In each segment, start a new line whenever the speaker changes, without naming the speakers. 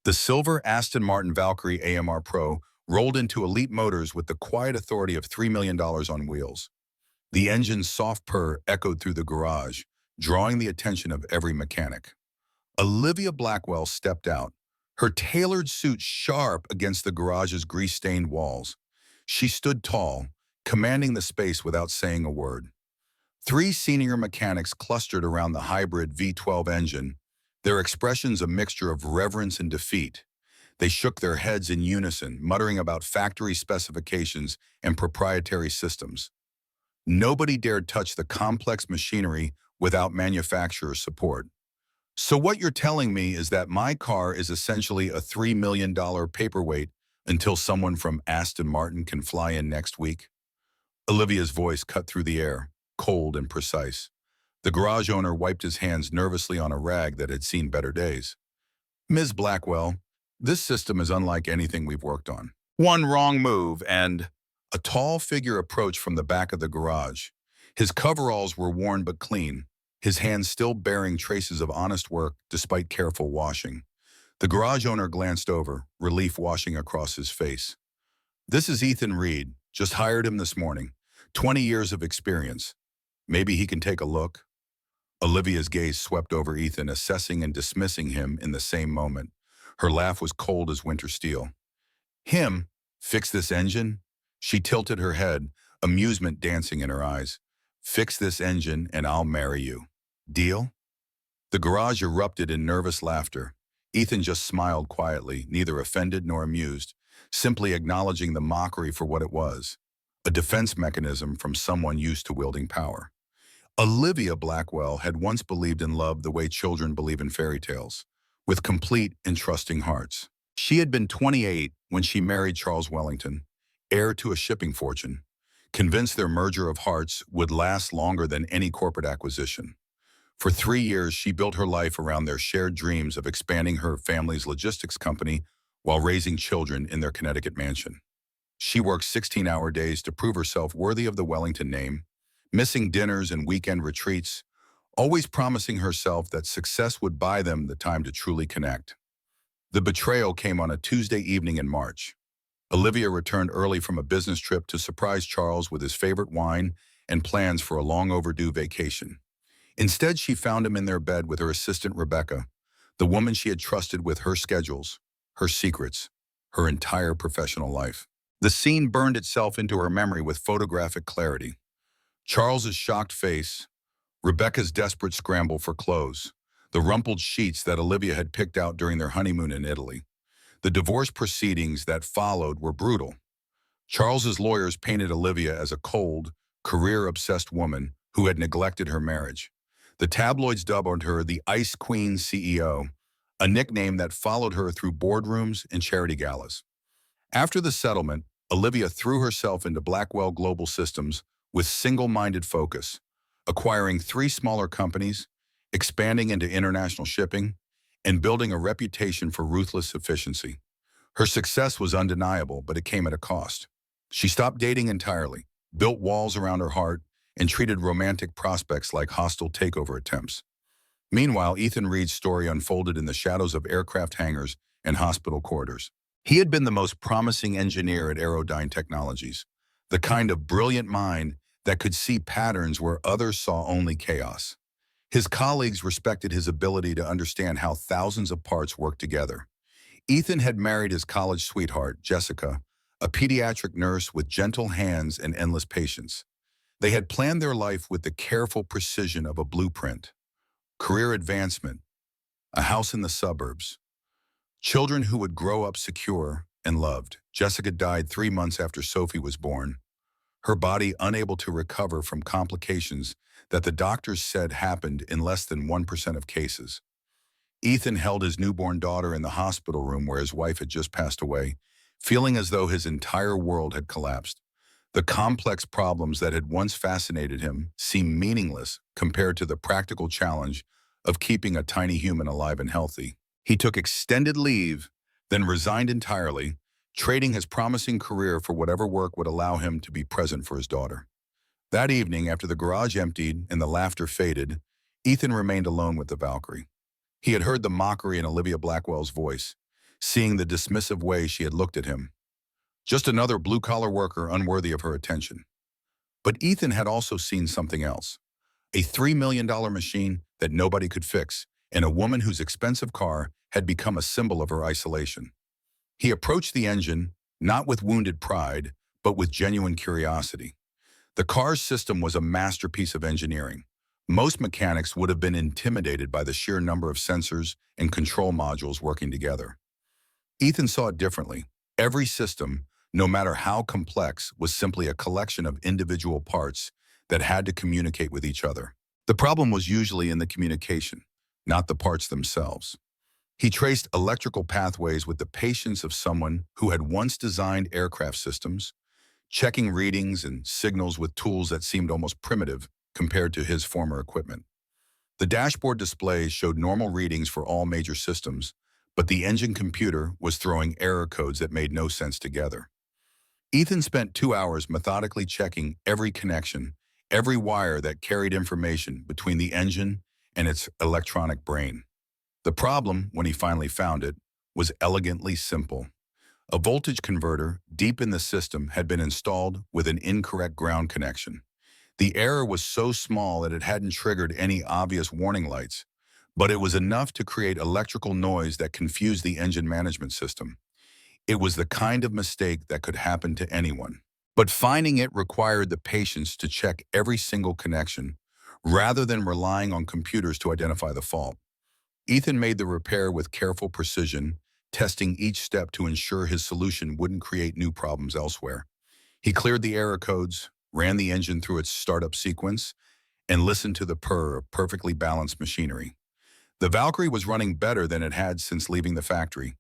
The silver Aston Martin Valkyrie AMR Pro rolled into Elite Motors with the quiet authority of $3 million on wheels. The engine's soft purr echoed through the garage, drawing the attention of every mechanic. Olivia Blackwell stepped out, her tailored suit sharp against the garage's grease-stained walls. She stood tall, commanding the space without saying a word. Three senior mechanics clustered around the hybrid V12 engine, their expressions a mixture of reverence and defeat. They shook their heads in unison, muttering about factory specifications and proprietary systems. Nobody dared touch the complex machinery without manufacturer support. So what you're telling me is that my car is essentially a $3 million paperweight until someone from Aston Martin can fly in next week? Olivia's voice cut through the air, cold and precise. The garage owner wiped his hands nervously on a rag that had seen better days. Ms. Blackwell, this system is unlike anything we've worked on. One wrong move and... A tall figure approached from the back of the garage. His coveralls were worn but clean, his hands still bearing traces of honest work despite careful washing. The garage owner glanced over, relief washing across his face. This is Ethan Reed. Just hired him this morning. 20 years of experience. Maybe he can take a look? Olivia's gaze swept over Ethan, assessing and dismissing him in the same moment. Her laugh was cold as winter steel. Him? Fix this engine? She tilted her head, amusement dancing in her eyes. Fix this engine and I'll marry you. Deal? The garage erupted in nervous laughter. Ethan just smiled quietly, neither offended nor amused, simply acknowledging the mockery for what it was, a defense mechanism from someone used to wielding power. Olivia Blackwell had once believed in love the way children believe in fairy tales, with complete and trusting hearts. She had been 28 when she married Charles Wellington, heir to a shipping fortune, convinced their merger of hearts would last longer than any corporate acquisition. For 3 years, she built her life around their shared dreams of expanding her family's logistics company while raising children in their Connecticut mansion. She worked 16-hour days to prove herself worthy of the Wellington name, missing dinners and weekend retreats, always promising herself that success would buy them the time to truly connect. The betrayal came on a Tuesday evening in March. Olivia returned early from a business trip to surprise Charles with his favorite wine and plans for a long-overdue vacation. Instead, she found him in their bed with her assistant Rebecca, the woman she had trusted with her schedules, her secrets, her entire professional life. The scene burned itself into her memory with photographic clarity. Charles's shocked face, Rebecca's desperate scramble for clothes, the rumpled sheets that Olivia had picked out during their honeymoon in Italy. The divorce proceedings that followed were brutal. Charles's lawyers painted Olivia as a cold, career-obsessed woman who had neglected her marriage. The tabloids dubbed her the Ice Queen CEO, a nickname that followed her through boardrooms and charity galas. After the settlement, Olivia threw herself into Blackwell Global Systems with single-minded focus, acquiring 3 smaller companies, expanding into international shipping, and building a reputation for ruthless efficiency. Her success was undeniable, but it came at a cost. She stopped dating entirely, built walls around her heart, and treated romantic prospects like hostile takeover attempts. Meanwhile, Ethan Reed's story unfolded in the shadows of aircraft hangars and hospital corridors. He had been the most promising engineer at Aerodyne Technologies, the kind of brilliant mind that could see patterns where others saw only chaos. His colleagues respected his ability to understand how thousands of parts work together. Ethan had married his college sweetheart, Jessica, a pediatric nurse with gentle hands and endless patience. They had planned their life with the careful precision of a blueprint. Career advancement, a house in the suburbs, children who would grow up secure and loved. Jessica died 3 months after Sophie was born, her body unable to recover from complications that the doctors said happened in less than 1% of cases. Ethan held his newborn daughter in the hospital room where his wife had just passed away, feeling as though his entire world had collapsed. The complex problems that had once fascinated him seemed meaningless compared to the practical challenge of keeping a tiny human alive and healthy. He took extended leave, then resigned entirely, trading his promising career for whatever work would allow him to be present for his daughter. That evening, after the garage emptied and the laughter faded, Ethan remained alone with the Valkyrie. He had heard the mockery in Olivia Blackwell's voice. seeing the dismissive way she had looked at him. Just another blue-collar worker unworthy of her attention. But Ethan had also seen something else. A $3 million machine that nobody could fix, and a woman whose expensive car had become a symbol of her isolation. He approached the engine, not with wounded pride, but with genuine curiosity. The car's system was a masterpiece of engineering. Most mechanics would have been intimidated by the sheer number of sensors and control modules working together. Ethan saw it differently. Every system, no matter how complex, was simply a collection of individual parts that had to communicate with each other. The problem was usually in the communication, not the parts themselves. He traced electrical pathways with the patience of someone who had once designed aircraft systems, checking readings and signals with tools that seemed almost primitive compared to his former equipment. The dashboard displays showed normal readings for all major systems, but the engine computer was throwing error codes that made no sense together. Ethan spent 2 hours methodically checking every connection, every wire that carried information between the engine and its electronic brain. The problem, when he finally found it, was elegantly simple. A voltage converter deep in the system had been installed with an incorrect ground connection. The error was so small that it hadn't triggered any obvious warning lights, but it was enough to create electrical noise that confused the engine management system. It was the kind of mistake that could happen to anyone. But finding it required the patience to check every single connection, rather than relying on computers to identify the fault. Ethan made the repair with careful precision, testing each step to ensure his solution wouldn't create new problems elsewhere. He cleared the error codes, ran the engine through its startup sequence, and listened to the purr of perfectly balanced machinery. The Valkyrie was running better than it had since leaving the factory,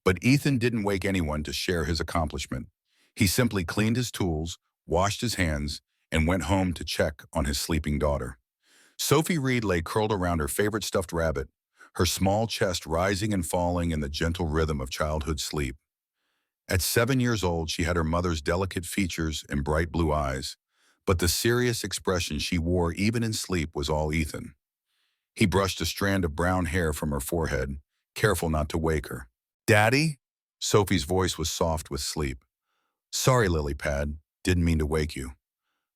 but Ethan didn't wake anyone to share his accomplishment. He simply cleaned his tools, washed his hands, and went home to check on his sleeping daughter. Sophie Reed lay curled around her favorite stuffed rabbit, her small chest rising and falling in the gentle rhythm of childhood sleep. At 7 years old, she had her mother's delicate features and bright blue eyes, but the serious expression she wore even in sleep was all Ethan. He brushed a strand of brown hair from her forehead, careful not to wake her. "Daddy?" Sophie's voice was soft with sleep. "Sorry, Lilypad. Didn't mean to wake you."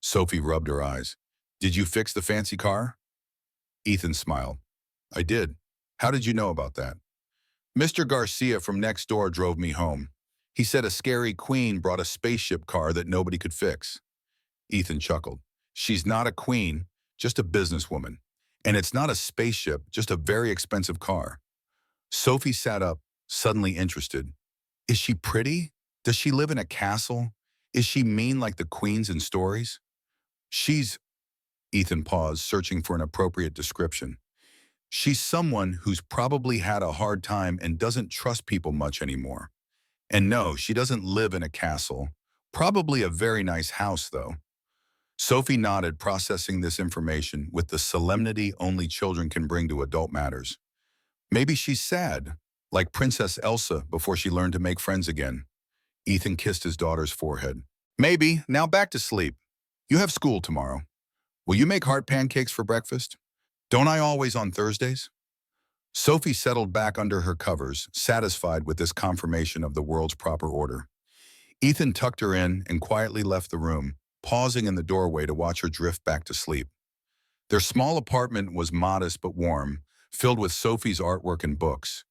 Sophie rubbed her eyes. "Did you fix the fancy car?" Ethan smiled. "I did. How did you know about that?" "Mr. Garcia from next door drove me home. He said a scary queen brought a spaceship car that nobody could fix." Ethan chuckled. "She's not a queen, just a businesswoman. And it's not a spaceship, just a very expensive car." Sophie sat up, suddenly interested. "Is she pretty? Does she live in a castle? Is she mean like the queens in stories?" "She's—" Ethan paused, searching for an appropriate description. "She's someone who's probably had a hard time and doesn't trust people much anymore. And no, she doesn't live in a castle. Probably a very nice house, though." Sophie nodded, processing this information with the solemnity only children can bring to adult matters. "Maybe she's sad, like Princess Elsa before she learned to make friends again." Ethan kissed his daughter's forehead. "Maybe. Now back to sleep. You have school tomorrow. Will you make heart pancakes for breakfast? Don't I always on Thursdays?" Sophie settled back under her covers, satisfied with this confirmation of the world's proper order. Ethan tucked her in and quietly left the room, pausing in the doorway to watch her drift back to sleep. Their small apartment was modest but warm, filled with Sophie's artwork and books.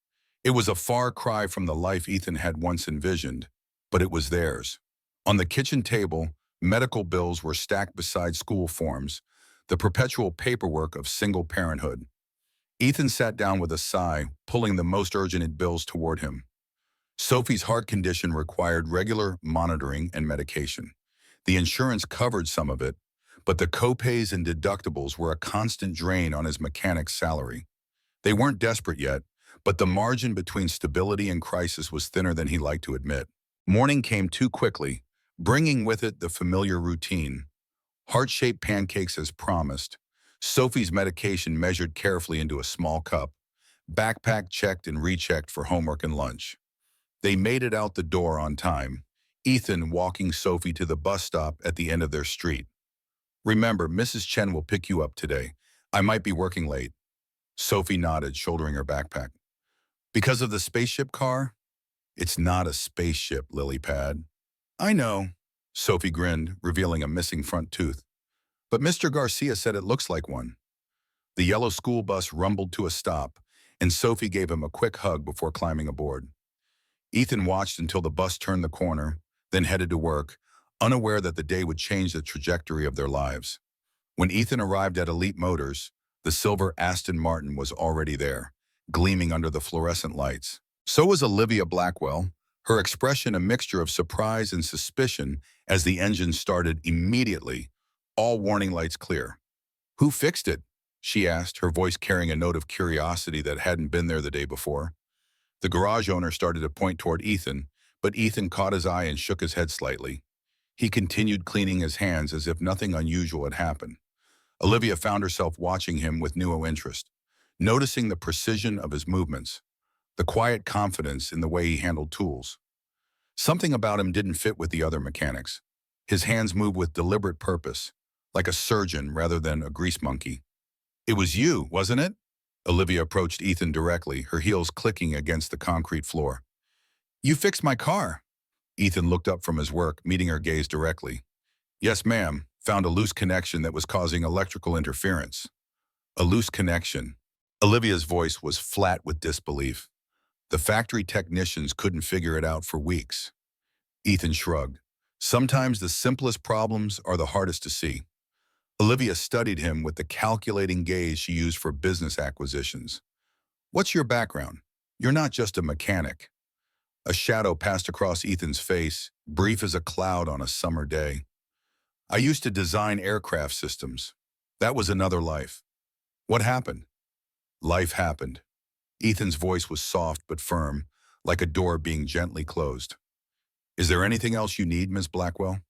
It was a far cry from the life Ethan had once envisioned, but it was theirs. On the kitchen table, medical bills were stacked beside school forms, the perpetual paperwork of single parenthood. Ethan sat down with a sigh, pulling the most urgent bills toward him. Sophie's heart condition required regular monitoring and medication. The insurance covered some of it, but the copays and deductibles were a constant drain on his mechanic's salary. They weren't desperate yet, but the margin between stability and crisis was thinner than he liked to admit. Morning came too quickly, bringing with it the familiar routine. Heart-shaped pancakes as promised, Sophie's medication measured carefully into a small cup, backpack checked and rechecked for homework and lunch. They made it out the door on time, Ethan walking Sophie to the bus stop at the end of their street. "Remember, Mrs. Chen will pick you up today. I might be working late." Sophie nodded, shouldering her backpack. "Because of the spaceship car?" It's not a spaceship, lily pad. I know, Sophie grinned, revealing a missing front tooth. But Mr. Garcia said it looks like one. The yellow school bus rumbled to a stop, and Sophie gave him a quick hug before climbing aboard. Ethan watched until the bus turned the corner, then headed to work, unaware that the day would change the trajectory of their lives. When Ethan arrived at Elite Motors, the silver Aston Martin was already there, gleaming under the fluorescent lights. So was Olivia Blackwell, her expression a mixture of surprise and suspicion as the engine started immediately, all warning lights clear. "Who fixed it?" she asked, her voice carrying a note of curiosity that hadn't been there the day before. The garage owner started to point toward Ethan, but Ethan caught his eye and shook his head slightly. He continued cleaning his hands as if nothing unusual had happened. Olivia found herself watching him with new interest, noticing the precision of his movements, the quiet confidence in the way he handled tools. Something about him didn't fit with the other mechanics. His hands moved with deliberate purpose, like a surgeon rather than a grease monkey. "It was you, wasn't it?" Olivia approached Ethan directly, her heels clicking against the concrete floor. "You fixed my car." Ethan looked up from his work, meeting her gaze directly. "Yes, ma'am. Found a loose connection that was causing electrical interference." A loose connection. Olivia's voice was flat with disbelief. The factory technicians couldn't figure it out for weeks. Ethan shrugged. Sometimes the simplest problems are the hardest to see. Olivia studied him with the calculating gaze she used for business acquisitions. "What's your background? You're not just a mechanic." A shadow passed across Ethan's face, brief as a cloud on a summer day. "I used to design aircraft systems. That was another life." "What happened?" "Life happened." Ethan's voice was soft but firm, like a door being gently closed. "Is there anything else you need, Miss Blackwell?"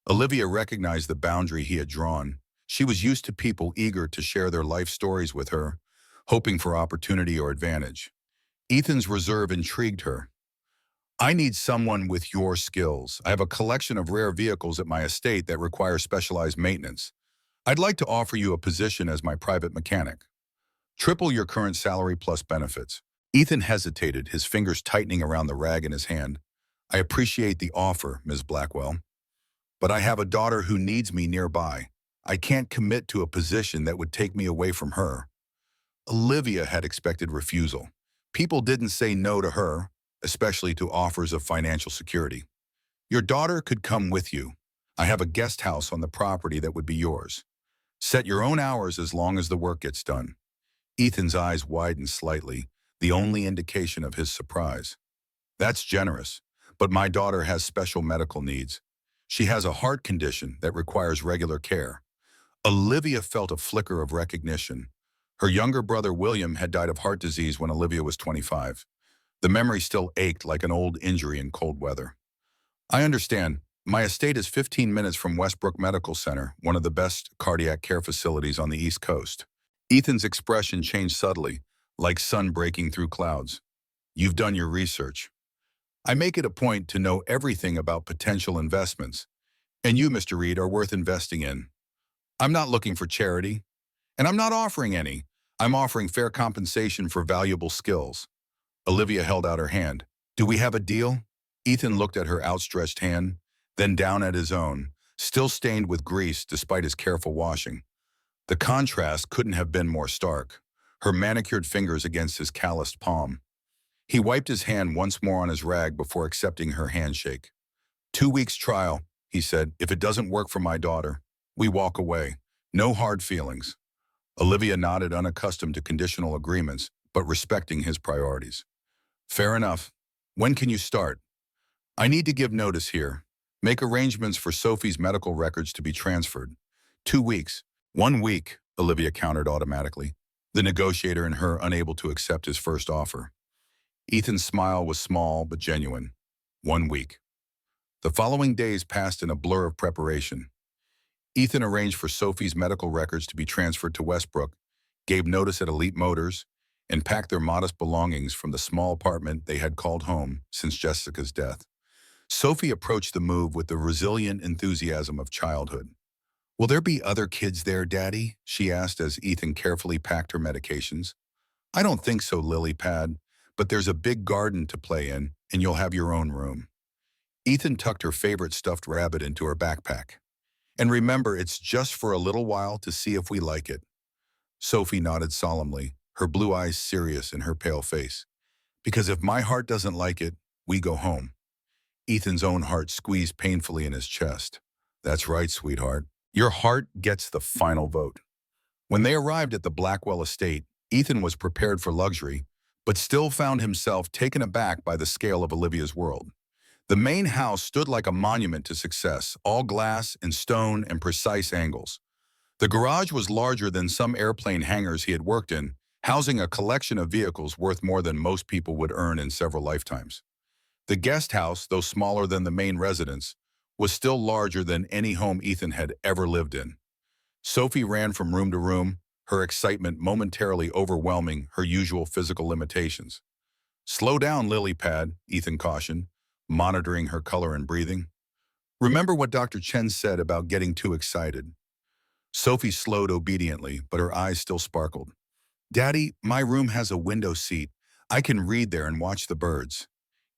Olivia recognized the boundary he had drawn. She was used to people eager to share their life stories with her, hoping for opportunity or advantage. Ethan's reserve intrigued her. "I need someone with your skills. I have a collection of rare vehicles at my estate that require specialized maintenance. I'd like to offer you a position as my private mechanic. Triple your current salary plus benefits." Ethan hesitated, his fingers tightening around the rag in his hand. "I appreciate the offer, Ms. Blackwell, but I have a daughter who needs me nearby. I can't commit to a position that would take me away from her." Olivia had expected refusal. People didn't say no to her, especially to offers of financial security. "Your daughter could come with you. I have a guest house on the property that would be yours. Set your own hours as long as the work gets done." Ethan's eyes widened slightly, the only indication of his surprise. "That's generous, but my daughter has special medical needs. She has a heart condition that requires regular care." Olivia felt a flicker of recognition. Her younger brother William had died of heart disease when Olivia was 25. The memory still ached like an old injury in cold weather. "I understand. My estate is 15 minutes from Westbrook Medical Center, one of the best cardiac care facilities on the East Coast." Ethan's expression changed subtly, like sun breaking through clouds. "You've done your research. I make it a point to know everything about potential investments, and you, Mr. Reed, are worth investing in. I'm not looking for charity, and I'm not offering any. I'm offering fair compensation for valuable skills." Olivia held out her hand. "Do we have a deal?" Ethan looked at her outstretched hand, then down at his own, still stained with grease despite his careful washing. The contrast couldn't have been more stark, her manicured fingers against his calloused palm. He wiped his hand once more on his rag before accepting her handshake. "2 weeks trial," he said. "If it doesn't work for my daughter, we walk away. No hard feelings." Olivia nodded, unaccustomed to conditional agreements, but respecting his priorities. "Fair enough. When can you start?" "I need to give notice here. Make arrangements for Sophie's medical records to be transferred. 2 weeks. 1 week," Olivia countered automatically, the negotiator in her unable to accept his first offer. Ethan's smile was small but genuine. 1 week. The following days passed in a blur of preparation. Ethan arranged for Sophie's medical records to be transferred to Westbrook, gave notice at Elite Motors, and packed their modest belongings from the small apartment they had called home since Jessica's death. Sophie approached the move with the resilient enthusiasm of childhood. "Will there be other kids there, Daddy?" she asked as Ethan carefully packed her medications. "I don't think so, Lily Pad, but there's a big garden to play in, and you'll have your own room. Ethan tucked her favorite stuffed rabbit into her backpack. And remember, it's just for a little while to see if we like it. Sophie nodded solemnly, her blue eyes serious in her pale face. Because if my heart doesn't like it, we go home. Ethan's own heart squeezed painfully in his chest. That's right, sweetheart. Your heart gets the final vote. When they arrived at the Blackwell estate, Ethan was prepared for luxury, but still found himself taken aback by the scale of Olivia's world. The main house stood like a monument to success, all glass and stone and precise angles. The garage was larger than some airplane hangars he had worked in, housing a collection of vehicles worth more than most people would earn in several lifetimes. The guest house, though smaller than the main residence, was still larger than any home Ethan had ever lived in. Sophie ran from room to room, her excitement momentarily overwhelming her usual physical limitations. Slow down, lily pad, Ethan cautioned, monitoring her color and breathing. Remember what Dr. Chen said about getting too excited. Sophie slowed obediently, but her eyes still sparkled. Daddy, my room has a window seat. I can read there and watch the birds.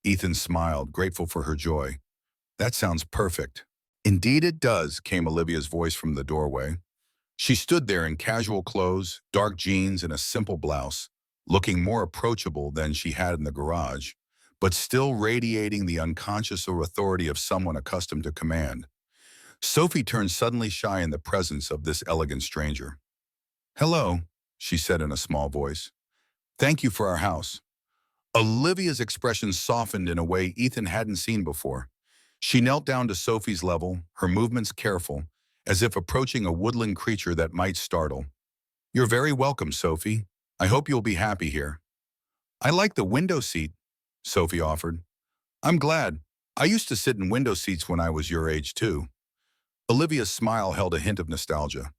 Ethan smiled, grateful for her joy. That sounds perfect. Indeed it does, came Olivia's voice from the doorway. She stood there in casual clothes, dark jeans, and a simple blouse, looking more approachable than she had in the garage, but still radiating the unconscious authority of someone accustomed to command. Sophie turned suddenly shy in the presence of this elegant stranger. Hello, she said in a small voice. Thank you for our house. Olivia's expression softened in a way Ethan hadn't seen before. She knelt down to Sophie's level, her movements careful, as if approaching a woodland creature that might startle. You're very welcome, Sophie. I hope you'll be happy here. I like the window seat, Sophie offered. I'm glad. I used to sit in window seats when I was your age, too. Olivia's smile held a hint of nostalgia.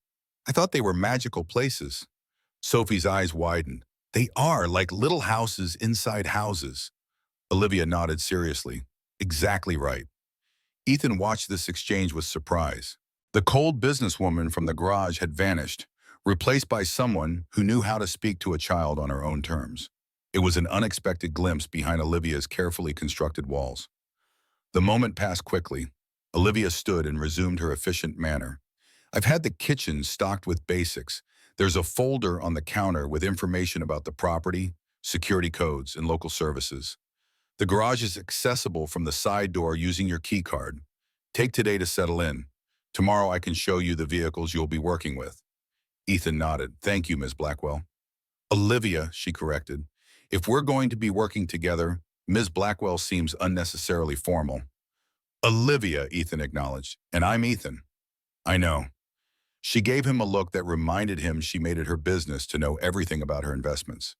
I thought they were magical places. Sophie's eyes widened. They are, like little houses inside houses. Olivia nodded seriously. Exactly right. Ethan watched this exchange with surprise. The cold businesswoman from the garage had vanished, replaced by someone who knew how to speak to a child on her own terms. It was an unexpected glimpse behind Olivia's carefully constructed walls. The moment passed quickly. Olivia stood and resumed her efficient manner. I've had the kitchen stocked with basics. There's a folder on the counter with information about the property, security codes, and local services. The garage is accessible from the side door using your key card. Take today to settle in. Tomorrow I can show you the vehicles you'll be working with. Ethan nodded. Thank you, Ms. Blackwell. Olivia, she corrected. If we're going to be working together, Ms. Blackwell seems unnecessarily formal. Olivia, Ethan acknowledged. And I'm Ethan. I know. She gave him a look that reminded him she made it her business to know everything about her investments.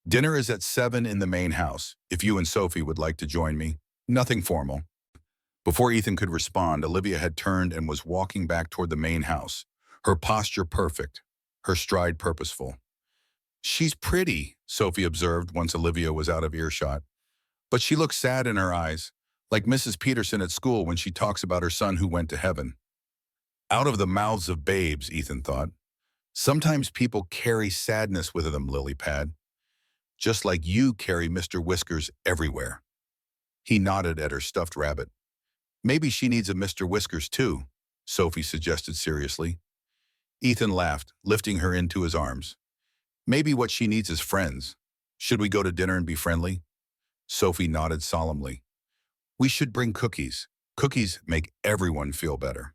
Dinner is at 7 in the main house, if you and Sophie would like to join me. Nothing formal. Before Ethan could respond, Olivia had turned and was walking back toward the main house, her posture perfect, her stride purposeful. She's pretty, Sophie observed once Olivia was out of earshot. But she looks sad in her eyes, like Mrs. Peterson at school when she talks about her son who went to heaven. Out of the mouths of babes, Ethan thought. Sometimes people carry sadness with them, Lilypad. Just like you carry Mr. Whiskers everywhere. He nodded at her stuffed rabbit. Maybe she needs a Mr. Whiskers too, Sophie suggested seriously. Ethan laughed, lifting her into his arms. Maybe what she needs is friends. Should we go to dinner and be friendly? Sophie nodded solemnly. We should bring cookies. Cookies make everyone feel better.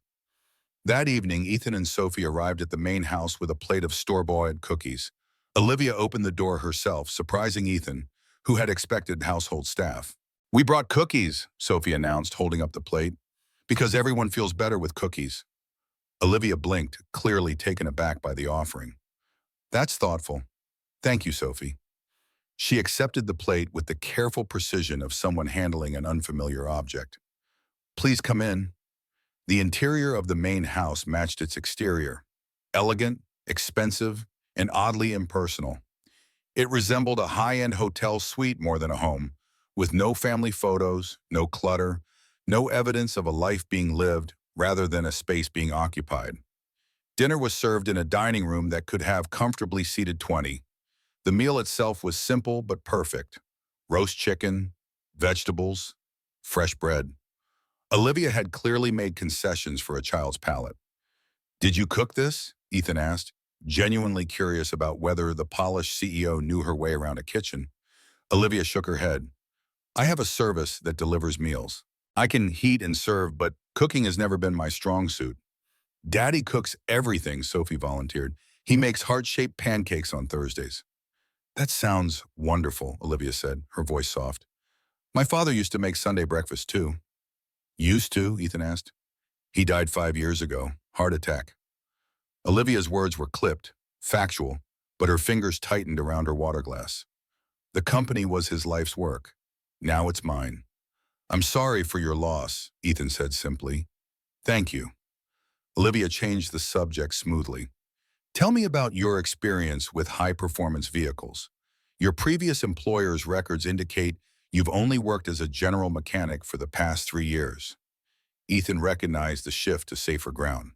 That evening, Ethan and Sophie arrived at the main house with a plate of store-bought cookies. Olivia opened the door herself, surprising Ethan, who had expected household staff. We brought cookies, Sophie announced, holding up the plate, because everyone feels better with cookies. Olivia blinked, clearly taken aback by the offering. That's thoughtful. Thank you, Sophie. She accepted the plate with the careful precision of someone handling an unfamiliar object. Please come in. The interior of the main house matched its exterior. Elegant, expensive, and oddly impersonal. It resembled a high-end hotel suite more than a home, with no family photos, no clutter, no evidence of a life being lived rather than a space being occupied. Dinner was served in a dining room that could have comfortably seated 20. The meal itself was simple but perfect. roast chicken, vegetables, fresh bread. Olivia had clearly made concessions for a child's palate. Did you cook this? Ethan asked, genuinely curious about whether the polished CEO knew her way around a kitchen. Olivia shook her head. I have a service that delivers meals. I can heat and serve, but cooking has never been my strong suit. Daddy cooks everything, Sophie volunteered. He makes heart-shaped pancakes on Thursdays. That sounds wonderful, Olivia said, her voice soft. My father used to make Sunday breakfast too. Used to? Ethan asked. He died 5 years ago. Heart attack. Olivia's words were clipped, factual, but her fingers tightened around her water glass. The company was his life's work. Now it's mine. I'm sorry for your loss, Ethan said simply. Thank you. Olivia changed the subject smoothly. Tell me about your experience with high-performance vehicles. Your previous employer's records indicate you've only worked as a general mechanic for the past 3 years. Ethan recognized the shift to safer ground.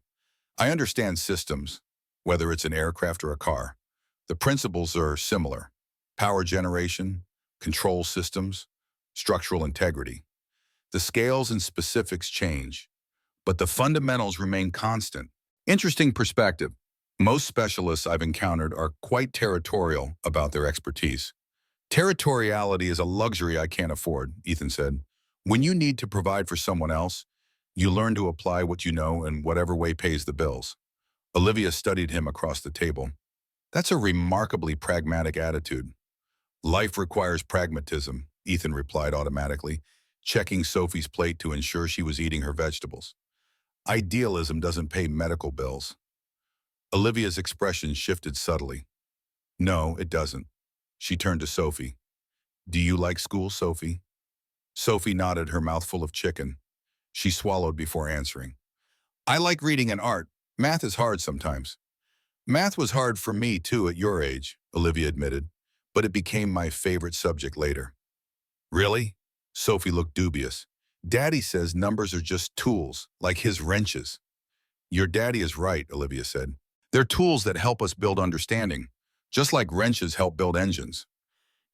I understand systems, whether it's an aircraft or a car. The principles are similar. Power generation, control systems, structural integrity. The scales and specifics change, but the fundamentals remain constant. Interesting perspective. Most specialists I've encountered are quite territorial about their expertise. Territoriality is a luxury I can't afford, Ethan said. When you need to provide for someone else, you learn to apply what you know in whatever way pays the bills. Olivia studied him across the table. That's a remarkably pragmatic attitude. Life requires pragmatism, Ethan replied automatically, checking Sophie's plate to ensure she was eating her vegetables. Idealism doesn't pay medical bills. Olivia's expression shifted subtly. No, it doesn't. She turned to Sophie. Do you like school, Sophie? Sophie nodded, her mouth full of chicken. She swallowed before answering. I like reading and art. Math is hard sometimes. Math was hard for me, too, at your age, Olivia admitted, but it became my favorite subject later. Really? Sophie looked dubious. Daddy says numbers are just tools, like his wrenches. Your daddy is right, Olivia said. They're tools that help us build understanding, just like wrenches help build engines.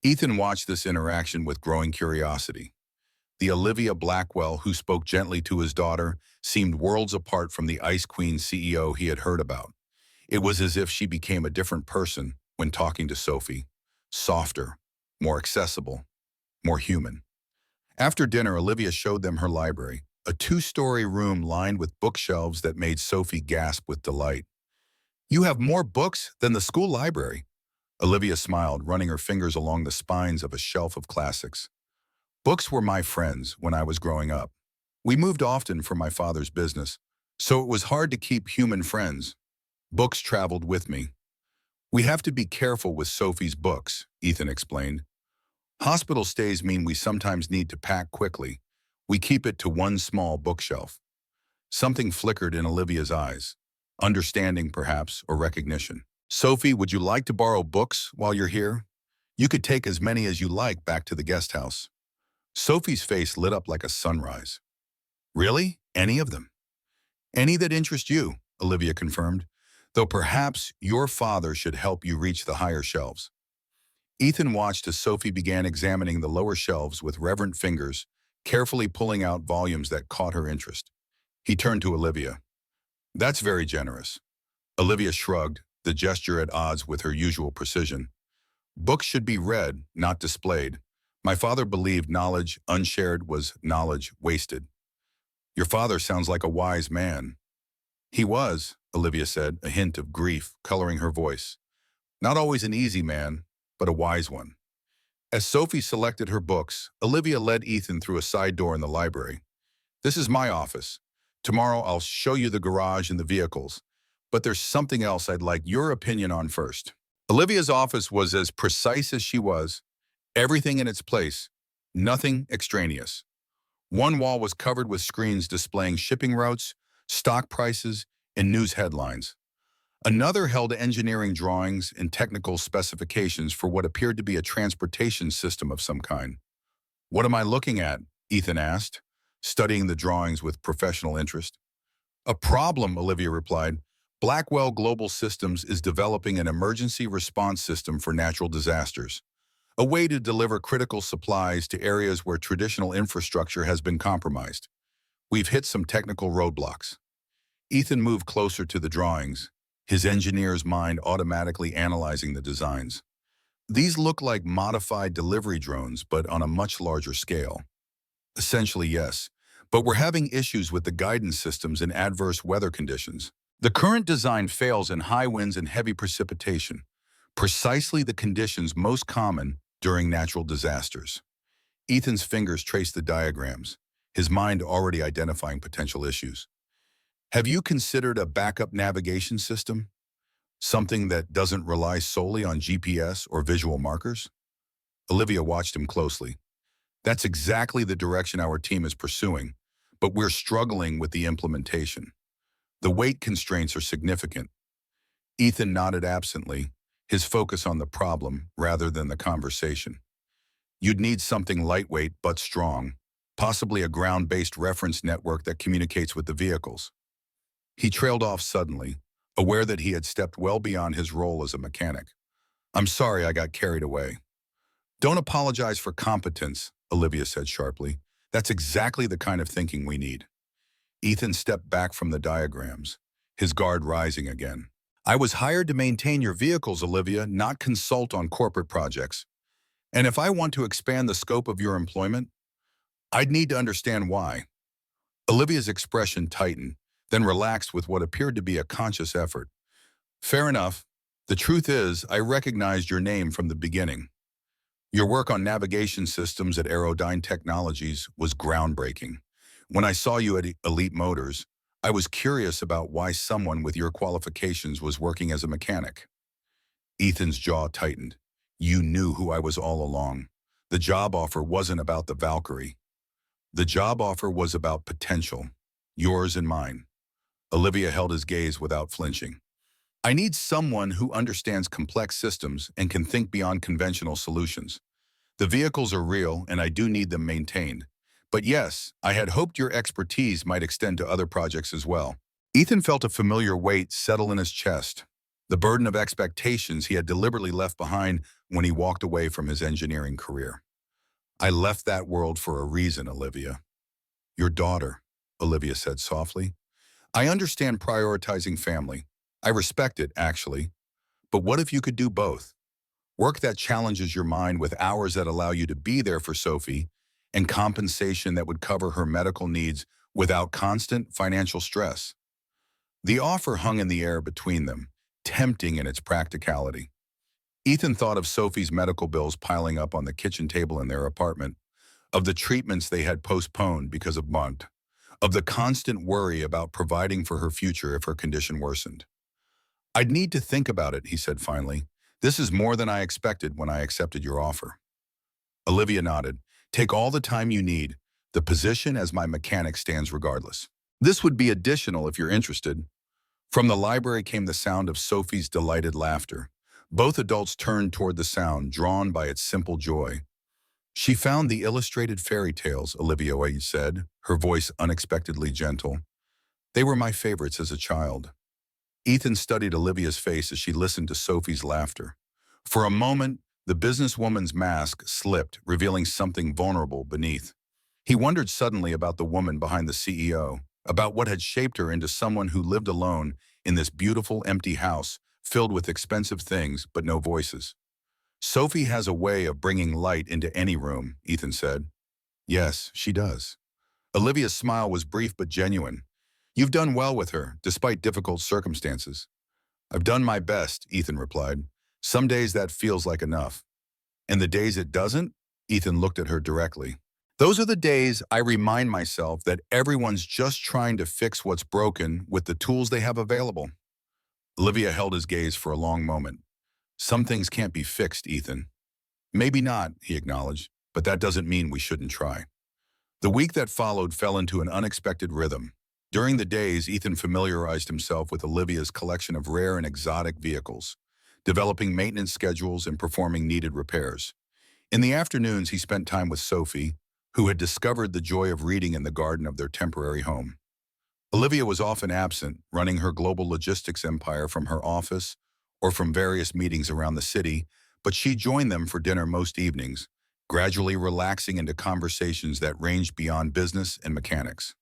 Ethan watched this interaction with growing curiosity. The Olivia Blackwell who spoke gently to his daughter seemed worlds apart from the Ice Queen CEO he had heard about. It was as if she became a different person when talking to Sophie. Softer, more accessible, more human. After dinner, Olivia showed them her library, a 2-story room lined with bookshelves that made Sophie gasp with delight. You have more books than the school library. Olivia smiled, running her fingers along the spines of a shelf of classics. Books were my friends when I was growing up. We moved often for my father's business, so it was hard to keep human friends. Books traveled with me. We have to be careful with Sophie's books, Ethan explained. Hospital stays mean we sometimes need to pack quickly. We keep it to one small bookshelf. Something flickered in Olivia's eyes. Understanding, perhaps, or recognition. Sophie, would you like to borrow books while you're here? You could take as many as you like back to the guest house. Sophie's face lit up like a sunrise. Really? Any of them? Any that interest you, Olivia confirmed, though perhaps your father should help you reach the higher shelves. Ethan watched as Sophie began examining the lower shelves with reverent fingers, carefully pulling out volumes that caught her interest. He turned to Olivia. That's very generous. Olivia shrugged, the gesture at odds with her usual precision. Books should be read, not displayed. My father believed knowledge unshared was knowledge wasted. Your father sounds like a wise man. He was, Olivia said, a hint of grief coloring her voice. Not always an easy man, but a wise one. As Sophie selected her books, Olivia led Ethan through a side door in the library. This is my office. Tomorrow I'll show you the garage and the vehicles, but there's something else I'd like your opinion on first. Olivia's office was as precise as she was, everything in its place, nothing extraneous. One wall was covered with screens displaying shipping routes, stock prices, and news headlines. Another held engineering drawings and technical specifications for what appeared to be a transportation system of some kind. What am I looking at? Ethan asked, studying the drawings with professional interest. A problem, Olivia replied. Blackwell Global Systems is developing an emergency response system for natural disasters. a way to deliver critical supplies to areas where traditional infrastructure has been compromised. We've hit some technical roadblocks. Ethan moved closer to the drawings, his engineer's mind automatically analyzing the designs. These look like modified delivery drones, but on a much larger scale. Essentially, yes. But we're having issues with the guidance systems in adverse weather conditions. The current design fails in high winds and heavy precipitation, precisely the conditions most common during natural disasters. Ethan's fingers traced the diagrams, his mind already identifying potential issues. Have you considered a backup navigation system? Something that doesn't rely solely on GPS or visual markers? Olivia watched him closely. That's exactly the direction our team is pursuing, but we're struggling with the implementation. The weight constraints are significant. Ethan nodded absently, his focus on the problem rather than the conversation. You'd need something lightweight but strong, possibly a ground-based reference network that communicates with the vehicles. He trailed off suddenly, aware that he had stepped well beyond his role as a mechanic. I'm sorry I got carried away. Don't apologize for competence, Olivia said sharply. That's exactly the kind of thinking we need. Ethan stepped back from the diagrams, his guard rising again. I was hired to maintain your vehicles, Olivia, not consult on corporate projects. And if I want to expand the scope of your employment, I'd need to understand why. Olivia's expression tightened, then relaxed with what appeared to be a conscious effort. Fair enough. The truth is, I recognized your name from the beginning. Your work on navigation systems at Aerodyne Technologies was groundbreaking. When I saw you at Elite Motors, I was curious about why someone with your qualifications was working as a mechanic. Ethan's jaw tightened. You knew who I was all along. The job offer wasn't about the Valkyrie. The job offer was about potential, yours and mine. Olivia held his gaze without flinching. I need someone who understands complex systems and can think beyond conventional solutions. The vehicles are real, and I do need them maintained. But yes, I had hoped your expertise might extend to other projects as well. Ethan felt a familiar weight settle in his chest, the burden of expectations he had deliberately left behind when he walked away from his engineering career. I left that world for a reason, Olivia. Your daughter, Olivia said softly. I understand prioritizing family. I respect it, actually. But what if you could do both? Work that challenges your mind with hours that allow you to be there for Sophie and compensation that would cover her medical needs without constant financial stress. The offer hung in the air between them, tempting in its practicality. Ethan thought of Sophie's medical bills piling up on the kitchen table in their apartment, of the treatments they had postponed because of Mont, of the constant worry about providing for her future if her condition worsened. I'd need to think about it, he said finally. This is more than I expected when I accepted your offer. Olivia nodded. Take all the time you need. The position as my mechanic stands regardless. This would be additional if you're interested. From the library came the sound of Sophie's delighted laughter. Both adults turned toward the sound, drawn by its simple joy. She found the illustrated fairy tales, Olivia said, her voice unexpectedly gentle. They were my favorites as a child. Ethan studied Olivia's face as she listened to Sophie's laughter. For a moment, the businesswoman's mask slipped, revealing something vulnerable beneath. He wondered suddenly about the woman behind the CEO, about what had shaped her into someone who lived alone in this beautiful, empty house, filled with expensive things but no voices. Sophie has a way of bringing light into any room, Ethan said. Yes, she does. Olivia's smile was brief but genuine. You've done well with her, despite difficult circumstances. I've done my best, Ethan replied. Some days that feels like enough. And the days it doesn't? Ethan looked at her directly. Those are the days I remind myself that everyone's just trying to fix what's broken with the tools they have available. Olivia held his gaze for a long moment. Some things can't be fixed, Ethan. Maybe not, he acknowledged, but that doesn't mean we shouldn't try. The week that followed fell into an unexpected rhythm. During the days, Ethan familiarized himself with Olivia's collection of rare and exotic vehicles, developing maintenance schedules and performing needed repairs. In the afternoons, he spent time with Sophie, who had discovered the joy of reading in the garden of their temporary home. Olivia was often absent, running her global logistics empire from her office or from various meetings around the city, but she joined them for dinner most evenings, gradually relaxing into conversations that ranged beyond business and mechanics.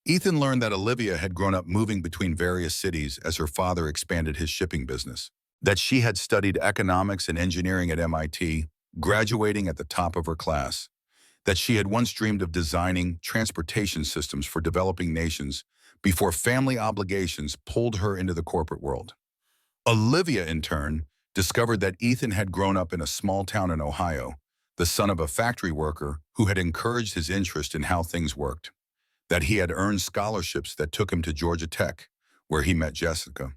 Ethan learned that Olivia had grown up moving between various cities as her father expanded his shipping business, that she had studied economics and engineering at MIT, graduating at the top of her class, that she had once dreamed of designing transportation systems for developing nations before family obligations pulled her into the corporate world. Olivia, in turn, discovered that Ethan had grown up in a small town in Ohio, the son of a factory worker who had encouraged his interest in how things worked, that he had earned scholarships that took him to Georgia Tech, where he met Jessica,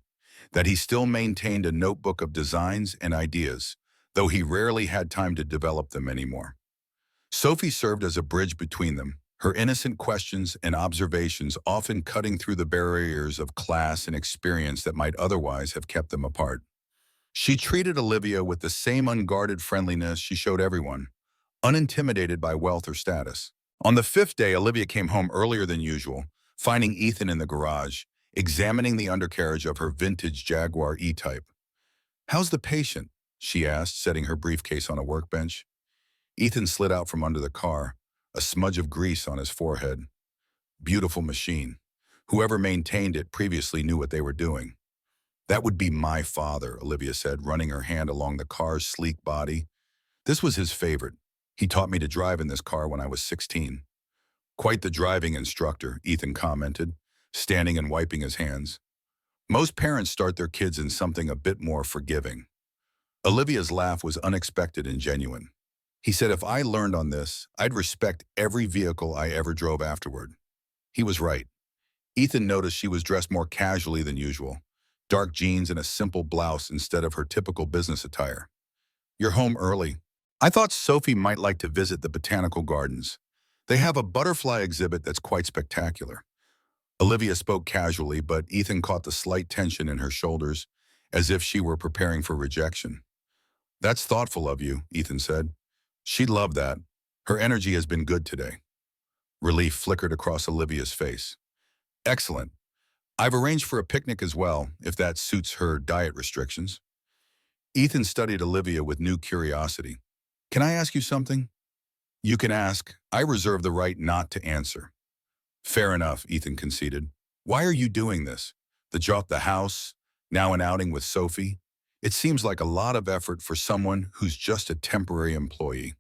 that he still maintained a notebook of designs and ideas, though he rarely had time to develop them anymore. Sophie served as a bridge between them, her innocent questions and observations often cutting through the barriers of class and experience that might otherwise have kept them apart. She treated Olivia with the same unguarded friendliness she showed everyone, unintimidated by wealth or status. On the fifth day, Olivia came home earlier than usual, finding Ethan in the garage, examining the undercarriage of her vintage Jaguar E-Type. "How's the patient?" she asked, setting her briefcase on a workbench. Ethan slid out from under the car, a smudge of grease on his forehead. "Beautiful machine. Whoever maintained it previously knew what they were doing." "That would be my father," Olivia said, running her hand along the car's sleek body. "This was his favorite. He taught me to drive in this car when I was 16. "Quite the driving instructor," Ethan commented, standing and wiping his hands. "Most parents start their kids in something a bit more forgiving." Olivia's laugh was unexpected and genuine. He said, "If I learned on this, I'd respect every vehicle I ever drove afterward." He was right. Ethan noticed she was dressed more casually than usual, dark jeans and a simple blouse instead of her typical business attire. "You're home early. I thought Sophie might like to visit the botanical gardens. They have a butterfly exhibit that's quite spectacular." Olivia spoke casually, but Ethan caught the slight tension in her shoulders, as if she were preparing for rejection. "That's thoughtful of you," Ethan said. "She'd love that. Her energy has been good today." Relief flickered across Olivia's face. "Excellent. I've arranged for a picnic as well, if that suits her diet restrictions." Ethan studied Olivia with new curiosity. "Can I ask you something?" "You can ask. I reserve the right not to answer." "Fair enough," Ethan conceded. "Why are you doing this? The house, now an outing with Sophie? It seems like a lot of effort for someone who's just a temporary employee."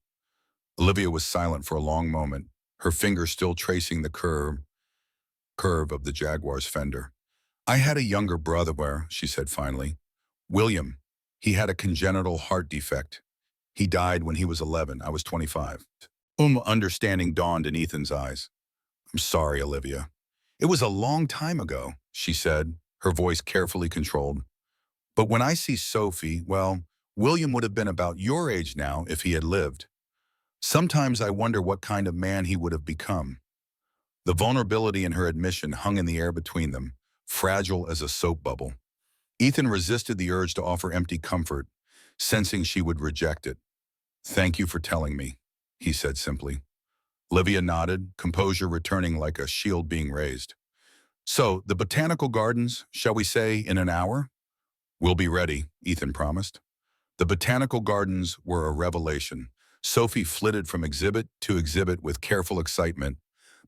Olivia was silent for a long moment, her fingers still tracing the curve of the Jaguar's fender. "I had a younger brother," she said finally. "William. He had a congenital heart defect. He died when he was 11. I was 25. Understanding dawned in Ethan's eyes. "I'm sorry, Olivia." "It was a long time ago," she said, her voice carefully controlled. "But when I see Sophie, well, William would have been about your age now if he had lived. Sometimes I wonder what kind of man he would have become." The vulnerability in her admission hung in the air between them, fragile as a soap bubble. Ethan resisted the urge to offer empty comfort, sensing she would reject it. "Thank you for telling me," he said simply. Olivia nodded, composure returning like a shield being raised. "So, the botanical gardens, shall we say, in an hour?" "We'll be ready," Ethan promised. The botanical gardens were a revelation. Sophie flitted from exhibit to exhibit with careful excitement,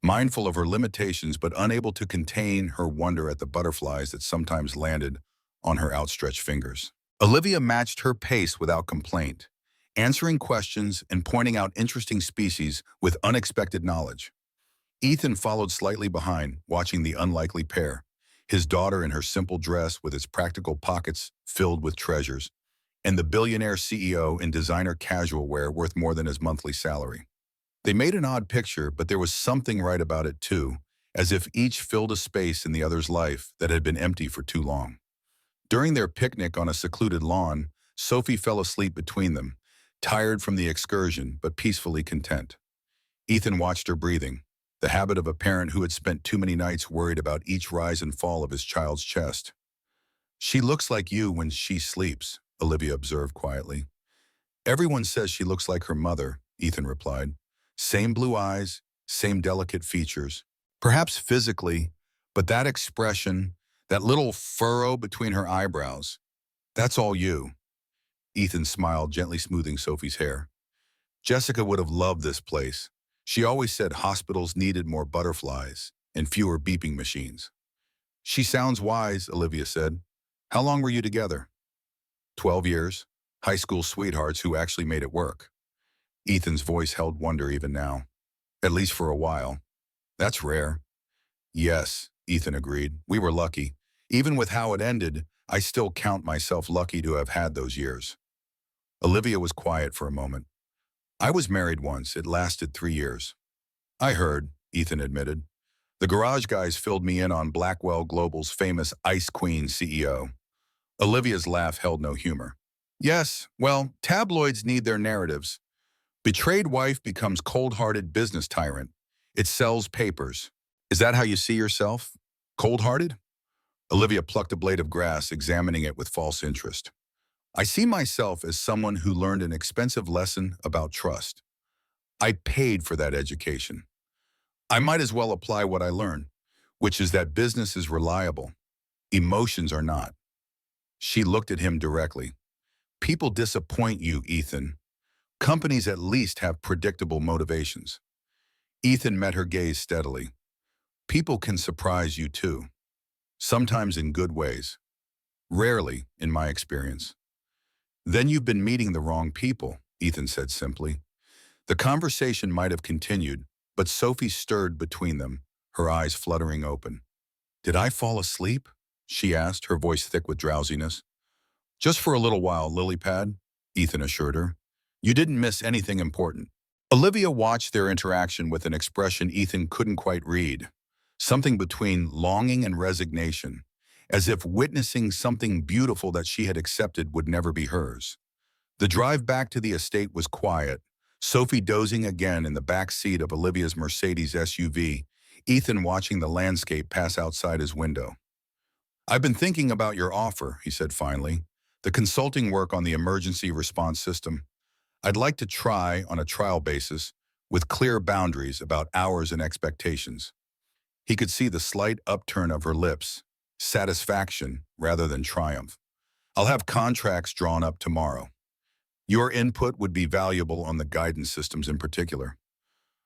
mindful of her limitations but unable to contain her wonder at the butterflies that sometimes landed on her outstretched fingers. Olivia matched her pace without complaint, answering questions and pointing out interesting species with unexpected knowledge. Ethan followed slightly behind, watching the unlikely pair, his daughter in her simple dress with its practical pockets filled with treasures, and the billionaire CEO in designer casual wear worth more than his monthly salary. They made an odd picture, but there was something right about it too, as if each filled a space in the other's life that had been empty for too long. During their picnic on a secluded lawn, Sophie fell asleep between them, tired from the excursion but peacefully content. Ethan watched her breathing, the habit of a parent who had spent too many nights worried about each rise and fall of his child's chest. "She looks like you when she sleeps," Olivia observed quietly. "Everyone says she looks like her mother," Ethan replied. "Same blue eyes, same delicate features. Perhaps physically, but that expression, that little furrow between her eyebrows, that's all you." Ethan smiled, gently smoothing Sophie's hair. Jessica would have loved this place. She always said hospitals needed more butterflies and fewer beeping machines. She sounds wise, Olivia said. How long were you together? 12 years. High school sweethearts who actually made it work. Ethan's voice held wonder even now. At least for a while. That's rare. Yes, Ethan agreed. We were lucky. Even with how it ended, I still count myself lucky to have had those years. Olivia was quiet for a moment. I was married once. It lasted 3 years. I heard, Ethan admitted. The garage guys filled me in on Blackwell Global's famous Ice Queen CEO. Olivia's laugh held no humor. Yes, well, tabloids need their narratives. Betrayed wife becomes cold-hearted business tyrant. It sells papers. Is that how you see yourself? Cold-hearted? Olivia plucked a blade of grass, examining it with false interest. I see myself as someone who learned an expensive lesson about trust. I paid for that education. I might as well apply what I learned, which is that business is reliable. Emotions are not. She looked at him directly. People disappoint you, Ethan. Companies at least have predictable motivations. Ethan met her gaze steadily. People can surprise you too. Sometimes in good ways. Rarely, in my experience. Then you've been meeting the wrong people, Ethan said simply. The conversation might have continued, but Sophie stirred between them, her eyes fluttering open. Did I fall asleep? She asked, her voice thick with drowsiness. Just for a little while, Lilypad, Ethan assured her. You didn't miss anything important. Olivia watched their interaction with an expression Ethan couldn't quite read, something between longing and resignation, as if witnessing something beautiful that she had accepted would never be hers. The drive back to the estate was quiet, Sophie dozing again in the back seat of Olivia's Mercedes SUV, Ethan watching the landscape pass outside his window. I've been thinking about your offer, he said finally, the consulting work on the emergency response system. I'd like to try on a trial basis with clear boundaries about hours and expectations. He could see the slight upturn of her lips, satisfaction rather than triumph. I'll have contracts drawn up tomorrow. Your input would be valuable on the guidance systems in particular.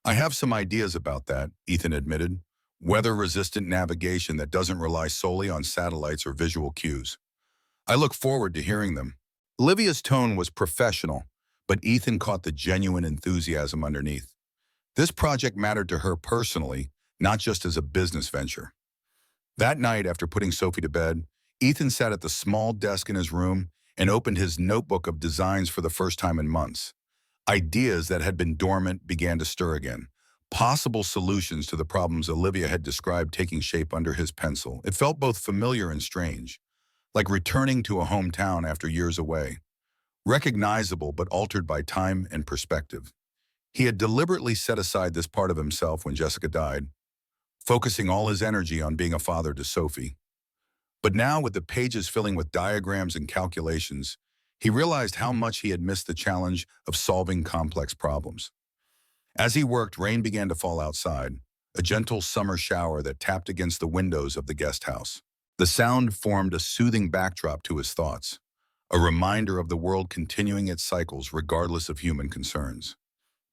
I have some ideas about that, Ethan admitted. Weather-resistant navigation that doesn't rely solely on satellites or visual cues. I look forward to hearing them. Olivia's tone was professional, but Ethan caught the genuine enthusiasm underneath. This project mattered to her personally, not just as a business venture. That night, after putting Sophie to bed, Ethan sat at the small desk in his room and opened his notebook of designs for the first time in months. Ideas that had been dormant began to stir again. Possible solutions to the problems Olivia had described taking shape under his pencil. It felt both familiar and strange, like returning to a hometown after years away. Recognizable but altered by time and perspective. He had deliberately set aside this part of himself when Jessica died, focusing all his energy on being a father to Sophie. But now, with the pages filling with diagrams and calculations, he realized how much he had missed the challenge of solving complex problems. As he worked, rain began to fall outside, a gentle summer shower that tapped against the windows of the guest house. The sound formed a soothing backdrop to his thoughts, a reminder of the world continuing its cycles regardless of human concerns.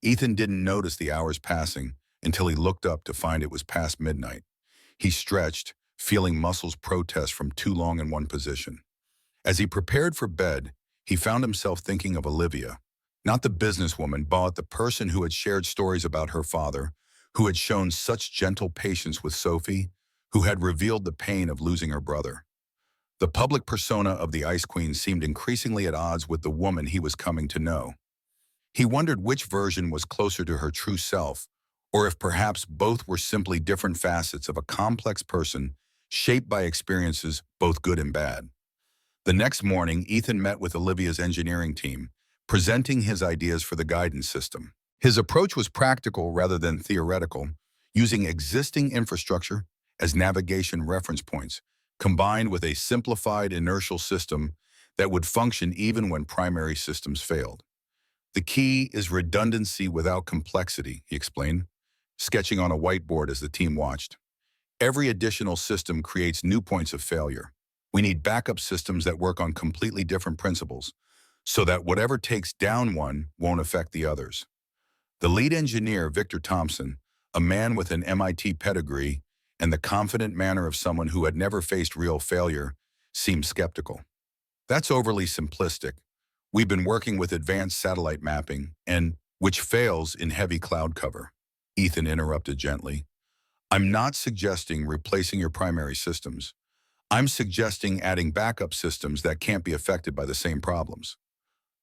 Ethan didn't notice the hours passing until he looked up to find it was past midnight. He stretched, feeling muscles protest from too long in one position. As he prepared for bed, he found himself thinking of Olivia, not the businesswoman, but the person who had shared stories about her father, who had shown such gentle patience with Sophie, who had revealed the pain of losing her brother. The public persona of the Ice Queen seemed increasingly at odds with the woman he was coming to know. He wondered which version was closer to her true self, or if perhaps both were simply different facets of a complex person shaped by experiences both good and bad. The next morning, Ethan met with Olivia's engineering team, presenting his ideas for the guidance system. His approach was practical rather than theoretical, using existing infrastructure as navigation reference points, combined with a simplified inertial system that would function even when primary systems failed. The key is redundancy without complexity, he explained, sketching on a whiteboard as the team watched. Every additional system creates new points of failure. We need backup systems that work on completely different principles, so that whatever takes down one won't affect the others. The lead engineer, Victor Thompson, a man with an MIT pedigree and the confident manner of someone who had never faced real failure, seemed skeptical. That's overly simplistic. We've been working with advanced satellite mapping, and which fails in heavy cloud cover. Ethan interrupted gently. I'm not suggesting replacing your primary systems. I'm suggesting adding backup systems that can't be affected by the same problems.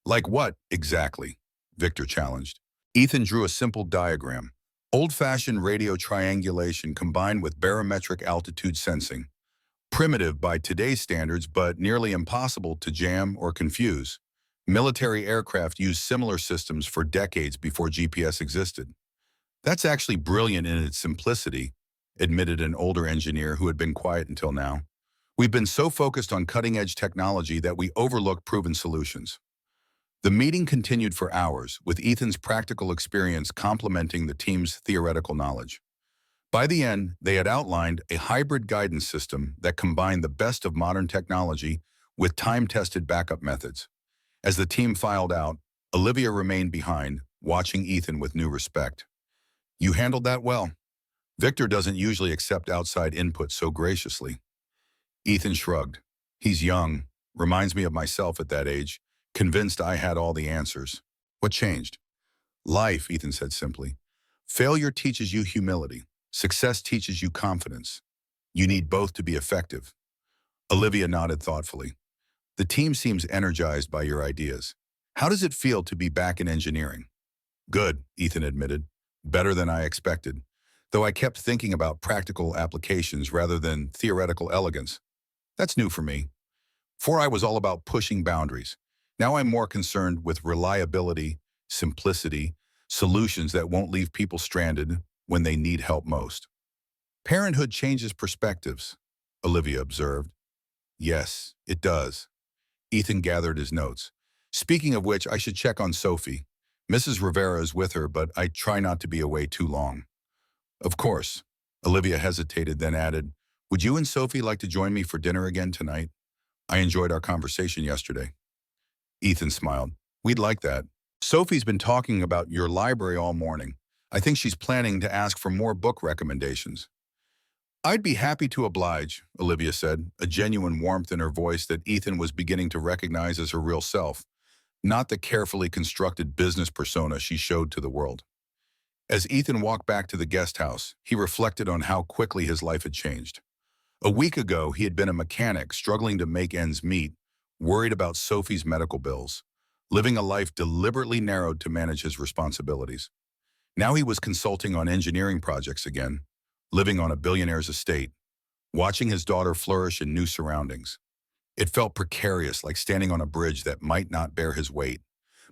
Like what, exactly? Victor challenged. Ethan drew a simple diagram. Old-fashioned radio triangulation combined with barometric altitude sensing. Primitive by today's standards, but nearly impossible to jam or confuse. Military aircraft used similar systems for decades before GPS existed. That's actually brilliant in its simplicity, admitted an older engineer who had been quiet until now. We've been so focused on cutting-edge technology that we overlook proven solutions. The meeting continued for hours, with Ethan's practical experience complementing the team's theoretical knowledge. By the end, they had outlined a hybrid guidance system that combined the best of modern technology with time-tested backup methods. As the team filed out, Olivia remained behind, watching Ethan with new respect. You handled that well. Victor doesn't usually accept outside input so graciously. Ethan shrugged. He's young, reminds me of myself at that age, convinced I had all the answers. What changed? Life, Ethan said simply. Failure teaches you humility. Success teaches you confidence. You need both to be effective. Olivia nodded thoughtfully. The team seems energized by your ideas. How does it feel to be back in engineering? Good, Ethan admitted. Better than I expected, though I kept thinking about practical applications rather than theoretical elegance. That's new for me. Before I was all about pushing boundaries. Now I'm more concerned with reliability, simplicity, solutions that won't leave people stranded when they need help most. Parenthood changes perspectives, Olivia observed. Yes, it does. Ethan gathered his notes. Speaking of which, I should check on Sophie. Mrs. Rivera is with her, but I try not to be away too long. Of course. Olivia hesitated, then added, would you and Sophie like to join me for dinner again tonight? I enjoyed our conversation yesterday. Ethan smiled. We'd like that. Sophie's been talking about your library all morning. I think she's planning to ask for more book recommendations. I'd be happy to oblige, Olivia said, a genuine warmth in her voice that Ethan was beginning to recognize as her real self, not the carefully constructed business persona she showed to the world. As Ethan walked back to the guest house, he reflected on how quickly his life had changed. A week ago, he had been a mechanic struggling to make ends meet, worried about Sophie's medical bills, living a life deliberately narrowed to manage his responsibilities. Now he was consulting on engineering projects again, living on a billionaire's estate, watching his daughter flourish in new surroundings. It felt precarious, like standing on a bridge that might not bear his weight.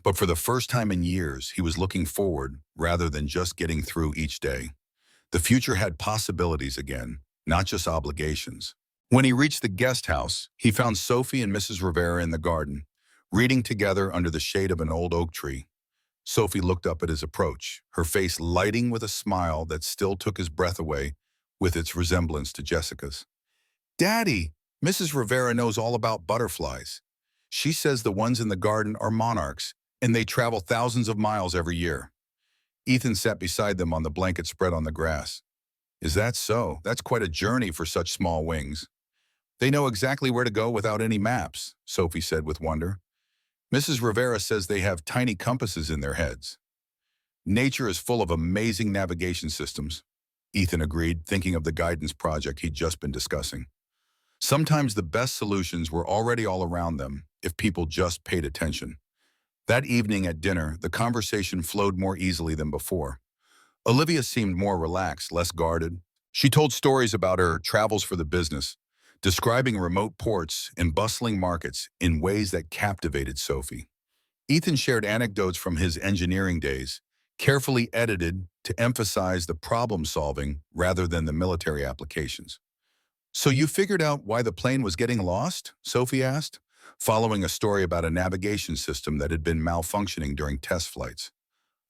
But for the first time in years, he was looking forward rather than just getting through each day. The future had possibilities again, not just obligations. When he reached the guest house, he found Sophie and Mrs. Rivera in the garden, reading together under the shade of an old oak tree. Sophie looked up at his approach, her face lighting with a smile that still took his breath away with its resemblance to Jessica's. Daddy, Mrs. Rivera knows all about butterflies. She says the ones in the garden are monarchs, and they travel thousands of miles every year. Ethan sat beside them on the blanket spread on the grass. Is that so? That's quite a journey for such small wings. They know exactly where to go without any maps, Sophie said with wonder. Mrs. Rivera says they have tiny compasses in their heads. Nature is full of amazing navigation systems, Ethan agreed, thinking of the guidance project he'd just been discussing. Sometimes the best solutions were already all around them if people just paid attention. That evening at dinner, the conversation flowed more easily than before. Olivia seemed more relaxed, less guarded. She told stories about her travels for the business, describing remote ports and bustling markets in ways that captivated Sophie. Ethan shared anecdotes from his engineering days, carefully edited to emphasize the problem-solving rather than the military applications. So you figured out why the plane was getting lost? Sophie asked, following a story about a navigation system that had been malfunctioning during test flights.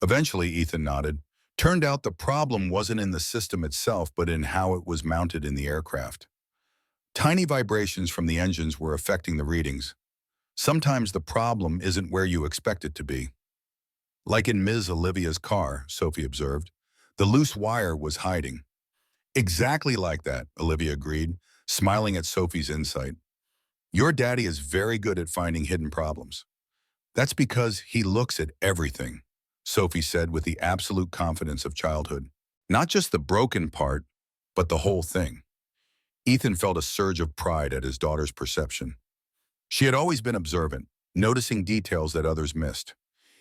Eventually, Ethan nodded. Turned out the problem wasn't in the system itself, but in how it was mounted in the aircraft. Tiny vibrations from the engines were affecting the readings. Sometimes the problem isn't where you expect it to be. Like in Ms. Olivia's car, Sophie observed, the loose wire was hiding. Exactly like that, Olivia agreed, smiling at Sophie's insight. Your daddy is very good at finding hidden problems. That's because he looks at everything, Sophie said with the absolute confidence of childhood. Not just the broken part, but the whole thing. Ethan felt a surge of pride at his daughter's perception. She had always been observant, noticing details that others missed.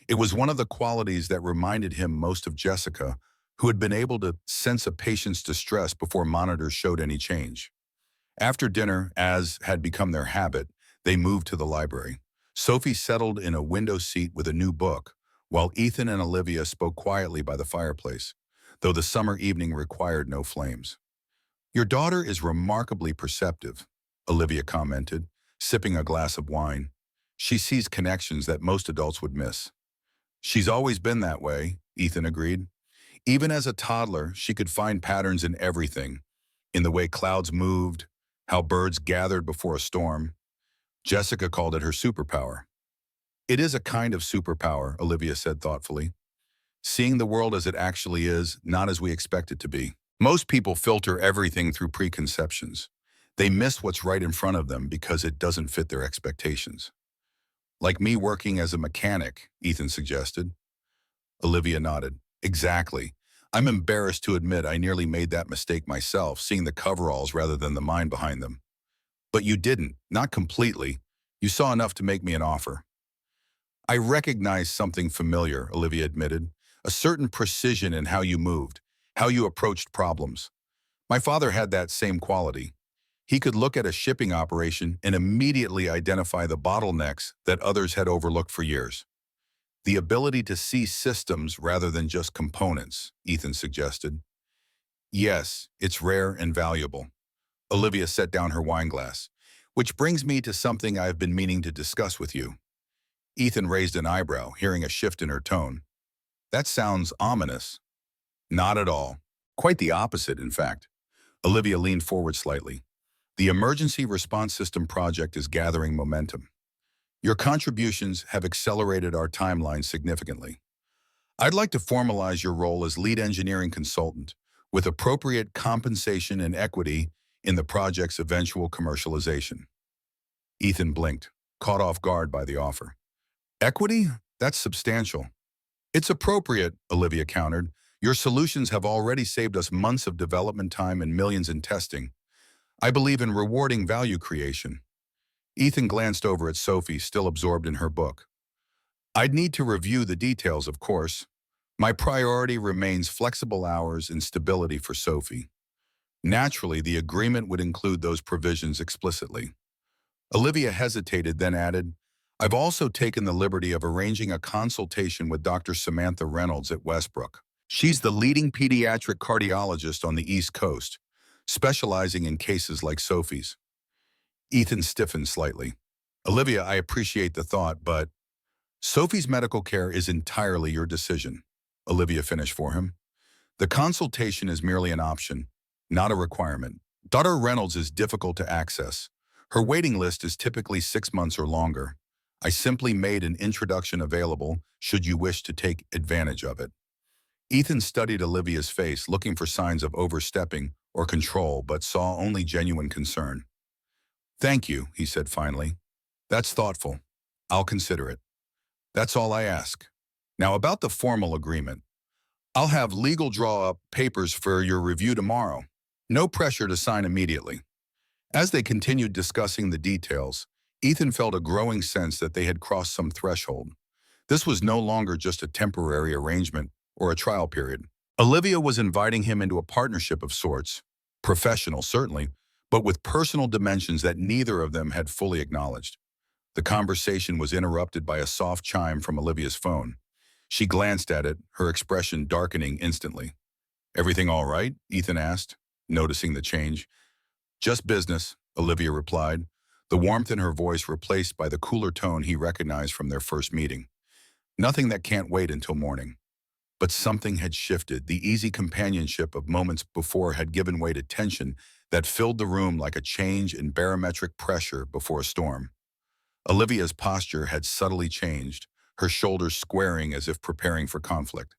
It was one of the qualities that reminded him most of Jessica, who had been able to sense a patient's distress before monitors showed any change. After dinner, as had become their habit, they moved to the library. Sophie settled in a window seat with a new book, while Ethan and Olivia spoke quietly by the fireplace, though the summer evening required no flames. Your daughter is remarkably perceptive, Olivia commented, sipping a glass of wine. She sees connections that most adults would miss. She's always been that way, Ethan agreed. Even as a toddler, she could find patterns in everything, in the way clouds moved, how birds gathered before a storm. Jessica called it her superpower. It is a kind of superpower, Olivia said thoughtfully. Seeing the world as it actually is, not as we expect it to be. Most people filter everything through preconceptions. They miss what's right in front of them because it doesn't fit their expectations. Like me working as a mechanic, Ethan suggested. Olivia nodded. Exactly. I'm embarrassed to admit I nearly made that mistake myself, seeing the coveralls rather than the mind behind them. But you didn't, not completely. You saw enough to make me an offer. I recognized something familiar, Olivia admitted. A certain precision in how you moved, how you approached problems. My father had that same quality. He could look at a shipping operation and immediately identify the bottlenecks that others had overlooked for years. The ability to see systems rather than just components, Ethan suggested. Yes, it's rare and valuable. Olivia set down her wine glass. Which brings me to something I've been meaning to discuss with you. Ethan raised an eyebrow, hearing a shift in her tone. That sounds ominous. Not at all. Quite the opposite, in fact. Olivia leaned forward slightly. The Emergency Response System project is gathering momentum. Your contributions have accelerated our timeline significantly. I'd like to formalize your role as lead engineering consultant, with appropriate compensation and equity in the project's eventual commercialization. Ethan blinked, caught off guard by the offer. Equity? That's substantial. It's appropriate, Olivia countered. Your solutions have already saved us months of development time and millions in testing. I believe in rewarding value creation. Ethan glanced over at Sophie, still absorbed in her book. I'd need to review the details, of course. My priority remains flexible hours and stability for Sophie. Naturally, the agreement would include those provisions explicitly. Olivia hesitated, then added, I've also taken the liberty of arranging a consultation with Dr. Samantha Reynolds at Westbrook. She's the leading pediatric cardiologist on the East Coast, specializing in cases like Sophie's. Ethan stiffened slightly. Olivia, I appreciate the thought, but Sophie's medical care is entirely your decision, Olivia finished for him. The consultation is merely an option, not a requirement. Dr. Reynolds is difficult to access. Her waiting list is typically 6 months or longer. I simply made an introduction available should you wish to take advantage of it. Ethan studied Olivia's face, looking for signs of overstepping or control, but saw only genuine concern. Thank you, he said finally. That's thoughtful. I'll consider it. That's all I ask. Now about the formal agreement. I'll have legal draw up papers for your review tomorrow. No pressure to sign immediately. As they continued discussing the details, Ethan felt a growing sense that they had crossed some threshold. This was no longer just a temporary arrangement or a trial period. Olivia was inviting him into a partnership of sorts, professional certainly, but with personal dimensions that neither of them had fully acknowledged. The conversation was interrupted by a soft chime from Olivia's phone. She glanced at it, her expression darkening instantly. Everything all right? Ethan asked, noticing the change. Just business, Olivia replied, the warmth in her voice replaced by the cooler tone he recognized from their first meeting. Nothing that can't wait until morning. But something had shifted. The easy companionship of moments before had given way to tension that filled the room like a change in barometric pressure before a storm. Olivia's posture had subtly changed, her shoulders squaring as if preparing for conflict.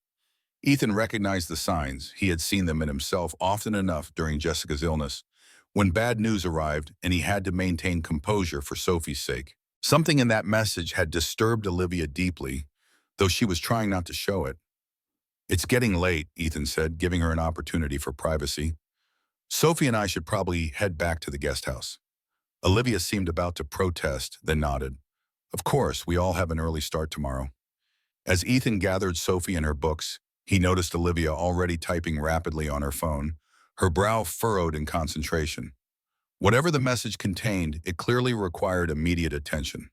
Ethan recognized the signs. He had seen them in himself often enough during Jessica's illness, when bad news arrived and he had to maintain composure for Sophie's sake. Something in that message had disturbed Olivia deeply, though she was trying not to show it. "It's getting late," Ethan said, giving her an opportunity for privacy. "Sophie and I should probably head back to the guest house." Olivia seemed about to protest, then nodded. "Of course, we all have an early start tomorrow." As Ethan gathered Sophie and her books, he noticed Olivia already typing rapidly on her phone, her brow furrowed in concentration. Whatever the message contained, it clearly required immediate attention.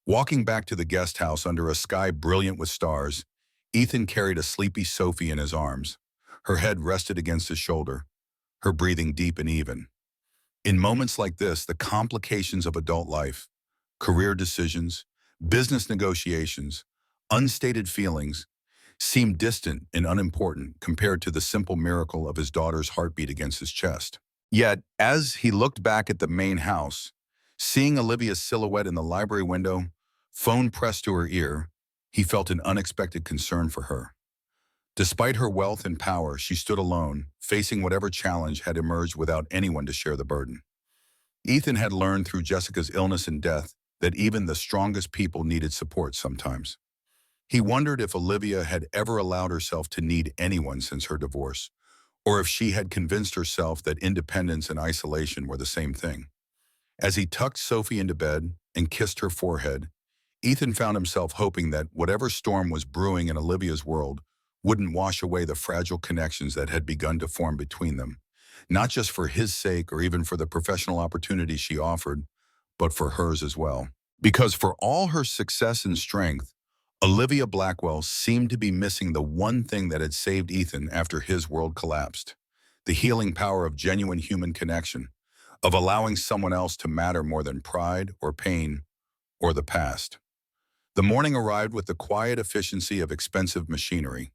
Walking back to the guest house under a sky brilliant with stars, Ethan carried a sleepy Sophie in his arms. Her head rested against his shoulder, her breathing deep and even. In moments like this, the complications of adult life, career decisions, business negotiations, unstated feelings, seemed distant and unimportant compared to the simple miracle of his daughter's heartbeat against his chest. Yet, as he looked back at the main house, seeing Olivia's silhouette in the library window, phone pressed to her ear, he felt an unexpected concern for her. Despite her wealth and power, she stood alone, facing whatever challenge had emerged without anyone to share the burden. Ethan had learned through Jessica's illness and death that even the strongest people needed support sometimes. He wondered if Olivia had ever allowed herself to need anyone since her divorce, or if she had convinced herself that independence and isolation were the same thing. As he tucked Sophie into bed and kissed her forehead, Ethan found himself hoping that whatever storm was brewing in Olivia's world wouldn't wash away the fragile connections that had begun to form between them, not just for his sake or even for the professional opportunities she offered, but for hers as well. Because for all her success and strength, Olivia Blackwell seemed to be missing the one thing that had saved Ethan after his world collapsed: the healing power of genuine human connection, of allowing someone else to matter more than pride or pain or the past. The morning arrived with the quiet efficiency of expensive machinery.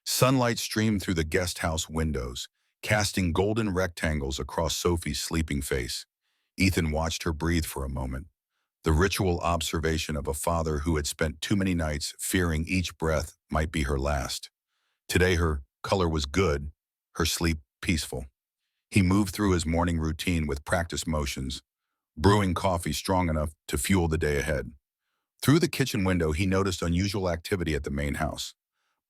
Sunlight streamed through the guest house windows, casting golden rectangles across Sophie's sleeping face. Ethan watched her breathe for a moment, the ritual observation of a father who had spent too many nights fearing each breath might be her last. Today her color was good, her sleep peaceful. He moved through his morning routine with practiced motions, brewing coffee strong enough to fuel the day ahead. Through the kitchen window, he noticed unusual activity at the main house.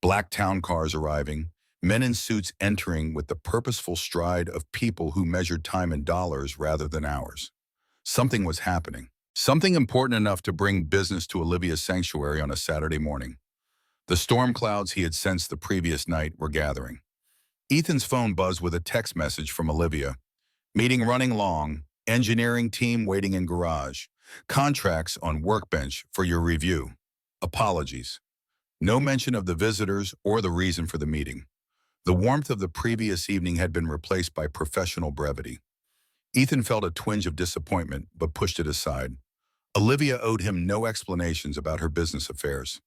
Black town cars arriving, men in suits entering with the purposeful stride of people who measured time in dollars rather than hours. Something was happening. Something important enough to bring business to Olivia's sanctuary on a Saturday morning. The storm clouds he had sensed the previous night were gathering. Ethan's phone buzzed with a text message from Olivia. "Meeting running long, engineering team waiting in garage. Contracts on workbench for your review. Apologies." No mention of the visitors or the reason for the meeting. The warmth of the previous evening had been replaced by professional brevity. Ethan felt a twinge of disappointment, but pushed it aside. Olivia owed him no explanations about her business affairs.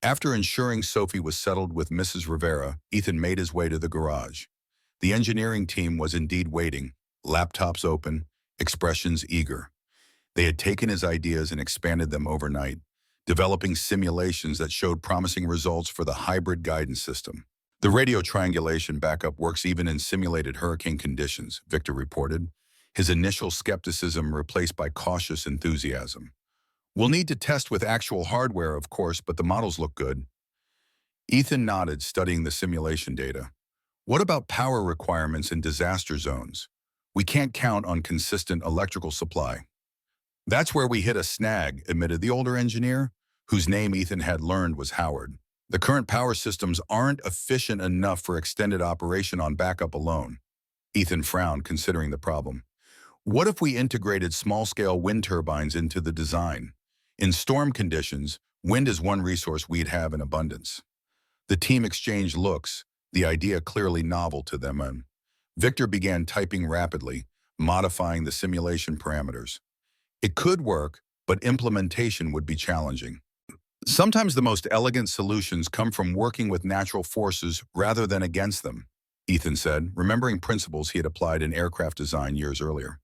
After ensuring Sophie was settled with Mrs. Rivera, Ethan made his way to the garage. The engineering team was indeed waiting, laptops open, expressions eager. They had taken his ideas and expanded them overnight, developing simulations that showed promising results for the hybrid guidance system. "The radio triangulation backup works even in simulated hurricane conditions," Victor reported, his initial skepticism replaced by cautious enthusiasm. "We'll need to test with actual hardware, of course, but the models look good." Ethan nodded, studying the simulation data. "What about power requirements in disaster zones? We can't count on consistent electrical supply." "That's where we hit a snag," admitted the older engineer, whose name Ethan had learned was Howard. "The current power systems aren't efficient enough for extended operation on backup alone." Ethan frowned, considering the problem. "What if we integrated small-scale wind turbines into the design? In storm conditions, wind is one resource we'd have in abundance." The team exchanged looks, the idea clearly novel to them, and Victor began typing rapidly, modifying the simulation parameters. It could work, but implementation would be challenging. "Sometimes the most elegant solutions come from working with natural forces rather than against them," Ethan said, remembering principles he had applied in aircraft design years earlier.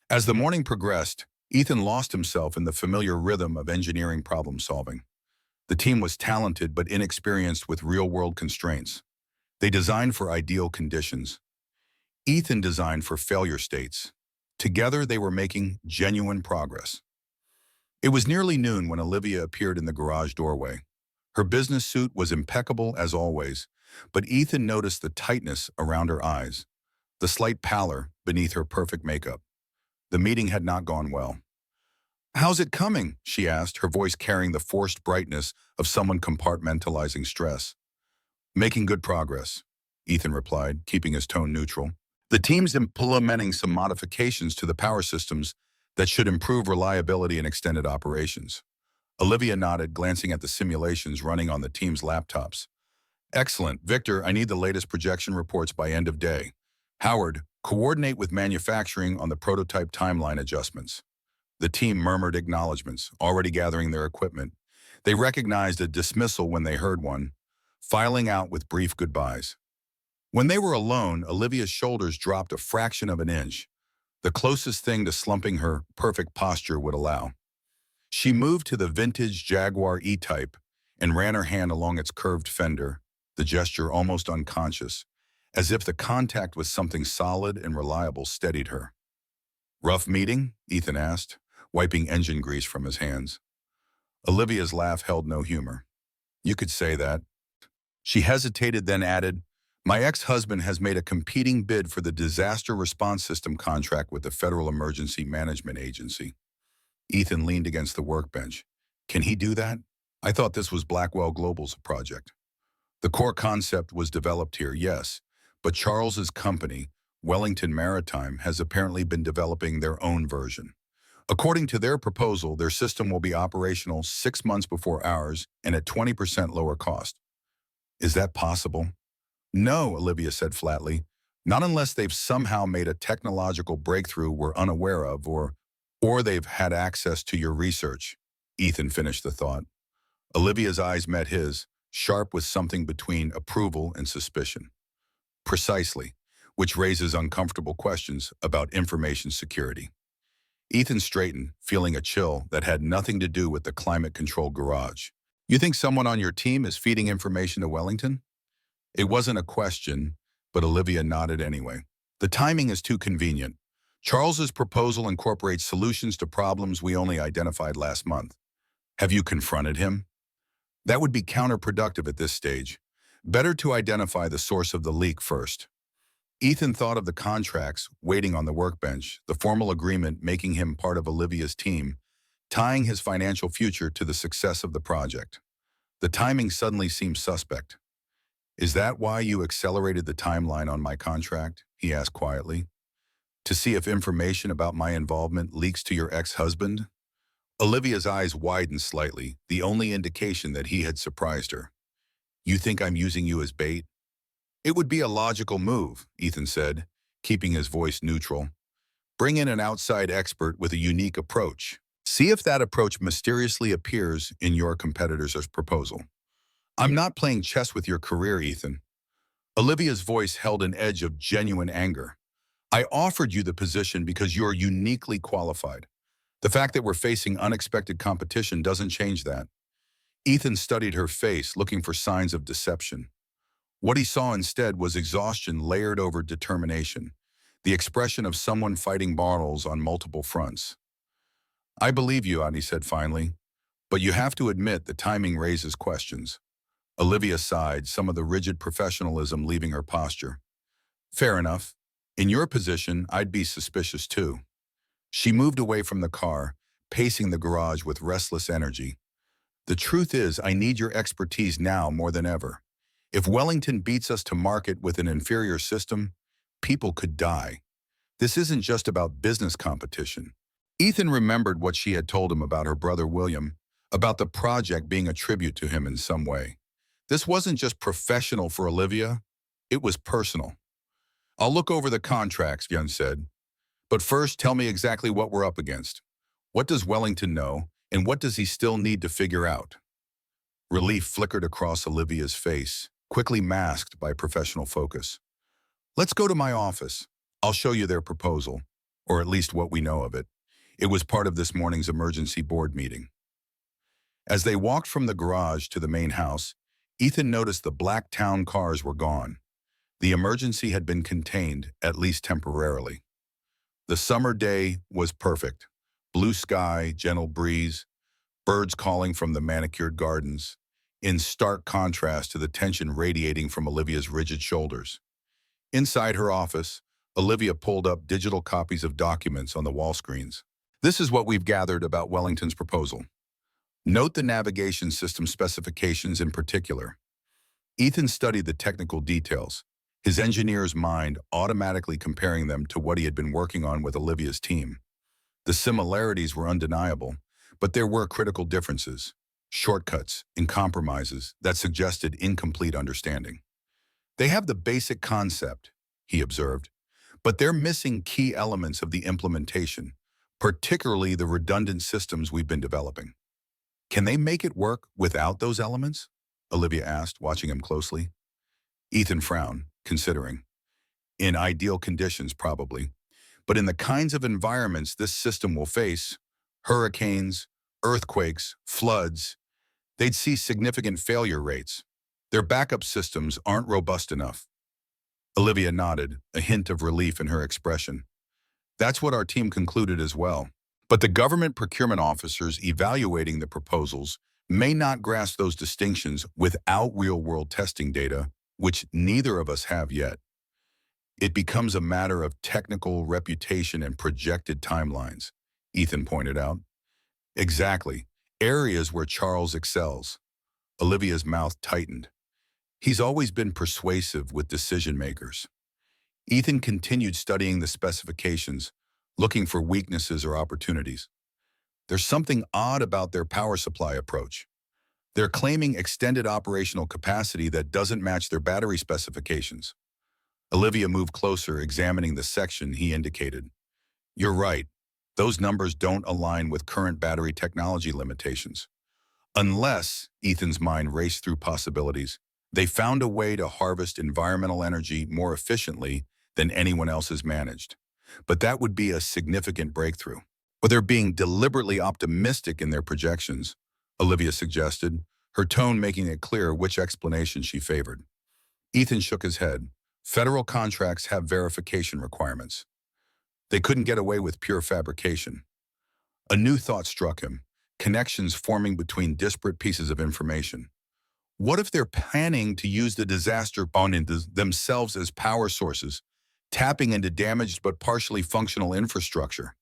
As the morning progressed, Ethan lost himself in the familiar rhythm of engineering problem solving. The team was talented but inexperienced with real-world constraints. They designed for ideal conditions. Ethan designed for failure states. Together, they were making genuine progress. It was nearly noon when Olivia appeared in the garage doorway. Her business suit was impeccable as always, but Ethan noticed the tightness around her eyes, the slight pallor beneath her perfect makeup. The meeting had not gone well. "How's it coming?" she asked, her voice carrying the forced brightness of someone compartmentalizing stress. "Making good progress," Ethan replied, keeping his tone neutral. "The team's implementing some modifications to the power systems that should improve reliability and extended operations." Olivia nodded, glancing at the simulations running on the team's laptops. "Excellent. Victor, I need the latest projection reports by end of day. Howard, coordinate with manufacturing on the prototype timeline adjustments." The team murmured acknowledgments, already gathering their equipment. They recognized a dismissal when they heard one, filing out with brief goodbyes. When they were alone, Olivia's shoulders dropped a fraction of an inch, the closest thing to slumping her perfect posture would allow. She moved to the vintage Jaguar E-Type and ran her hand along its curved fender, the gesture almost unconscious, as if the contact with something solid and reliable steadied her. "Rough meeting?" Ethan asked, wiping engine grease from his hands. Olivia's laugh held no humor. "You could say that." She hesitated, then added, "My ex-husband has made a competing bid for the disaster response system contract with the Federal Emergency Management Agency." Ethan leaned against the workbench. "Can he do that? I thought this was Blackwell Global's project." "The core concept was developed here, yes, but Charles's company, Wellington Maritime, has apparently been developing their own version. According to their proposal, their system will be operational 6 months before ours and at 20% lower cost." "Is that possible?" "No," Olivia said flatly. "Not unless they've somehow made a technological breakthrough we're unaware of, or they've had access to your research." Ethan finished the thought. Olivia's eyes met his, sharp with something between approval and suspicion. "Precisely, which raises uncomfortable questions about information security." Ethan straightened, feeling a chill that had nothing to do with the climate-controlled garage. "You think someone on your team is feeding information to Wellington?" It wasn't a question, but Olivia nodded anyway. "The timing is too convenient. Charles's proposal incorporates solutions to problems we only identified last month. Have you confronted him?" "That would be counterproductive at this stage. Better to identify the source of the leak first." Ethan thought of the contracts waiting on the workbench, the formal agreement making him part of Olivia's team, tying his financial future to the success of the project. The timing suddenly seemed suspect. "Is that why you accelerated the timeline on my contract?" he asked quietly. "To see if information about my involvement leaks to your ex-husband?" Olivia's eyes widened slightly, the only indication that he had surprised her. "You think I'm using you as bait?" "It would be a logical move," Ethan said, keeping his voice neutral. "Bring in an outside expert with a unique approach. See if that approach mysteriously appears in your competitor's proposal." "I'm not playing chess with your career, Ethan." Olivia's voice held an edge of genuine anger. "I offered you the position because you're uniquely qualified. The fact that we're facing unexpected competition doesn't change that." Ethan studied her face, looking for signs of deception. What he saw instead was exhaustion layered over determination, the expression of someone fighting battles on multiple fronts. "I believe you," Adi said finally, "but you have to admit the timing raises questions." Olivia sighed, some of the rigid professionalism leaving her posture. "Fair enough. In your position, I'd be suspicious too." She moved away from the car, pacing the garage with restless energy. "The truth is, I need your expertise now more than ever. If Wellington beats us to market with an inferior system, people could die. This isn't just about business competition." Ethan remembered what she had told him about her brother William, about the project being a tribute to him in some way. This wasn't just professional for Olivia, it was personal. "I'll look over the contracts," Young said. "But first, tell me exactly what we're up against. What does Wellington know, and what does he still need to figure out?" Relief flickered across Olivia's face, quickly masked by professional focus. "Let's go to my office. I'll show you their proposal, or at least what we know of it. It was part of this morning's emergency board meeting. As they walked from the garage to the main house, Ethan noticed the black town cars were gone. The emergency had been contained, at least temporarily. The summer day was perfect. Blue sky, gentle breeze, birds calling from the manicured gardens, in stark contrast to the tension radiating from Olivia's rigid shoulders. Inside her office, Olivia pulled up digital copies of documents on the wall screens. This is what we've gathered about Wellington's proposal. Note the navigation system specifications in particular. Ethan studied the technical details, his engineer's mind automatically comparing them to what he had been working on with Olivia's team. The similarities were undeniable, but there were critical differences, shortcuts, and compromises that suggested incomplete understanding. They have the basic concept, he observed, but they're missing key elements of the implementation, particularly the redundant systems we've been developing. Can they make it work without those elements? Olivia asked, watching him closely. Ethan frowned, considering. In ideal conditions, probably. But in the kinds of environments this system will face, hurricanes, earthquakes, floods, they'd see significant failure rates. Their backup systems aren't robust enough. Olivia nodded, a hint of relief in her expression. That's what our team concluded as well. But the government procurement officers evaluating the proposals may not grasp those distinctions without real-world testing data, which neither of us have yet. It becomes a matter of technical reputation and projected timelines, Ethan pointed out. Exactly. Areas where Charles excels. Olivia's mouth tightened. He's always been persuasive with decision makers. Ethan continued studying the specifications, looking for weaknesses or opportunities. There's something odd about their power supply approach. They're claiming extended operational capacity that doesn't match their battery specifications. Olivia moved closer, examining the section he indicated. You're right. Those numbers don't align with current battery technology limitations. Unless, Ethan's mind raced through possibilities, they found a way to harvest environmental energy more efficiently than anyone else has managed. But that would be a significant breakthrough. Or they're being deliberately optimistic in their projections, Olivia suggested, her tone making it clear which explanation she favored. Ethan shook his head. Federal contracts have verification requirements. They couldn't get away with pure fabrication. A new thought struck him, connections forming between disparate pieces of information. What if they're planning to use the disaster components themselves as power sources, tapping into damaged but partially functional infrastructure?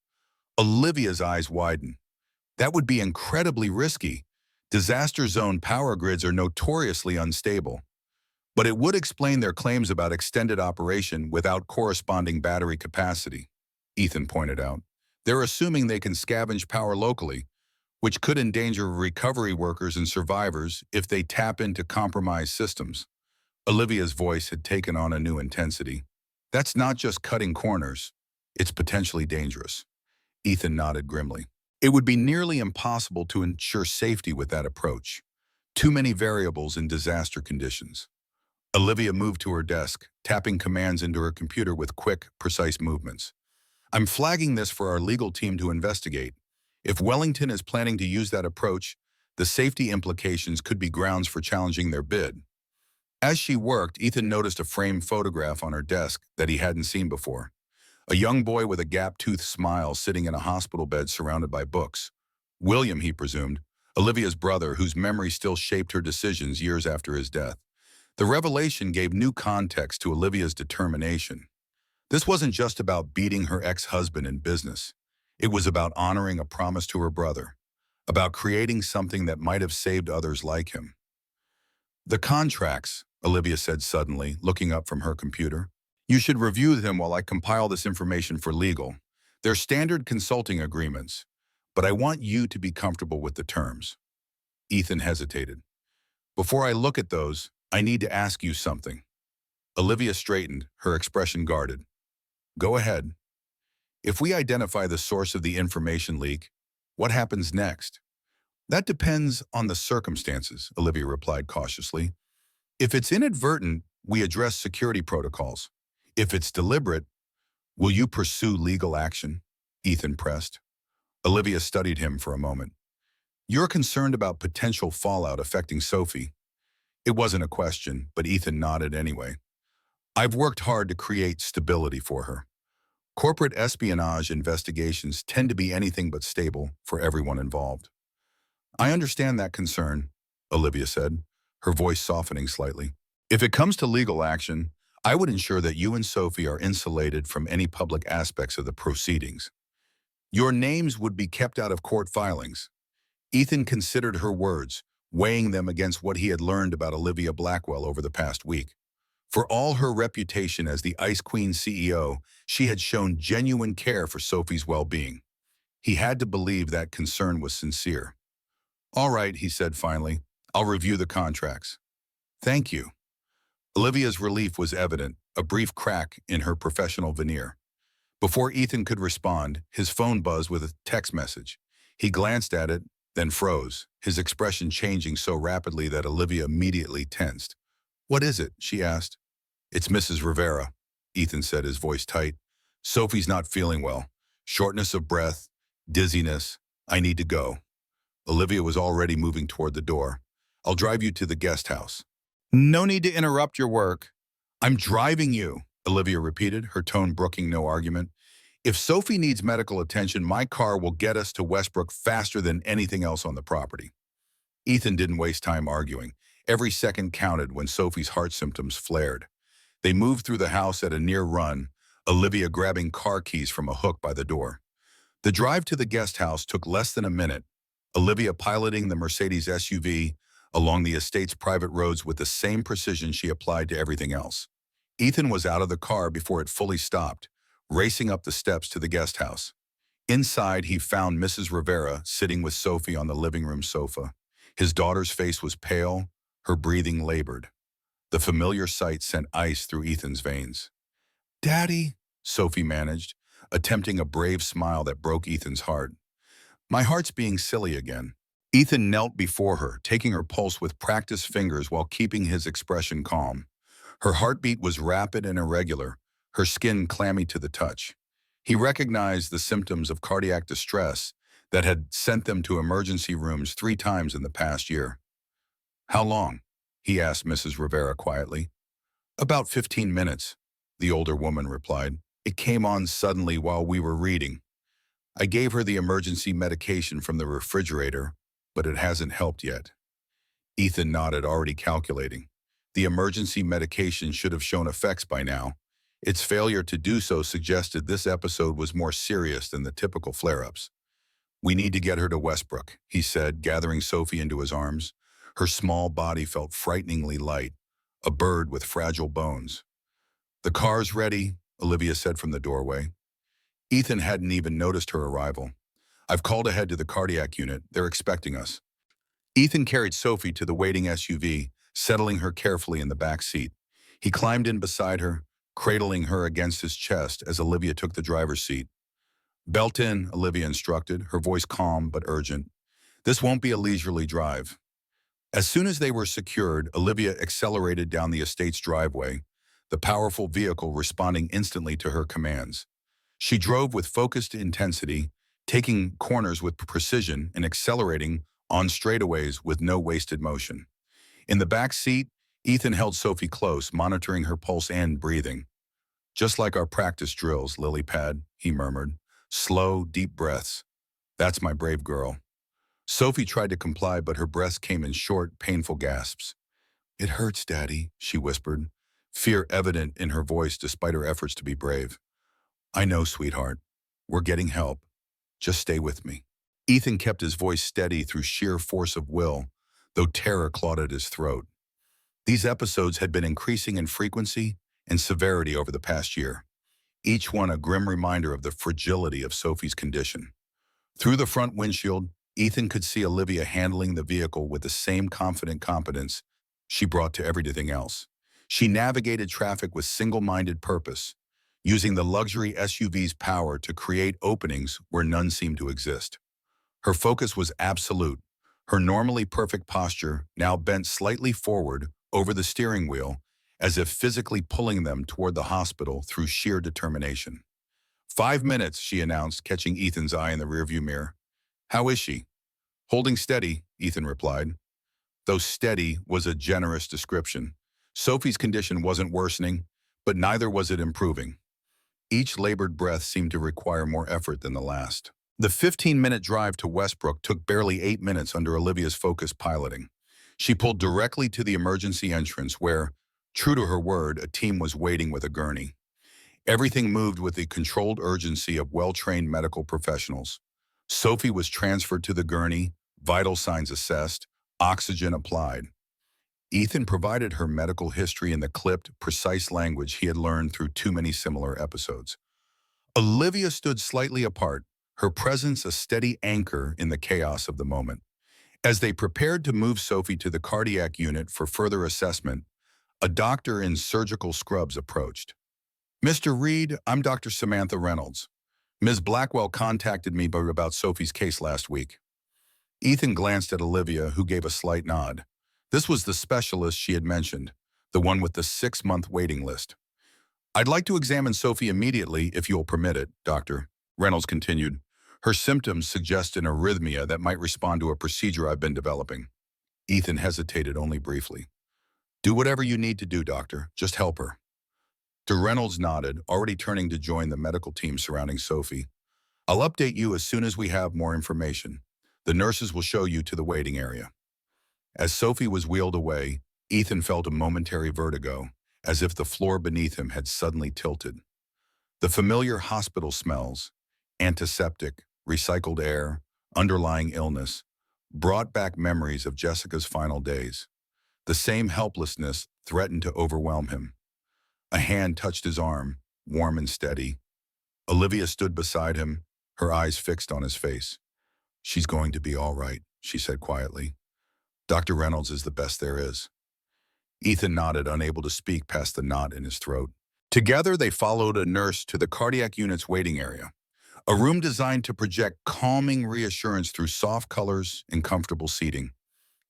Olivia's eyes widened. That would be incredibly risky. Disaster zone power grids are notoriously unstable. But it would explain their claims about extended operation without corresponding battery capacity, Ethan pointed out. They're assuming they can scavenge power locally, which could endanger recovery workers and survivors if they tap into compromised systems. Olivia's voice had taken on a new intensity. That's not just cutting corners. It's potentially dangerous. Ethan nodded grimly. It would be nearly impossible to ensure safety with that approach. Too many variables in disaster conditions. Olivia moved to her desk, tapping commands into her computer with quick, precise movements. I'm flagging this for our legal team to investigate. If Wellington is planning to use that approach, the safety implications could be grounds for challenging their bid. As she worked, Ethan noticed a framed photograph on her desk that he hadn't seen before. A young boy with a gap-toothed smile sitting in a hospital bed surrounded by books. William, he presumed, Olivia's brother, whose memory still shaped her decisions years after his death. The revelation gave new context to Olivia's determination. This wasn't just about beating her ex-husband in business. It was about honoring a promise to her brother, about creating something that might have saved others like him. The contracts, Olivia said suddenly, looking up from her computer. You should review them while I compile this information for legal. They're standard consulting agreements, but I want you to be comfortable with the terms. Ethan hesitated. Before I look at those, I need to ask you something. Olivia straightened, her expression guarded. Go ahead. If we identify the source of the information leak, what happens next? That depends on the circumstances, Olivia replied cautiously. If it's inadvertent, we address security protocols. If it's deliberate, will you pursue legal action? Ethan pressed. Olivia studied him for a moment. You're concerned about potential fallout affecting Sophie. It wasn't a question, but Ethan nodded anyway. I've worked hard to create stability for her. Corporate espionage investigations tend to be anything but stable for everyone involved. I understand that concern, Olivia said, her voice softening slightly. If it comes to legal action, I would ensure that you and Sophie are insulated from any public aspects of the proceedings. Your names would be kept out of court filings. Ethan considered her words, weighing them against what he had learned about Olivia Blackwell over the past week. For all her reputation as the Ice Queen CEO, she had shown genuine care for Sophie's well-being. He had to believe that concern was sincere. All right, he said finally, I'll review the contracts. Thank you. Olivia's relief was evident, a brief crack in her professional veneer. Before Ethan could respond, his phone buzzed with a text message. He glanced at it, then froze, his expression changing so rapidly that Olivia immediately tensed. What is it? She asked. It's Mrs. Rivera, Ethan said, his voice tight. Sophie's not feeling well. Shortness of breath, dizziness. I need to go. Olivia was already moving toward the door. I'll drive you to the guest house. No need to interrupt your work. I'm driving you, Olivia repeated, her tone brooking no argument. If Sophie needs medical attention, my car will get us to Westbrook faster than anything else on the property. Ethan didn't waste time arguing. Every second counted when Sophie's heart symptoms flared. They moved through the house at a near run, Olivia grabbing car keys from a hook by the door. The drive to the guest house took less than a minute, Olivia piloting the Mercedes SUV along the estate's private roads with the same precision she applied to everything else. Ethan was out of the car before it fully stopped, racing up the steps to the guest house. Inside, he found Mrs. Rivera sitting with Sophie on the living room sofa. His daughter's face was pale, her breathing labored. The familiar sight sent ice through Ethan's veins. Daddy, Sophie managed, attempting a brave smile that broke Ethan's heart. My heart's being silly again. Ethan knelt before her, taking her pulse with practiced fingers while keeping his expression calm. Her heartbeat was rapid and irregular, her skin clammy to the touch. He recognized the symptoms of cardiac distress that had sent them to emergency rooms 3 times in the past year. How long? He asked Mrs. Rivera quietly. About 15 minutes, the older woman replied. It came on suddenly while we were reading. I gave her the emergency medication from the refrigerator, but it hasn't helped yet. Ethan nodded, already calculating. The emergency medication should have shown effects by now. Its failure to do so suggested this episode was more serious than the typical flare-ups. We need to get her to Westbrook, he said, gathering Sophie into his arms. Her small body felt frighteningly light, a bird with fragile bones. The car's ready, Olivia said from the doorway. Ethan hadn't even noticed her arrival. I've called ahead to the cardiac unit. They're expecting us. Ethan carried Sophie to the waiting SUV, settling her carefully in the back seat. He climbed in beside her, cradling her against his chest as Olivia took the driver's seat. Belt in, Olivia instructed, her voice calm but urgent. This won't be a leisurely drive. As soon as they were secured, Olivia accelerated down the estate's driveway, the powerful vehicle responding instantly to her commands. She drove with focused intensity, taking corners with precision and accelerating on straightaways with no wasted motion. In the back seat, Ethan held Sophie close, monitoring her pulse and breathing. Just like our practice drills, lily pad, he murmured. Slow, deep breaths. That's my brave girl. Sophie tried to comply, but her breaths came in short, painful gasps. It hurts, Daddy, she whispered, fear evident in her voice despite her efforts to be brave. I know, sweetheart. We're getting help. Just stay with me. Ethan kept his voice steady through sheer force of will, though terror clawed at his throat. These episodes had been increasing in frequency and severity over the past year, each one a grim reminder of the fragility of Sophie's condition. Through the front windshield, Ethan could see Olivia handling the vehicle with the same confident competence she brought to everything else. She navigated traffic with single-minded purpose, using the luxury SUV's power to create openings where none seemed to exist. Her focus was absolute, her normally perfect posture now bent slightly forward over the steering wheel, as if physically pulling them toward the hospital through sheer determination. 5 minutes, she announced, catching Ethan's eye in the rearview mirror. How is she? Holding steady, Ethan replied. Though steady was a generous description. Sophie's condition wasn't worsening, but neither was it improving. Each labored breath seemed to require more effort than the last. The 15-minute drive to Westbrook took barely 8 minutes under Olivia's focused piloting. She pulled directly to the emergency entrance where, true to her word, a team was waiting with a gurney. Everything moved with the controlled urgency of well-trained medical professionals. Sophie was transferred to the gurney, vital signs assessed, oxygen applied. Ethan provided her medical history in the clipped, precise language he had learned through too many similar episodes. Olivia stood slightly apart, her presence a steady anchor in the chaos of the moment. As they prepared to move Sophie to the cardiac unit for further assessment, a doctor in surgical scrubs approached. Mr. Reed, I'm Dr. Samantha Reynolds. Ms. Blackwell contacted me about Sophie's case last week. Ethan glanced at Olivia, who gave a slight nod. This was the specialist she had mentioned, the one with the 6-month waiting list. I'd like to examine Sophie immediately, if you'll permit it, Doctor, Reynolds continued. Her symptoms suggest an arrhythmia that might respond to a procedure I've been developing. Ethan hesitated only briefly. Do whatever you need to do, Doctor. Just help her. Dr. Reynolds nodded, already turning to join the medical team surrounding Sophie. I'll update you as soon as we have more information. The nurses will show you to the waiting area. As Sophie was wheeled away, Ethan felt a momentary vertigo, as if the floor beneath him had suddenly tilted. The familiar hospital smells, antiseptic, recycled air, underlying illness, brought back memories of Jessica's final days. The same helplessness threatened to overwhelm him. A hand touched his arm, warm and steady. Olivia stood beside him, her eyes fixed on his face. She's going to be all right, she said quietly. Dr. Reynolds is the best there is. Ethan nodded, unable to speak past the knot in his throat. Together, they followed a nurse to the cardiac unit's waiting area, a room designed to project calming reassurance through soft colors and comfortable seating.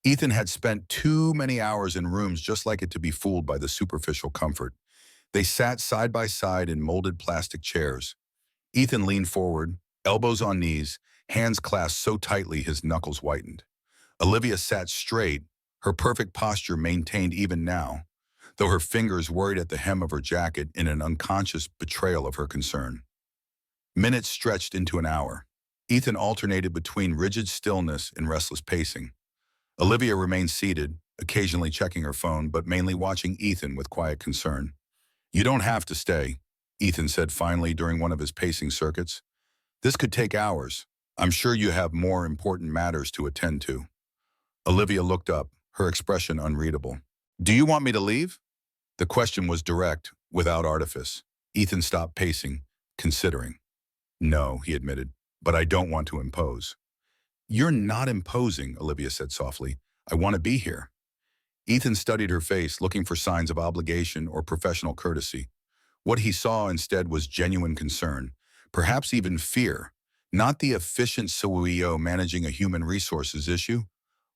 Ethan had spent too many hours in rooms just like it to be fooled by the superficial comfort. They sat side by side in molded plastic chairs. Ethan leaned forward, elbows on knees, hands clasped so tightly his knuckles whitened. Olivia sat straight, her perfect posture maintained even now, though her fingers worried at the hem of her jacket in an unconscious betrayal of her concern. Minutes stretched into an hour. Ethan alternated between rigid stillness and restless pacing. Olivia remained seated, occasionally checking her phone, but mainly watching Ethan with quiet concern. You don't have to stay, Ethan said finally during one of his pacing circuits. This could take hours. I'm sure you have more important matters to attend to. Olivia looked up, her expression unreadable. Do you want me to leave? The question was direct, without artifice. Ethan stopped pacing, considering. No, he admitted, but I don't want to impose. You're not imposing, Olivia said softly. I want to be here. Ethan studied her face, looking for signs of obligation or professional courtesy. What he saw instead was genuine concern, perhaps even fear, not the efficient CEO managing a human resources issue,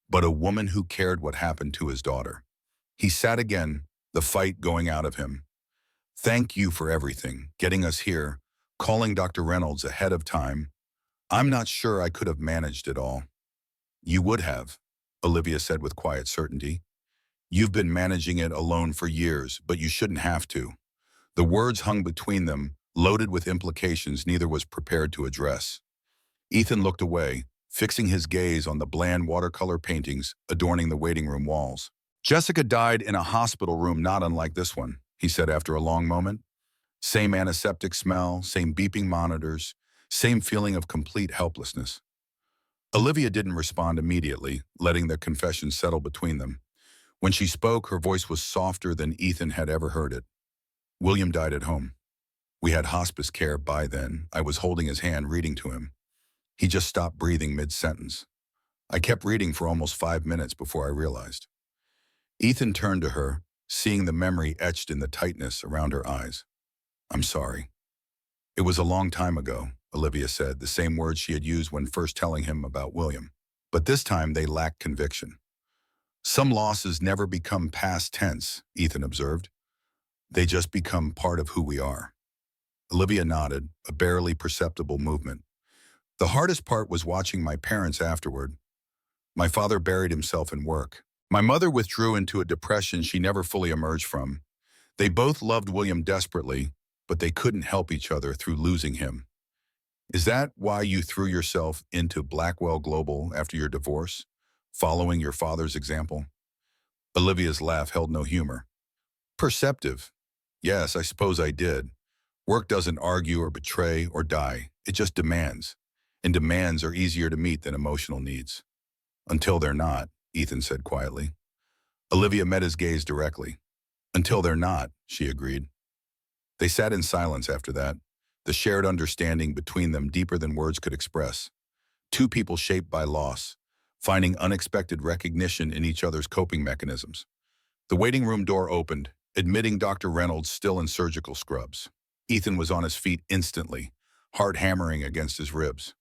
but a woman who cared what happened to his daughter. He sat again, the fight going out of him. Thank you for everything, getting us here, calling Dr. Reynolds ahead of time. I'm not sure I could have managed it all. You would have, Olivia said with quiet certainty. You've been managing it alone for years, but you shouldn't have to. The words hung between them, loaded with implications neither was prepared to address. Ethan looked away, fixing his gaze on the bland watercolor paintings adorning the waiting room walls. Jessica died in a hospital room not unlike this one, he said after a long moment. Same antiseptic smell, same beeping monitors, same feeling of complete helplessness. Olivia didn't respond immediately, letting the confession settle between them. When she spoke, her voice was softer than Ethan had ever heard it. William died at home. We had hospice care by then. I was holding his hand, reading to him. He just stopped breathing mid-sentence. I kept reading for almost 5 minutes before I realized. Ethan turned to her, seeing the memory etched in the tightness around her eyes. I'm sorry. It was a long time ago, Olivia said, the same words she had used when first telling him about William. But this time they lacked conviction. Some losses never become past tense, Ethan observed. They just become part of who we are. Olivia nodded, a barely perceptible movement. The hardest part was watching my parents afterward. My father buried himself in work. My mother withdrew into a depression she never fully emerged from. They both loved William desperately, but they couldn't help each other through losing him. Is that why you threw yourself into Blackwell Global after your divorce, following your father's example? Olivia's laugh held no humor. Perceptive. Yes, I suppose I did. Work doesn't argue or betray or die. It just demands. And demands are easier to meet than emotional needs. Until they're not, Ethan said quietly. Olivia met his gaze directly. Until they're not, she agreed. They sat in silence after that, the shared understanding between them deeper than words could express. Two people shaped by loss, finding unexpected recognition in each other's coping mechanisms. The waiting room door opened, admitting Dr. Reynolds still in surgical scrubs. Ethan was on his feet instantly, heart hammering against his ribs.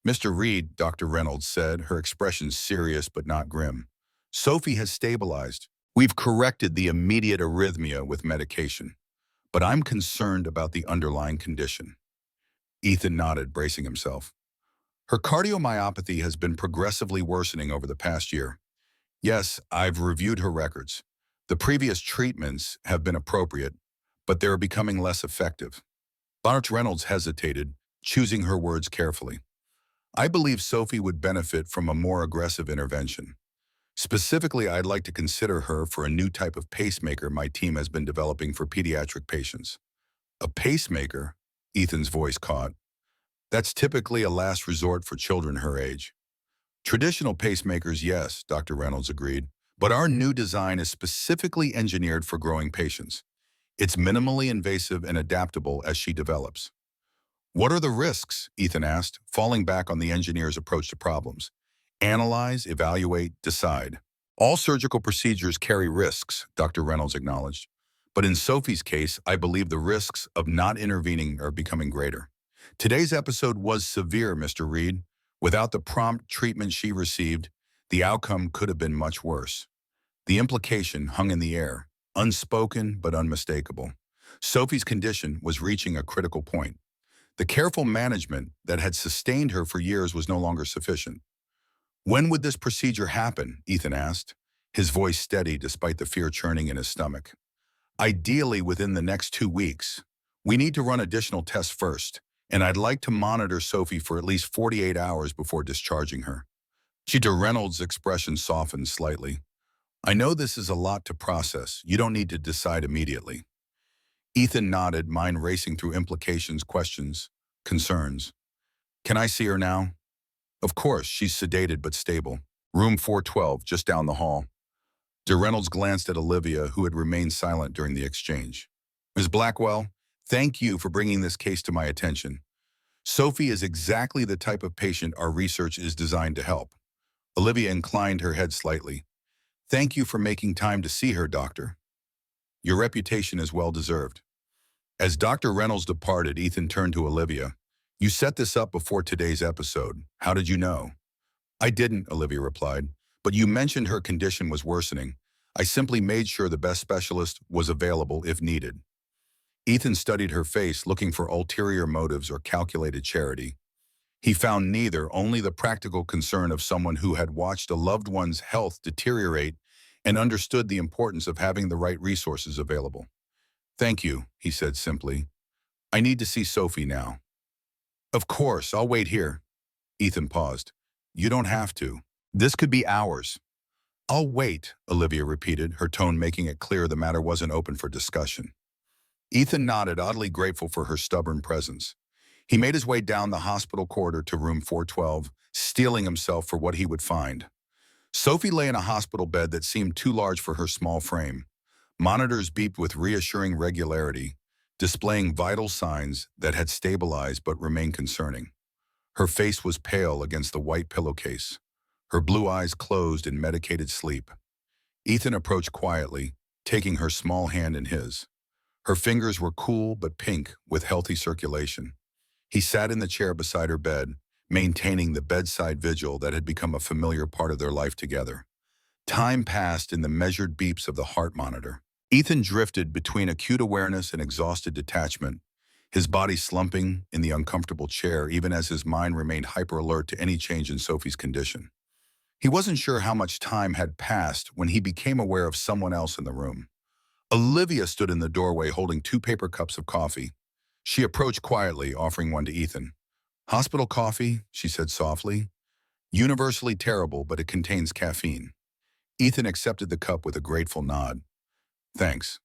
Mr. Reed, Dr. Reynolds said, her expression serious but not grim. Sophie has stabilized. We've corrected the immediate arrhythmia with medication, but I'm concerned about the underlying condition. Ethan nodded, bracing himself. Her cardiomyopathy has been progressively worsening over the past year. Yes, I've reviewed her records. The previous treatments have been appropriate, but they're becoming less effective. Dr. Reynolds hesitated, choosing her words carefully. I believe Sophie would benefit from a more aggressive intervention. Specifically, I'd like to consider her for a new type of pacemaker my team has been developing for pediatric patients. A pacemaker? Ethan's voice caught. That's typically a last resort for children her age. Traditional pacemakers, yes, Dr. Reynolds agreed, but our new design is specifically engineered for growing patients. It's minimally invasive and adaptable as she develops. What are the risks? Ethan asked, falling back on the engineer's approach to problems. Analyze, evaluate, decide. All surgical procedures carry risks, Dr. Reynolds acknowledged. But in Sophie's case, I believe the risks of not intervening are becoming greater. Today's episode was severe, Mr. Reed. Without the prompt treatment she received, the outcome could have been much worse. The implication hung in the air, unspoken but unmistakable. Sophie's condition was reaching a critical point. The careful management that had sustained her for years was no longer sufficient. When would this procedure happen? Ethan asked, his voice steady despite the fear churning in his stomach. Ideally within the next 2 weeks. We need to run additional tests first, and I'd like to monitor Sophie for at least 48 hours before discharging her. Dr. Reynolds' expression softened slightly. I know this is a lot to process. You don't need to decide immediately. Ethan nodded, mind racing through implications, questions, concerns. Can I see her now? Of course, she's sedated but stable. Room 412, just down the hall. Dr. Reynolds glanced at Olivia, who had remained silent during the exchange. Ms. Blackwell, thank you for bringing this case to my attention. Sophie is exactly the type of patient our research is designed to help. Olivia inclined her head slightly. Thank you for making time to see her, doctor. Your reputation is well deserved. As Dr. Reynolds departed, Ethan turned to Olivia. You set this up before today's episode. How did you know? I didn't, Olivia replied, but you mentioned her condition was worsening. I simply made sure the best specialist was available if needed. Ethan studied her face, looking for ulterior motives or calculated charity. He found neither, only the practical concern of someone who had watched a loved one's health deteriorate and understood the importance of having the right resources available. Thank you, he said simply. I need to see Sophie now. Of course, I'll wait here. Ethan paused. You don't have to. This could be hours. I'll wait, Olivia repeated, her tone making it clear the matter wasn't open for discussion. Ethan nodded, oddly grateful for her stubborn presence. He made his way down the hospital corridor to room 412, steeling himself for what he would find. Sophie lay in a hospital bed that seemed too large for her small frame. Monitors beeped with reassuring regularity, displaying vital signs that had stabilized but remained concerning. Her face was pale against the white pillowcase, her blue eyes closed in medicated sleep. Ethan approached quietly, taking her small hand in his. Her fingers were cool but pink with healthy circulation. He sat in the chair beside her bed, maintaining the bedside vigil that had become a familiar part of their life together. Time passed in the measured beeps of the heart monitor. Ethan drifted between acute awareness and exhausted detachment, his body slumping in the uncomfortable chair even as his mind remained hyper-alert to any change in Sophie's condition. He wasn't sure how much time had passed when he became aware of someone else in the room. Olivia stood in the doorway holding 2 paper cups of coffee. She approached quietly, offering one to Ethan. "Hospital coffee," she said softly. "Universally terrible, but it contains caffeine." Ethan accepted the cup with a grateful nod. "Thanks."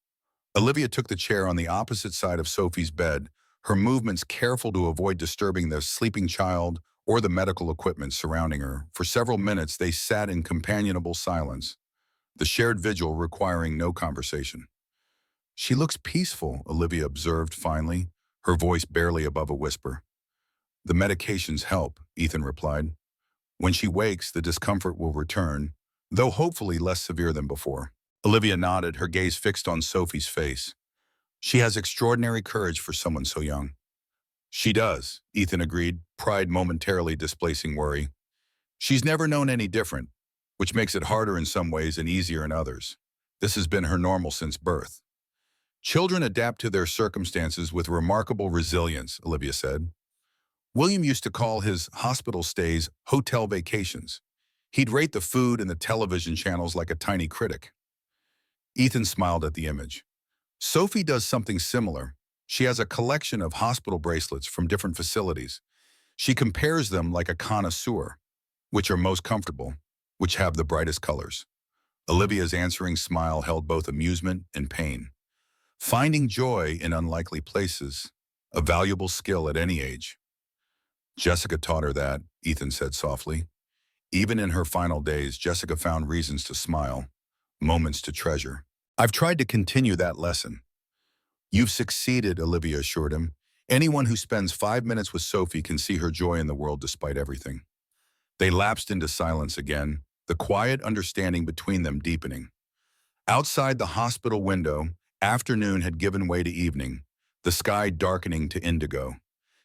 Olivia took the chair on the opposite side of Sophie's bed, her movements careful to avoid disturbing the sleeping child or the medical equipment surrounding her. For several minutes, they sat in companionable silence, the shared vigil requiring no conversation. "She looks peaceful," Olivia observed finally, her voice barely above a whisper. "The medications help," Ethan replied. "When she wakes, the discomfort will return, though hopefully less severe than before." Olivia nodded, her gaze fixed on Sophie's face. "She has extraordinary courage for someone so young." "She does," Ethan agreed, pride momentarily displacing worry. "She's never known any different, which makes it harder in some ways and easier in others. This has been her normal since birth." "Children adapt to their circumstances with remarkable resilience," Olivia said. "William used to call his hospital stays hotel vacations. He'd rate the food and the television channels like a tiny critic." Ethan smiled at the image. "Sophie does something similar. She has a collection of hospital bracelets from different facilities. She compares them like a connoisseur, which are most comfortable, which have the brightest colors." Olivia's answering smile held both amusement and pain. Finding joy in unlikely places, a valuable skill at any age. "Jessica taught her that," Ethan said softly. Even in her final days, Jessica found reasons to smile, moments to treasure. "I've tried to continue that lesson." "You've succeeded," Olivia assured him. "Anyone who spends 5 minutes with Sophie can see her joy in the world despite everything." They lapsed into silence again, the quiet understanding between them deepening. Outside the hospital window, afternoon had given way to evening, the sky darkening to indigo.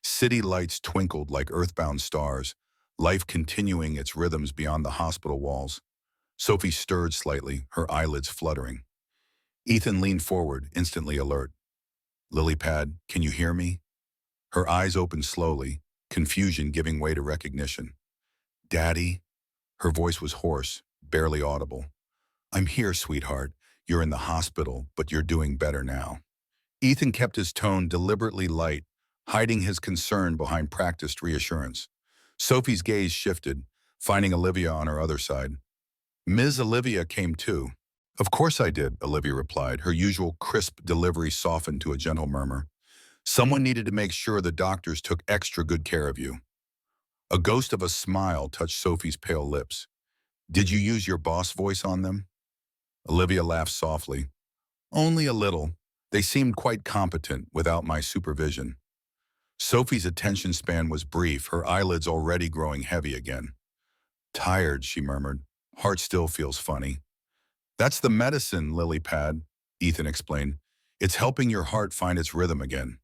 City lights twinkled like earthbound stars, life continuing its rhythms beyond the hospital walls. Sophie stirred slightly, her eyelids fluttering. Ethan leaned forward, instantly alert. "Lily pad, can you hear me?" Her eyes opened slowly, confusion giving way to recognition. "Daddy?" Her voice was hoarse, barely audible. "I'm here, sweetheart. You're in the hospital, but you're doing better now." Ethan kept his tone deliberately light, hiding his concern behind practiced reassurance. Sophie's gaze shifted, finding Olivia on her other side. "Ms. Olivia came too." "Of course I did," Olivia replied, her usual crisp delivery softened to a gentle murmur. "Someone needed to make sure the doctors took extra good care of you." A ghost of a smile touched Sophie's pale lips. "Did you use your boss voice on them?" Olivia laughed softly. "Only a little. They seemed quite competent without my supervision." Sophie's attention span was brief, her eyelids already growing heavy again. "Tired," she murmured. "Heart still feels funny." "That's the medicine, lily pad," Ethan explained. "It's helping your heart find its rhythm again.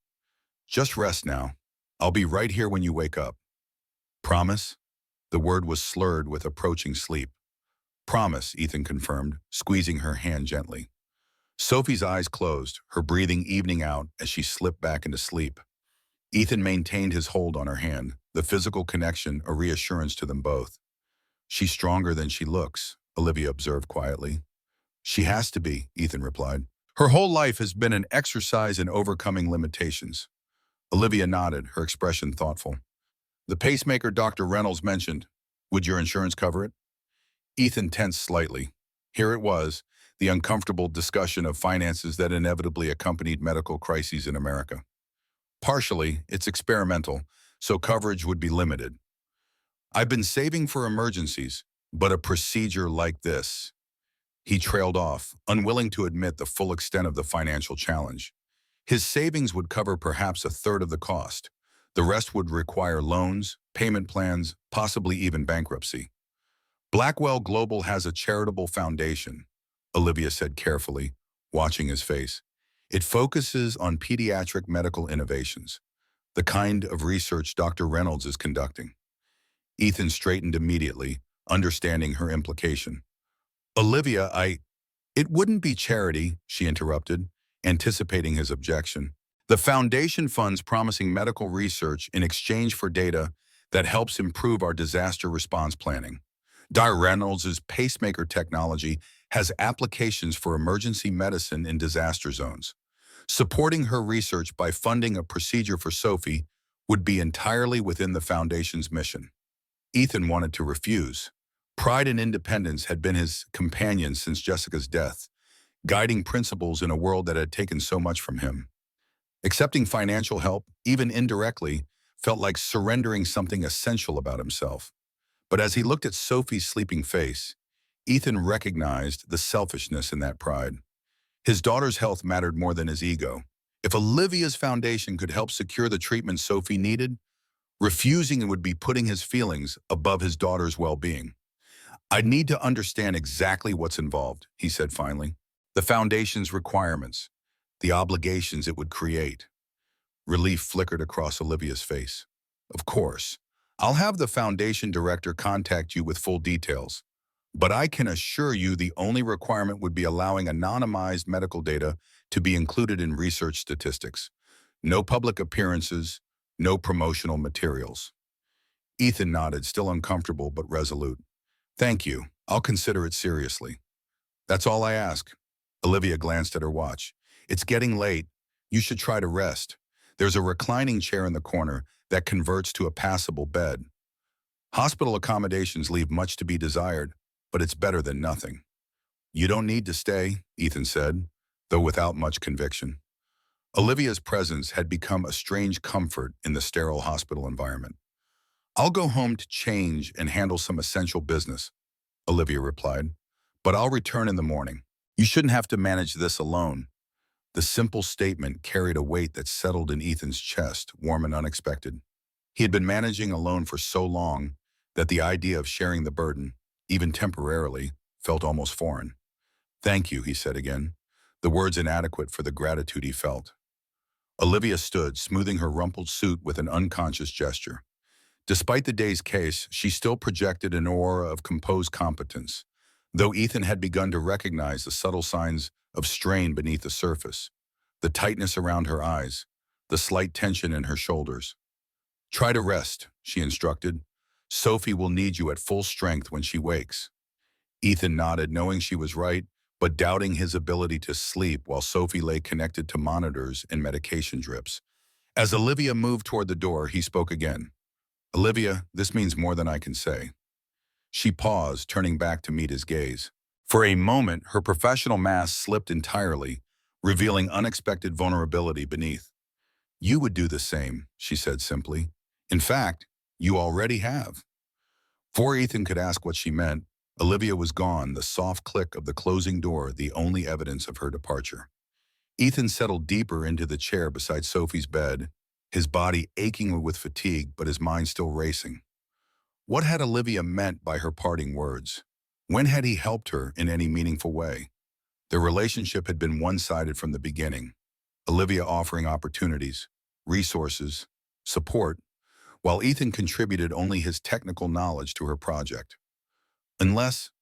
Just rest now. I'll be right here when you wake up." "Promise?" The word was slurred with approaching sleep. "Promise," Ethan confirmed, squeezing her hand gently. Sophie's eyes closed, her breathing evening out as she slipped back into sleep. Ethan maintained his hold on her hand, the physical connection a reassurance to them both. "She's stronger than she looks," Olivia observed quietly. "She has to be," Ethan replied. "Her whole life has been an exercise in overcoming limitations." Olivia nodded, her expression thoughtful. "The pacemaker Dr. Reynolds mentioned, would your insurance cover it?" Ethan tensed slightly. Here it was, the uncomfortable discussion of finances that inevitably accompanied medical crises in America. "Partially, it's experimental, so coverage would be limited. I've been saving for emergencies, but a procedure like this." He trailed off, unwilling to admit the full extent of the financial challenge. His savings would cover perhaps a third of the cost. The rest would require loans, payment plans, possibly even bankruptcy. "Blackwell Global has a charitable foundation," Olivia said carefully, watching his face. "It focuses on pediatric medical innovations, the kind of research Dr. Reynolds is conducting." Ethan straightened immediately, understanding her implication. "Olivia, It wouldn't be charity," she interrupted, anticipating his objection. The foundation funds promising medical research in exchange for data that helps improve our disaster response planning. Dr. Reynolds' pacemaker technology has applications for emergency medicine in disaster zones. Supporting her research by funding a procedure for Sophie would be entirely within the foundation's mission. Ethan wanted to refuse. Pride and independence had been his companions since Jessica's death, guiding principles in a world that had taken so much from him. Accepting financial help, even indirectly, felt like surrendering something essential about himself. But as he looked at Sophie's sleeping face, Ethan recognized the selfishness in that pride. His daughter's health mattered more than his ego. If Olivia's foundation could help secure the treatment Sophie needed, refusing it would be putting his feelings above his daughter's well-being. "I need to understand exactly what's involved," he said finally. "The foundation's requirements, the obligations it would create." Relief flickered across Olivia's face. "Of course. I'll have the foundation director contact you with full details. But I can assure you the only requirement would be allowing anonymized medical data to be included in research statistics. No public appearances, no promotional materials." Ethan nodded, still uncomfortable but resolute. "Thank you. I'll consider it seriously." "That's all I ask." Olivia glanced at her watch. "It's getting late. You should try to rest. There's a reclining chair in the corner that converts to a passable bed. Hospital accommodations leave much to be desired, but it's better than nothing." "You don't need to stay," Ethan said, though without much conviction. Olivia's presence had become a strange comfort in the sterile hospital environment. "I'll go home to change and handle some essential business," Olivia replied, "but I'll return in the morning. You shouldn't have to manage this alone." The simple statement carried a weight that settled in Ethan's chest, warm and unexpected. He had been managing alone for so long that the idea of sharing the burden, even temporarily, felt almost foreign. "Thank you," he said again, the words inadequate for the gratitude he felt. Olivia stood, smoothing her rumpled suit with an unconscious gesture. Despite the day's case, she still projected an aura of composed competence, though Ethan had begun to recognize the subtle signs of strain beneath the surface, the tightness around her eyes, the slight tension in her shoulders. "Try to rest," she instructed. "Sophie will need you at full strength when she wakes." Ethan nodded, knowing she was right, but doubting his ability to sleep while Sophie lay connected to monitors and medication drips. As Olivia moved toward the door, he spoke again. "Olivia, this means more than I can say." She paused, turning back to meet his gaze. For a moment, her professional mask slipped entirely, revealing unexpected vulnerability beneath. "You would do the same," she said simply. "In fact, you already have." Before Ethan could ask what she meant, Olivia was gone, the soft click of the closing door the only evidence of her departure. Ethan settled deeper into the chair beside Sophie's bed, his body aching with fatigue but his mind still racing. What had Olivia meant by her parting words? When had he helped her in any meaningful way? Their relationship had been one-sided from the beginning, Olivia offering opportunities, resources, support, while Ethan contributed only his technical knowledge to her project. Unless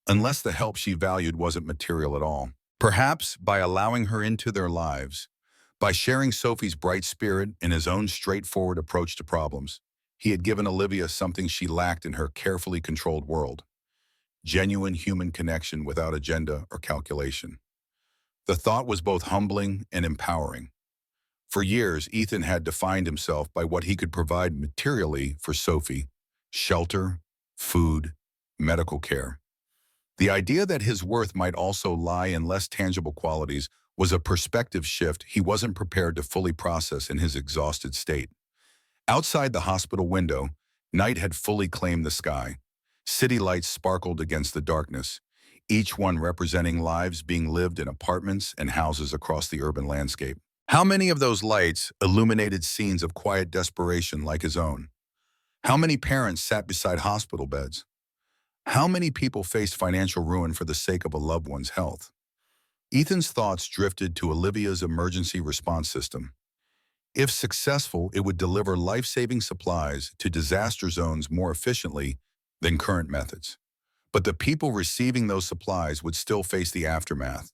the help she valued wasn't material at all. Perhaps by allowing her into their lives, by sharing Sophie's bright spirit and his own straightforward approach to problems, he had given Olivia something she lacked in her carefully controlled world: genuine human connection without agenda or calculation. The thought was both humbling and empowering. For years, Ethan had defined himself by what he could provide materially for Sophie: shelter, food, medical care. The idea that his worth might also lie in less tangible qualities was a perspective shift he wasn't prepared to fully process in his exhausted state. Outside the hospital window, night had fully claimed the sky. City lights sparkled against the darkness, each one representing lives being lived in apartments and houses across the urban landscape. How many of those lights illuminated scenes of quiet desperation like his own? How many parents sat beside hospital beds? How many people faced financial ruin for the sake of a loved one's health? Ethan's thoughts drifted to Olivia's emergency response system. If successful, it would deliver life-saving supplies to disaster zones more efficiently than current methods. But the people receiving those supplies would still face the aftermath: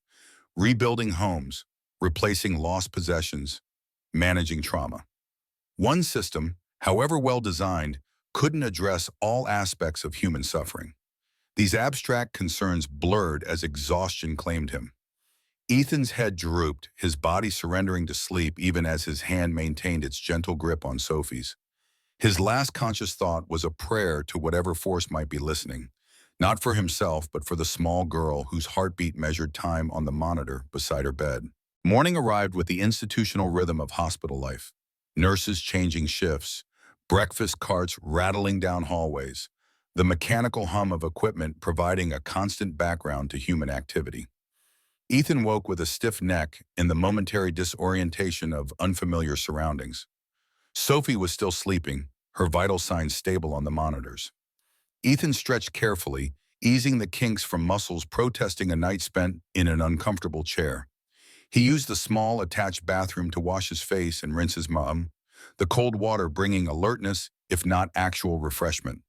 rebuilding homes, replacing lost possessions, managing trauma. One system, however well designed, couldn't address all aspects of human suffering. These abstract concerns blurred as exhaustion claimed him. Ethan's head drooped, his body surrendering to sleep even as his hand maintained its gentle grip on Sophie's. His last conscious thought was a prayer to whatever force might be listening, not for himself but for the small girl whose heartbeat measured time on the monitor beside her bed. Morning arrived with the institutional rhythm of hospital life. Nurses changing shifts, breakfast carts rattling down hallways, the mechanical hum of equipment providing a constant background to human activity. Ethan woke with a stiff neck in the momentary disorientation of unfamiliar surroundings. Sophie was still sleeping, her vital signs stable on the monitors. Ethan stretched carefully, easing the kinks from muscles protesting a night spent in an uncomfortable chair. He used the small, attached bathroom to wash his face and rinse his mum, the cold water bringing alertness, if not actual refreshment.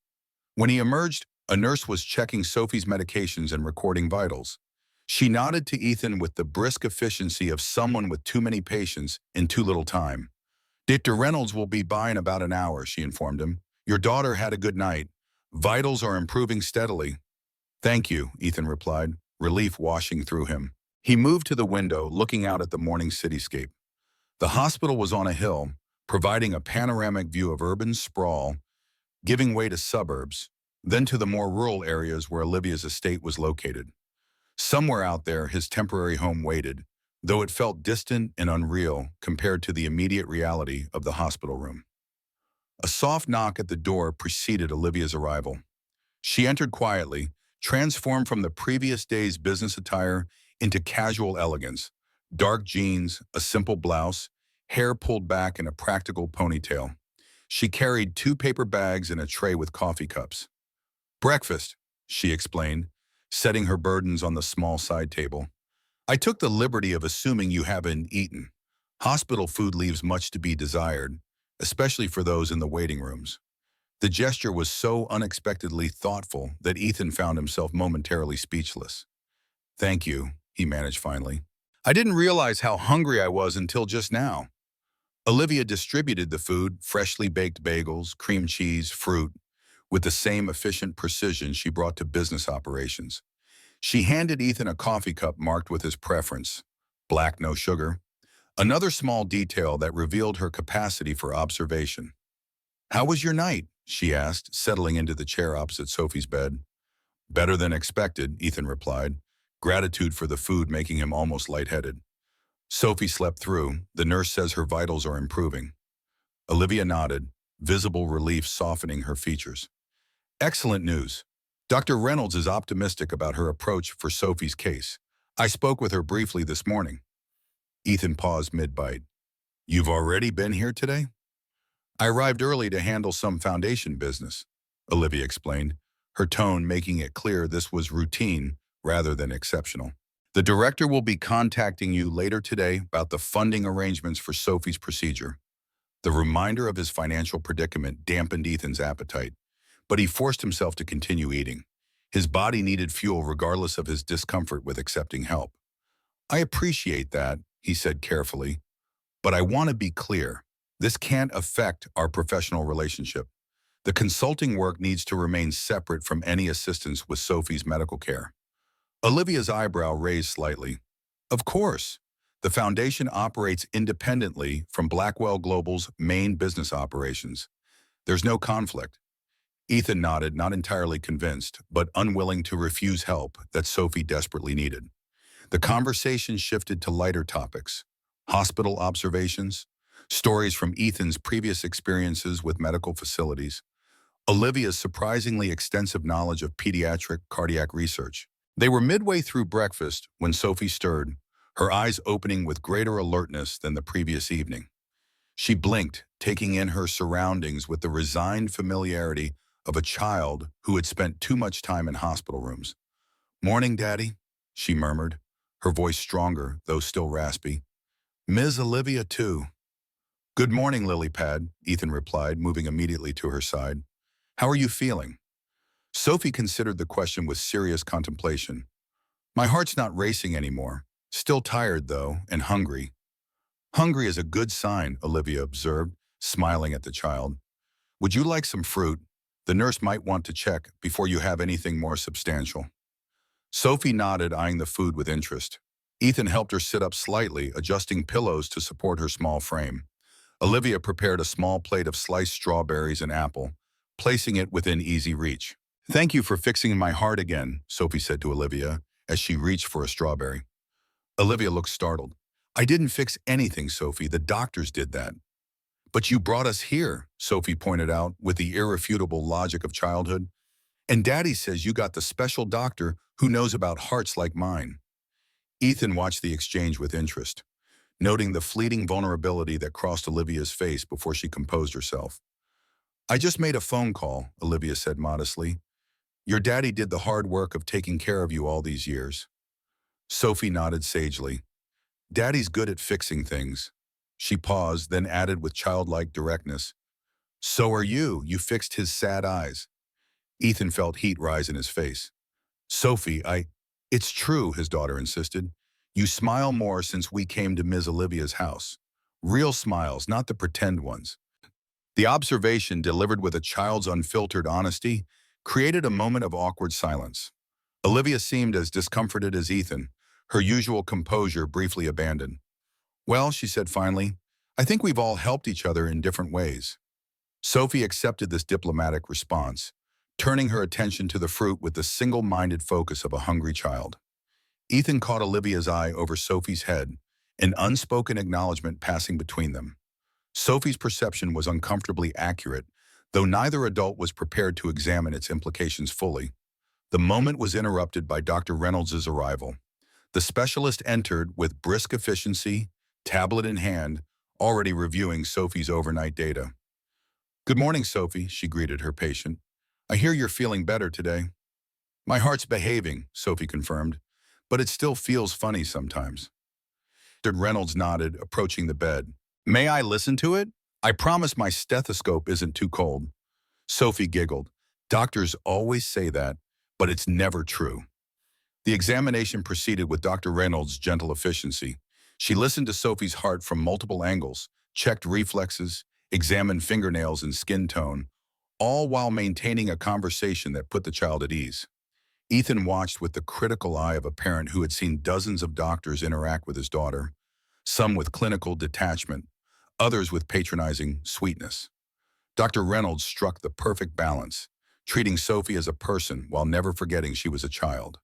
When he emerged, a nurse was checking Sophie's medications and recording vitals. She nodded to Ethan with the brisk efficiency of someone with too many patients in too little time. "Dr. Reynolds will be by in about an hour," she informed him. "Your daughter had a good night. Vitals are improving steadily." "Thank you," Ethan replied, relief washing through him. He moved to the window, looking out at the morning cityscape. The hospital was on a hill, providing a panoramic view of urban sprawl, giving way to suburbs, then to the more rural areas where Olivia's estate was located. Somewhere out there, his temporary home waited, though it felt distant and unreal compared to the immediate reality of the hospital room. A soft knock at the door preceded Olivia's arrival. She entered quietly, transformed from the previous day's business attire into casual elegance, dark jeans, a simple blouse, hair pulled back in a practical ponytail. She carried 2 paper bags and a tray with coffee cups. "Breakfast," she explained, setting her burdens on the small side table. "I took the liberty of assuming you haven't eaten. Hospital food leaves much to be desired, especially for those in the waiting rooms." The gesture was so unexpectedly thoughtful that Ethan found himself momentarily speechless. "Thank you," he managed finally. "I didn't realize how hungry I was until just now." Olivia distributed the food, freshly baked bagels, cream cheese, fruit, with the same efficient precision she brought to business operations. She handed Ethan a coffee cup marked with his preference, black, no sugar, another small detail that revealed her capacity for observation. "How was your night?" she asked, settling into the chair opposite Sophie's bed. "Better than expected," Ethan replied, gratitude for the food making him almost lightheaded. "Sophie slept through. The nurse says her vitals are improving." Olivia nodded, visible relief softening her features. "Excellent news. Dr. Reynolds is optimistic about her approach for Sophie's case. I spoke with her briefly this morning." Ethan paused mid-bite. "You've already been here today?" "I arrived early to handle some foundation business," Olivia explained, her tone making it clear this was routine rather than exceptional. "The director will be contacting you later today about the funding arrangements for Sophie's procedure." The reminder of his financial predicament dampened Ethan's appetite, but he forced himself to continue eating. His body needed fuel regardless of his discomfort with accepting help. "I appreciate that," he said carefully, "but I want to be clear. This can't affect our professional relationship. The consulting work needs to remain separate from any assistance with Sophie's medical care." Olivia's eyebrow raised slightly. "Of course. The foundation operates independently from Blackwell Global's main business operations. There's no conflict." Ethan nodded, not entirely convinced, but unwilling to refuse help that Sophie desperately needed. The conversation shifted to lighter topics: hospital observations, stories from Ethan's previous experiences with medical facilities, Olivia's surprisingly extensive knowledge of pediatric cardiac research. They were midway through breakfast when Sophie stirred, her eyes opening with greater alertness than the previous evening. She blinked, taking in her surroundings with the resigned familiarity of a child who had spent too much time in hospital rooms. "Morning, Daddy," she murmured, her voice stronger, though still raspy. "Ms. Olivia, too." "Good morning, Lilypad," Ethan replied, moving immediately to her side. "How are you feeling?" Sophie considered the question with serious contemplation. "My heart's not racing anymore. Still tired, though, and hungry." Hungry is a good sign, Olivia observed, smiling at the child. Would you like some fruit? The nurse might want to check before you have anything more substantial. Sophie nodded, eyeing the food with interest. Ethan helped her sit up slightly, adjusting pillows to support her small frame. Olivia prepared a small plate of sliced strawberries and apple, placing it within easy reach. Thank you for fixing my heart again, Sophie said to Olivia as she reached for a strawberry. Olivia looked startled. I didn't fix anything, Sophie. The doctors did that. But you brought us here, Sophie pointed out with the irrefutable logic of childhood. And Daddy says you got the special doctor who knows about hearts like mine. Ethan watched the exchange with interest, noting the fleeting vulnerability that crossed Olivia's face before she composed herself. I just made a phone call, Olivia said modestly. Your daddy did the hard work of taking care of you all these years. Sophie nodded sagely. Daddy's good at fixing things. She paused, then added with childlike directness. So are you. You fixed his sad eyes. Ethan felt heat rise in his face. Sophie, It's true, his daughter insisted. You smile more since we came to Ms. Olivia's house. Real smiles, not the pretend ones. The observation, delivered with a child's unfiltered honesty, created a moment of awkward silence. Olivia seemed as discomforted as Ethan, her usual composure briefly abandoned. Well, she said finally, I think we've all helped each other in different ways. Sophie accepted this diplomatic response, turning her attention to the fruit with the single-minded focus of a hungry child. Ethan caught Olivia's eye over Sophie's head, an unspoken acknowledgement passing between them. Sophie's perception was uncomfortably accurate, though neither adult was prepared to examine its implications fully. The moment was interrupted by Dr. Reynolds' arrival. The specialist entered with brisk efficiency, tablet in hand, already reviewing Sophie's overnight data. Good morning, Sophie, she greeted her patient. I hear you're feeling better today. My heart's behaving, Sophie confirmed, but it still feels funny sometimes. Dr. Reynolds nodded, approaching the bed. May I listen to it? I promise my stethoscope isn't too cold. Sophie giggled. Doctors always say that, but it's never true. The examination proceeded with Dr. Reynolds' gentle efficiency. She listened to Sophie's heart from multiple angles, checked reflexes, examined fingernails and skin tone, all while maintaining a conversation that put the child at ease. Ethan watched with the critical eye of a parent who had seen dozens of doctors interact with his daughter, some with clinical detachment, others with patronizing sweetness. Dr. Reynolds struck the perfect balance, treating Sophie as a person while never forgetting she was a child.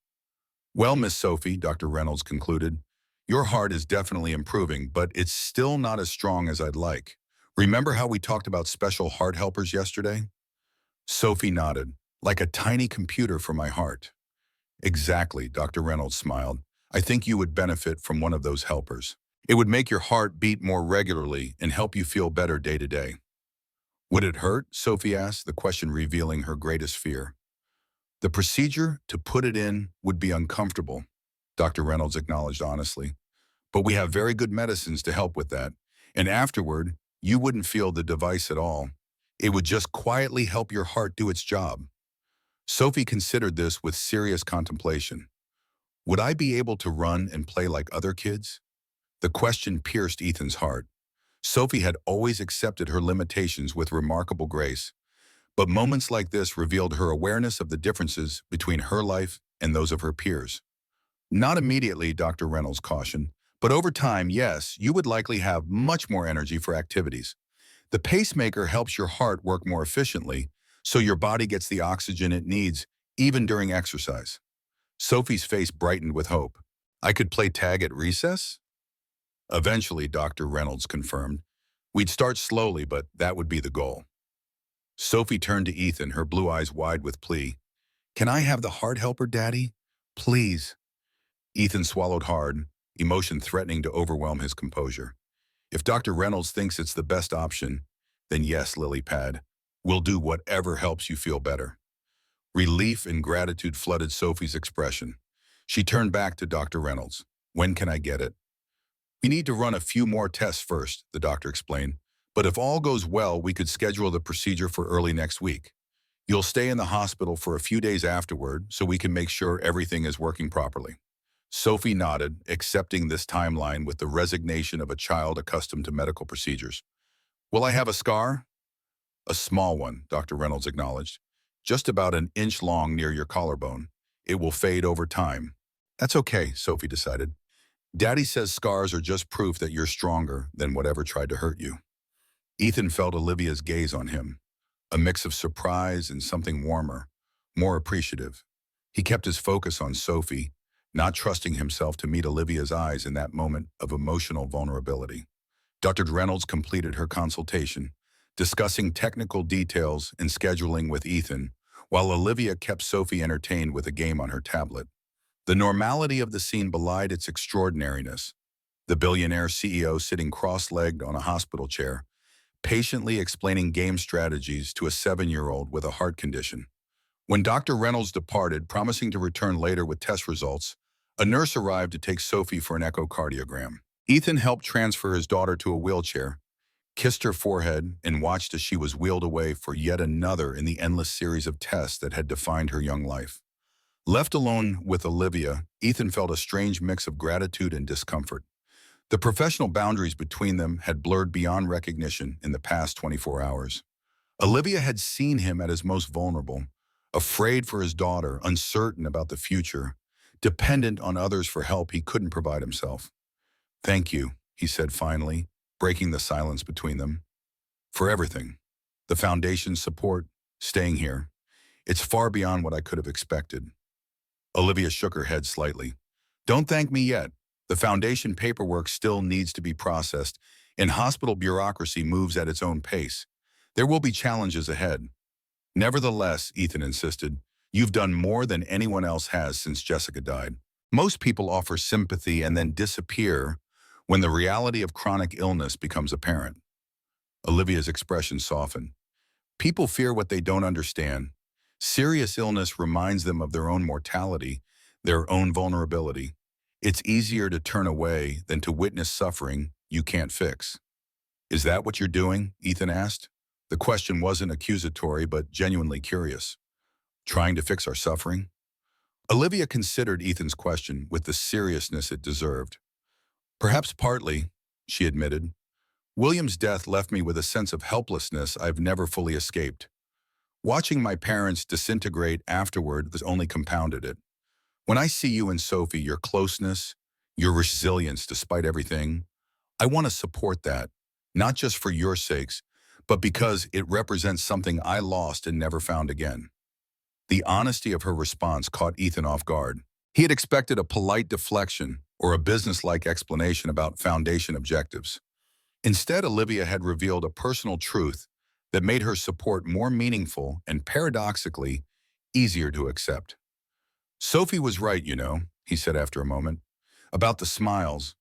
Well, Miss Sophie, Dr. Reynolds concluded, your heart is definitely improving, but it's still not as strong as I'd like. Remember how we talked about special heart helpers yesterday? Sophie nodded, like a tiny computer for my heart. Exactly, Dr. Reynolds smiled. I think you would benefit from one of those helpers. It would make your heart beat more regularly and help you feel better day to day. Would it hurt? Sophie asked, the question revealing her greatest fear. The procedure to put it in would be uncomfortable, Dr. Reynolds acknowledged honestly. But we have very good medicines to help with that. And afterward, you wouldn't feel the device at all. It would just quietly help your heart do its job. Sophie considered this with serious contemplation. Would I be able to run and play like other kids? The question pierced Ethan's heart. Sophie had always accepted her limitations with remarkable grace, but moments like this revealed her awareness of the differences between her life and those of her peers. Not immediately, Dr. Reynolds cautioned, but over time, yes, you would likely have much more energy for activities. The pacemaker helps your heart work more efficiently, so your body gets the oxygen it needs, even during exercise. Sophie's face brightened with hope. I could play tag at recess? Eventually, Dr. Reynolds confirmed. We'd start slowly, but that would be the goal. Sophie turned to Ethan, her blue eyes wide with plea. Can I have the heart helper, Daddy? Please. Ethan swallowed hard, emotion threatening to overwhelm his composure. If Dr. Reynolds thinks it's the best option, then yes, Lily Pad. We'll do whatever helps you feel better. Relief and gratitude flooded Sophie's expression. She turned back to Dr. Reynolds. When can I get it? We need to run a few more tests first, the doctor explained. But if all goes well, we could schedule the procedure for early next week. You'll stay in the hospital for a few days afterward so we can make sure everything is working properly. Sophie nodded, accepting this timeline with the resignation of a child accustomed to medical procedures. Will I have a scar? A small one, Dr. Reynolds acknowledged. Just about an inch long near your collarbone. It will fade over time. That's okay, Sophie decided. Daddy says scars are just proof that you're stronger than whatever tried to hurt you. Ethan felt Olivia's gaze on him, a mix of surprise and something warmer, more appreciative. He kept his focus on Sophie, not trusting himself to meet Olivia's eyes in that moment of emotional vulnerability. Dr. Reynolds completed her consultation, discussing technical details and scheduling with Ethan, while Olivia kept Sophie entertained with a game on her tablet. The normality of the scene belied its extraordinariness. The billionaire CEO sitting cross-legged on a hospital chair, patiently explaining game strategies to a 7-year-old with a heart condition. When Dr. Reynolds departed, promising to return later with test results, a nurse arrived to take Sophie for an echocardiogram. Ethan helped transfer his daughter to a wheelchair, kissed her forehead, and watched as she was wheeled away for yet another in the endless series of tests that had defined her young life. Left alone with Olivia, Ethan felt a strange mix of gratitude and discomfort. The professional boundaries between them had blurred beyond recognition in the past 24 hours. Olivia had seen him at his most vulnerable, afraid for his daughter, uncertain about the future, dependent on others for help he couldn't provide himself. Thank you, he said finally, breaking the silence between them. For everything. The foundation's support, staying here. It's far beyond what I could have expected. Olivia shook her head slightly. Don't thank me yet. The foundation paperwork still needs to be processed, and hospital bureaucracy moves at its own pace. There will be challenges ahead. Nevertheless, Ethan insisted, you've done more than anyone else has since Jessica died. Most people offer sympathy and then disappear when the reality of chronic illness becomes apparent. Olivia's expression softened. People fear what they don't understand. Serious illness reminds them of their own mortality, their own vulnerability. It's easier to turn away than to witness suffering you can't fix. Is that what you're doing? Ethan asked. The question wasn't accusatory, but genuinely curious. Trying to fix our suffering? Olivia considered Ethan's question with the seriousness it deserved. Perhaps partly, she admitted. William's death left me with a sense of helplessness I've never fully escaped. Watching my parents disintegrate afterward has only compounded it. When I see you and Sophie, your closeness, your resilience despite everything, I want to support that, not just for your sakes, but because it represents something I lost and never found again. The honesty of her response caught Ethan off guard. He had expected a polite deflection or a business-like explanation about foundation objectives. Instead, Olivia had revealed a personal truth that made her support more meaningful and, paradoxically, easier to accept. Sophie was right, he said after a moment, about the smiles.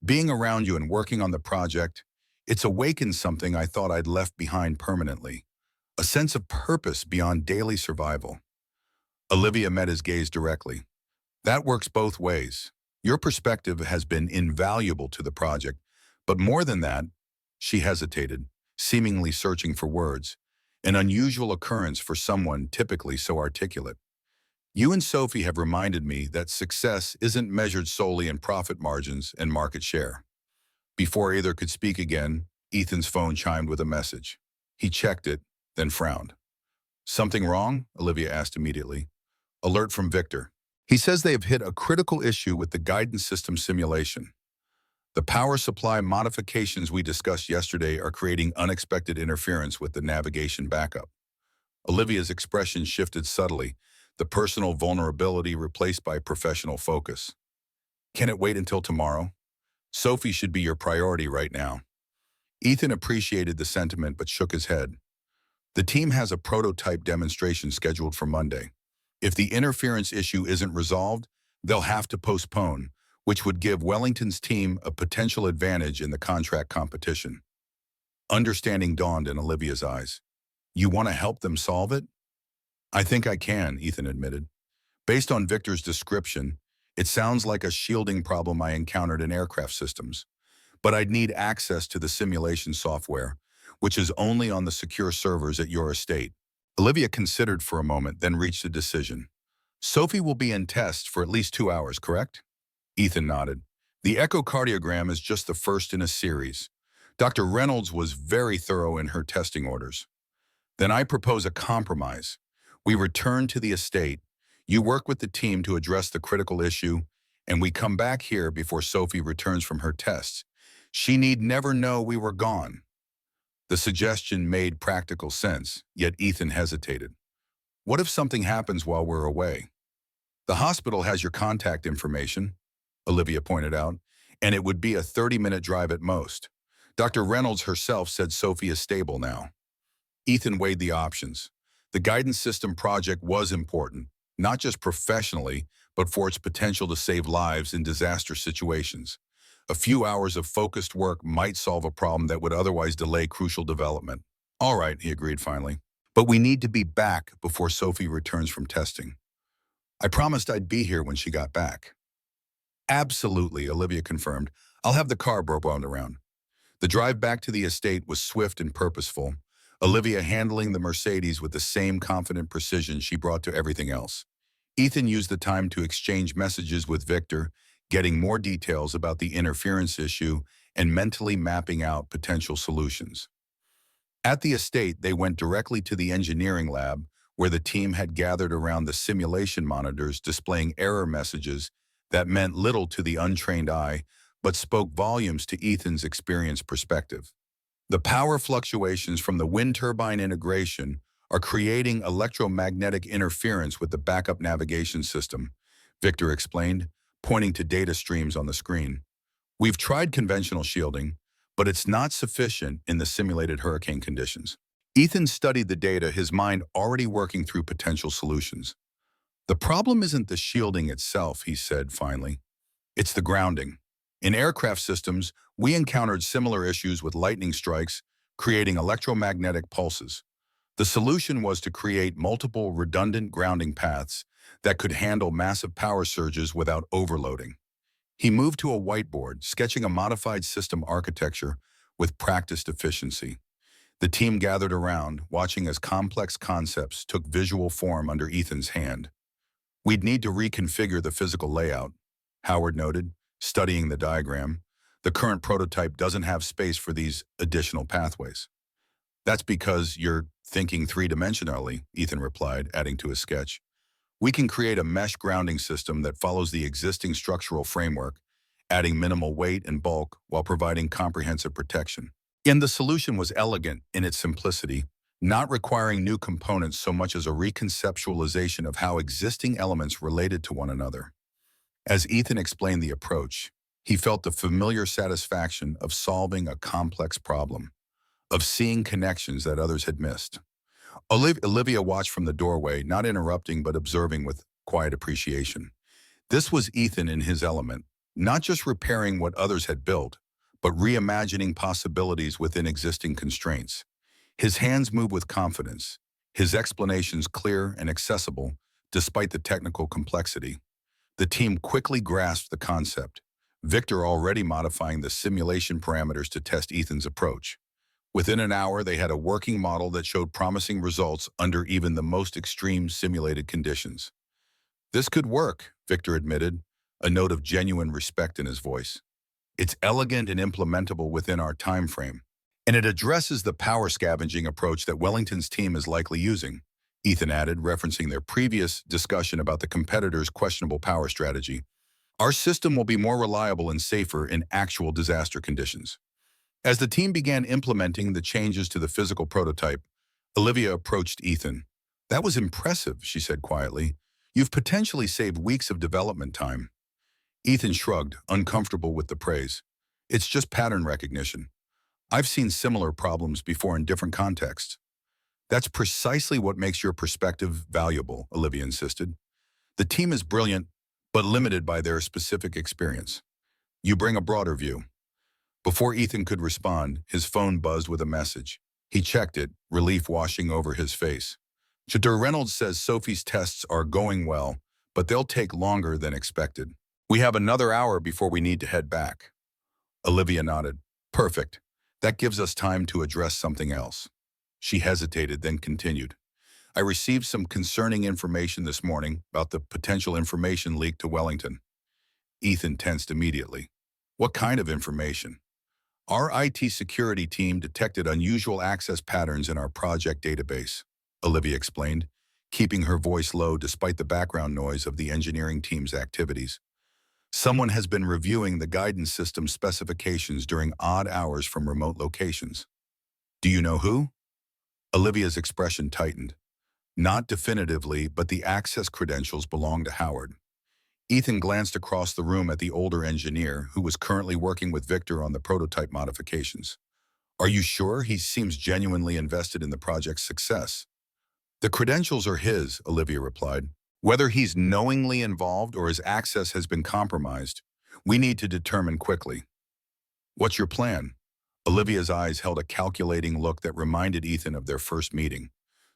Being around you and working on the project, it's awakened something I thought I'd left behind permanently, a sense of purpose beyond daily survival. Olivia met his gaze directly. That works both ways. Your perspective has been invaluable to the project, but more than that, she hesitated, seemingly searching for words, an unusual occurrence for someone typically so articulate. You and Sophie have reminded me that success isn't measured solely in profit margins and market share. Before either could speak again, Ethan's phone chimed with a message. He checked it, then frowned. Something wrong? Olivia asked immediately. Alert from Victor. He says they have hit a critical issue with the guidance system simulation. The power supply modifications we discussed yesterday are creating unexpected interference with the navigation backup. Olivia's expression shifted subtly, the personal vulnerability replaced by professional focus. Can it wait until tomorrow? Sophie should be your priority right now. Ethan appreciated the sentiment but shook his head. The team has a prototype demonstration scheduled for Monday. If the interference issue isn't resolved, they'll have to postpone, which would give Wellington's team a potential advantage in the contract competition. Understanding dawned in Olivia's eyes. You want to help them solve it? I think I can, Ethan admitted. Based on Victor's description, it sounds like a shielding problem I encountered in aircraft systems. But I'd need access to the simulation software, which is only on the secure servers at your estate. Olivia considered for a moment, then reached a decision. Sophie will be in test for at least 2 hours, correct? Ethan nodded. The echocardiogram is just the first in a series. Dr. Reynolds was very thorough in her testing orders. Then I propose a compromise. We return to the estate. You work with the team to address the critical issue, and we come back here before Sophie returns from her tests. She need never know we were gone. The suggestion made practical sense, yet Ethan hesitated. What if something happens while we're away? The hospital has your contact information, Olivia pointed out, and it would be a 30-minute drive at most. Dr. Reynolds herself said Sophie is stable now. Ethan weighed the options. The guidance system project was important, not just professionally, but for its potential to save lives in disaster situations. A few hours of focused work might solve a problem that would otherwise delay crucial development. All right, he agreed finally. But we need to be back before Sophie returns from testing. I promised I'd be here when she got back. Absolutely, Olivia confirmed. I'll have the car wound around. The drive back to the estate was swift and purposeful, Olivia handling the Mercedes with the same confident precision she brought to everything else. Ethan used the time to exchange messages with Victor, getting more details about the interference issue and mentally mapping out potential solutions. At the estate, they went directly to the engineering lab, where the team had gathered around the simulation monitors displaying error messages that meant little to the untrained eye, but spoke volumes to Ethan's experienced perspective. The power fluctuations from the wind turbine integration are creating electromagnetic interference with the backup navigation system, Victor explained, pointing to data streams on the screen. We've tried conventional shielding, but it's not sufficient in the simulated hurricane conditions. Ethan studied the data, his mind already working through potential solutions. The problem isn't the shielding itself, he said finally. It's the grounding. In aircraft systems, we encountered similar issues with lightning strikes, creating electromagnetic pulses. The solution was to create multiple redundant grounding paths that could handle massive power surges without overloading. He moved to a whiteboard, sketching a modified system architecture with practiced efficiency. The team gathered around, watching as complex concepts took visual form under Ethan's hand. We'd need to reconfigure the physical layout, Howard noted, studying the diagram. The current prototype doesn't have space for these additional pathways. That's because you're thinking three-dimensionally, Ethan replied, adding to his sketch. We can create a mesh grounding system that follows the existing structural framework, adding minimal weight and bulk while providing comprehensive protection. And the solution was elegant in its simplicity, not requiring new components so much as a reconceptualization of how existing elements related to one another. As Ethan explained the approach, he felt the familiar satisfaction of solving a complex problem, of seeing connections that others had missed. Olivia watched from the doorway, not interrupting but observing with quiet appreciation. This was Ethan in his element, not just repairing what others had built, but reimagining possibilities within existing constraints. His hands moved with confidence, his explanations clear and accessible despite the technical complexity. The team quickly grasped the concept, Victor already modifying the simulation parameters to test Ethan's approach. Within an hour, they had a working model that showed promising results under even the most extreme simulated conditions. This could work, Victor admitted, a note of genuine respect in his voice. It's elegant and implementable within our time frame, and it addresses the power scavenging approach that Wellington's team is likely using, Ethan added, referencing their previous discussion about the competitor's questionable power strategy. Our system will be more reliable and safer in actual disaster conditions. As the team began implementing the changes to the physical prototype, Olivia approached Ethan. That was impressive, she said quietly. You've potentially saved weeks of development time. Ethan shrugged, uncomfortable with the praise. It's just pattern recognition. I've seen similar problems before in different contexts. That's precisely what makes your perspective valuable, Olivia insisted. The team is brilliant, but limited by their specific experience. You bring a broader view. Before Ethan could respond, his phone buzzed with a message. He checked it, relief washing over his face. Dr. Reynolds says Sophie's tests are going well, but they'll take longer than expected. We have another hour before we need to head back. Olivia nodded. Perfect. That gives us time to address something else. She hesitated, then continued. I received some concerning information this morning about the potential information leak to Wellington. Ethan tensed immediately. What kind of information? Our IT security team detected unusual access patterns in our project database, Olivia explained, keeping her voice low despite the background noise of the engineering team's activities. Someone has been reviewing the guidance system specifications during odd hours from remote locations. Do you know who? Olivia's expression tightened. Not definitively, but the access credentials belong to Howard. Ethan glanced across the room at the older engineer who was currently working with Victor on the prototype modifications. Are you sure? He seems genuinely invested in the project's success. The credentials are his, Olivia replied. Whether he's knowingly involved or his access has been compromised, we need to determine quickly. What's your plan? Olivia's eyes held a calculating look that reminded Ethan of their first meeting.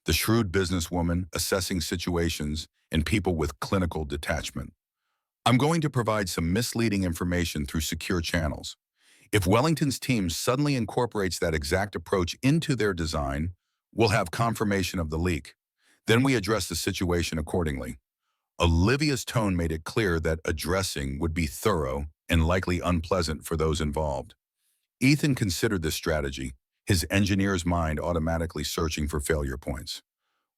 The shrewd businesswoman assessing situations and people with clinical detachment. I'm going to provide some misleading information through secure channels. If Wellington's team suddenly incorporates that exact approach into their design, we'll have confirmation of the leak. Then we address the situation accordingly. Olivia's tone made it clear that addressing would be thorough and likely unpleasant for those involved. Ethan considered this strategy, his engineer's mind automatically searching for failure points.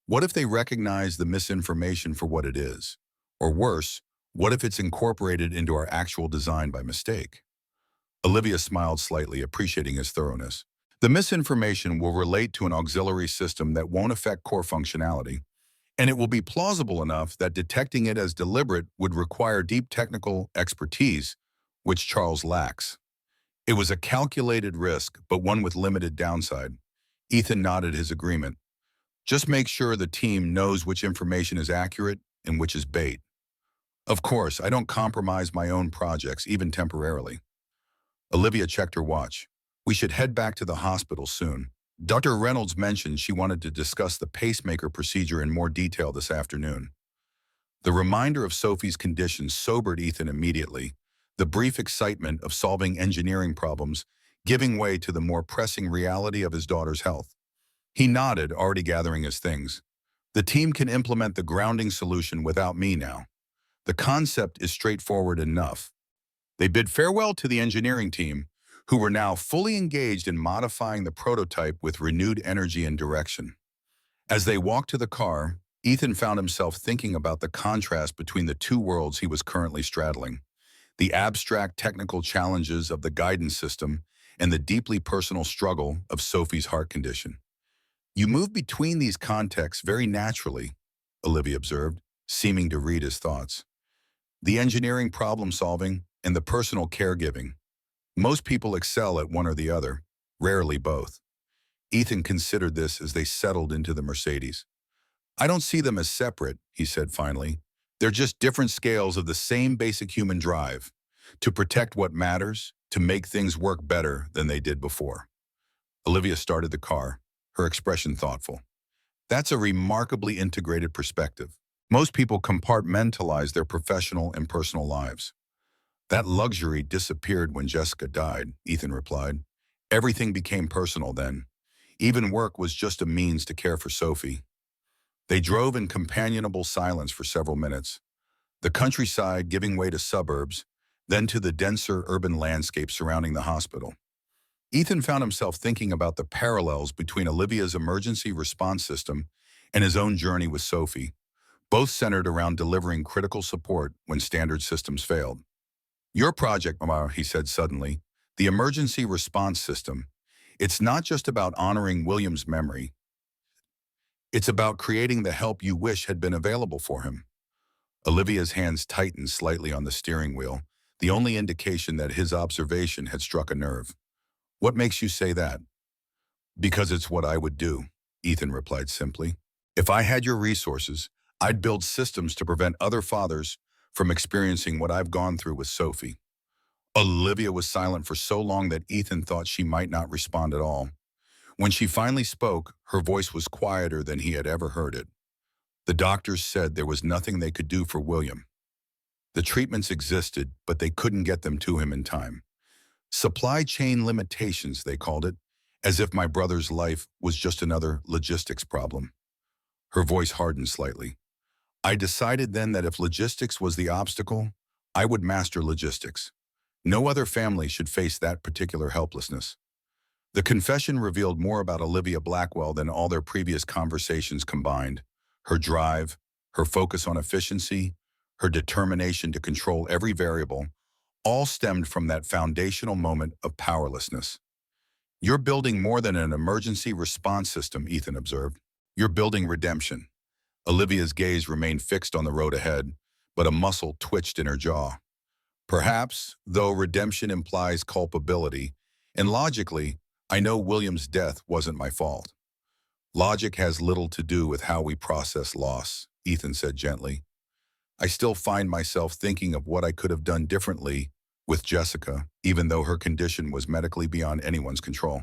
What if they recognize the misinformation for what it is? Or worse, what if it's incorporated into our actual design by mistake? Olivia smiled slightly, appreciating his thoroughness. The misinformation will relate to an auxiliary system that won't affect core functionality, and it will be plausible enough that detecting it as deliberate would require deep technical expertise, which Charles lacks. It was a calculated risk, but one with limited downside. Ethan nodded his agreement. Just make sure the team knows which information is accurate and which is bait. Of course, I don't compromise my own projects, even temporarily. Olivia checked her watch. We should head back to the hospital soon. Dr. Reynolds mentioned she wanted to discuss the pacemaker procedure in more detail this afternoon. The reminder of Sophie's condition sobered Ethan immediately, the brief excitement of solving engineering problems giving way to the more pressing reality of his daughter's health. He nodded, already gathering his things. The team can implement the grounding solution without me now. The concept is straightforward enough. They bid farewell to the engineering team, who were now fully engaged in modifying the prototype with renewed energy and direction. As they walked to the car, Ethan found himself thinking about the contrast between the two worlds he was currently straddling, the abstract technical challenges of the guidance system and the deeply personal struggle of Sophie's heart condition. You move between these contexts very naturally, Olivia observed, seeming to read his thoughts. The engineering problem-solving and the personal caregiving. Most people excel at one or the other, rarely both. Ethan considered this as they settled into the Mercedes. I don't see them as separate, he said finally. They're just different scales of the same basic human drive, to protect what matters, to make things work better than they did before. Olivia started the car, her expression thoughtful. That's a remarkably integrated perspective. Most people compartmentalize their professional and personal lives. That luxury disappeared when Jessica died, Ethan replied. Everything became personal then. Even work was just a means to care for Sophie. They drove in companionable silence for several minutes, the countryside giving way to suburbs, then to the denser urban landscape surrounding the hospital. Ethan found himself thinking about the parallels between Olivia's emergency response system and his own journey with Sophie, both centered around delivering critical support when standard systems failed. Your project, Mama, he said suddenly, the emergency response system, it's not just about honoring William's memory. It's about creating the help you wish had been available for him. Olivia's hands tightened slightly on the steering wheel, the only indication that his observation had struck a nerve. What makes you say that? Because it's what I would do, Ethan replied simply. If I had your resources, I'd build systems to prevent other fathers from experiencing what I've gone through with Sophie. Olivia was silent for so long that Ethan thought she might not respond at all. When she finally spoke, her voice was quieter than he had ever heard it. The doctors said there was nothing they could do for William. The treatments existed, but they couldn't get them to him in time. Supply chain limitations, they called it, as if my brother's life was just another logistics problem. Her voice hardened slightly. I decided then that if logistics was the obstacle, I would master logistics. No other family should face that particular helplessness. The confession revealed more about Olivia Blackwell than all their previous conversations combined. Her drive, her focus on efficiency, her determination to control every variable, all stemmed from that foundational moment of powerlessness. You're building more than an emergency response system, Ethan observed. You're building redemption. Olivia's gaze remained fixed on the road ahead, but a muscle twitched in her jaw. Perhaps, though redemption implies culpability, and logically, I know William's death wasn't my fault. Logic has little to do with how we process loss, Ethan said gently. I still find myself thinking of what I could have done differently with Jessica, even though her condition was medically beyond anyone's control.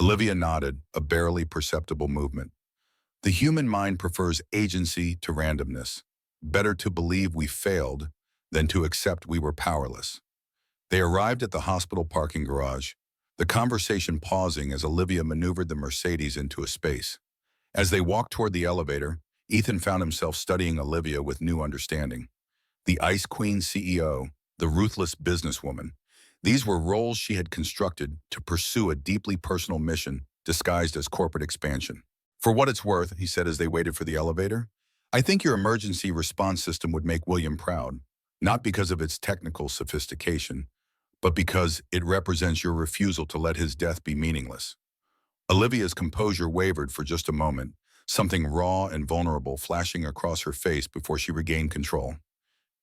Olivia nodded, a barely perceptible movement. The human mind prefers agency to randomness. Better to believe we failed than to accept we were powerless. They arrived at the hospital parking garage, the conversation pausing as Olivia maneuvered the Mercedes into a space. As they walked toward the elevator, Ethan found himself studying Olivia with new understanding. The Ice Queen CEO, the ruthless businesswoman. These were roles she had constructed to pursue a deeply personal mission disguised as corporate expansion. For what it's worth, he said as they waited for the elevator, I think your emergency response system would make William proud, not because of its technical sophistication, but because it represents your refusal to let his death be meaningless. Olivia's composure wavered for just a moment, something raw and vulnerable flashing across her face before she regained control.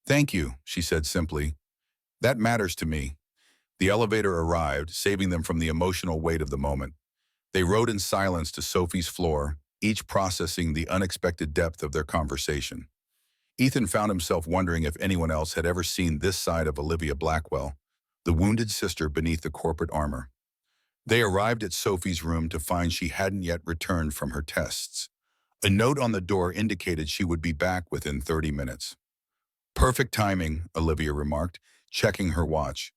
Thank you, she said simply. That matters to me. The elevator arrived, saving them from the emotional weight of the moment. They rode in silence to Sophie's floor, each processing the unexpected depth of their conversation. Ethan found himself wondering if anyone else had ever seen this side of Olivia Blackwell, the wounded sister beneath the corporate armor. They arrived at Sophie's room to find she hadn't yet returned from her tests. A note on the door indicated she would be back within 30 minutes. Perfect timing, Olivia remarked, checking her watch.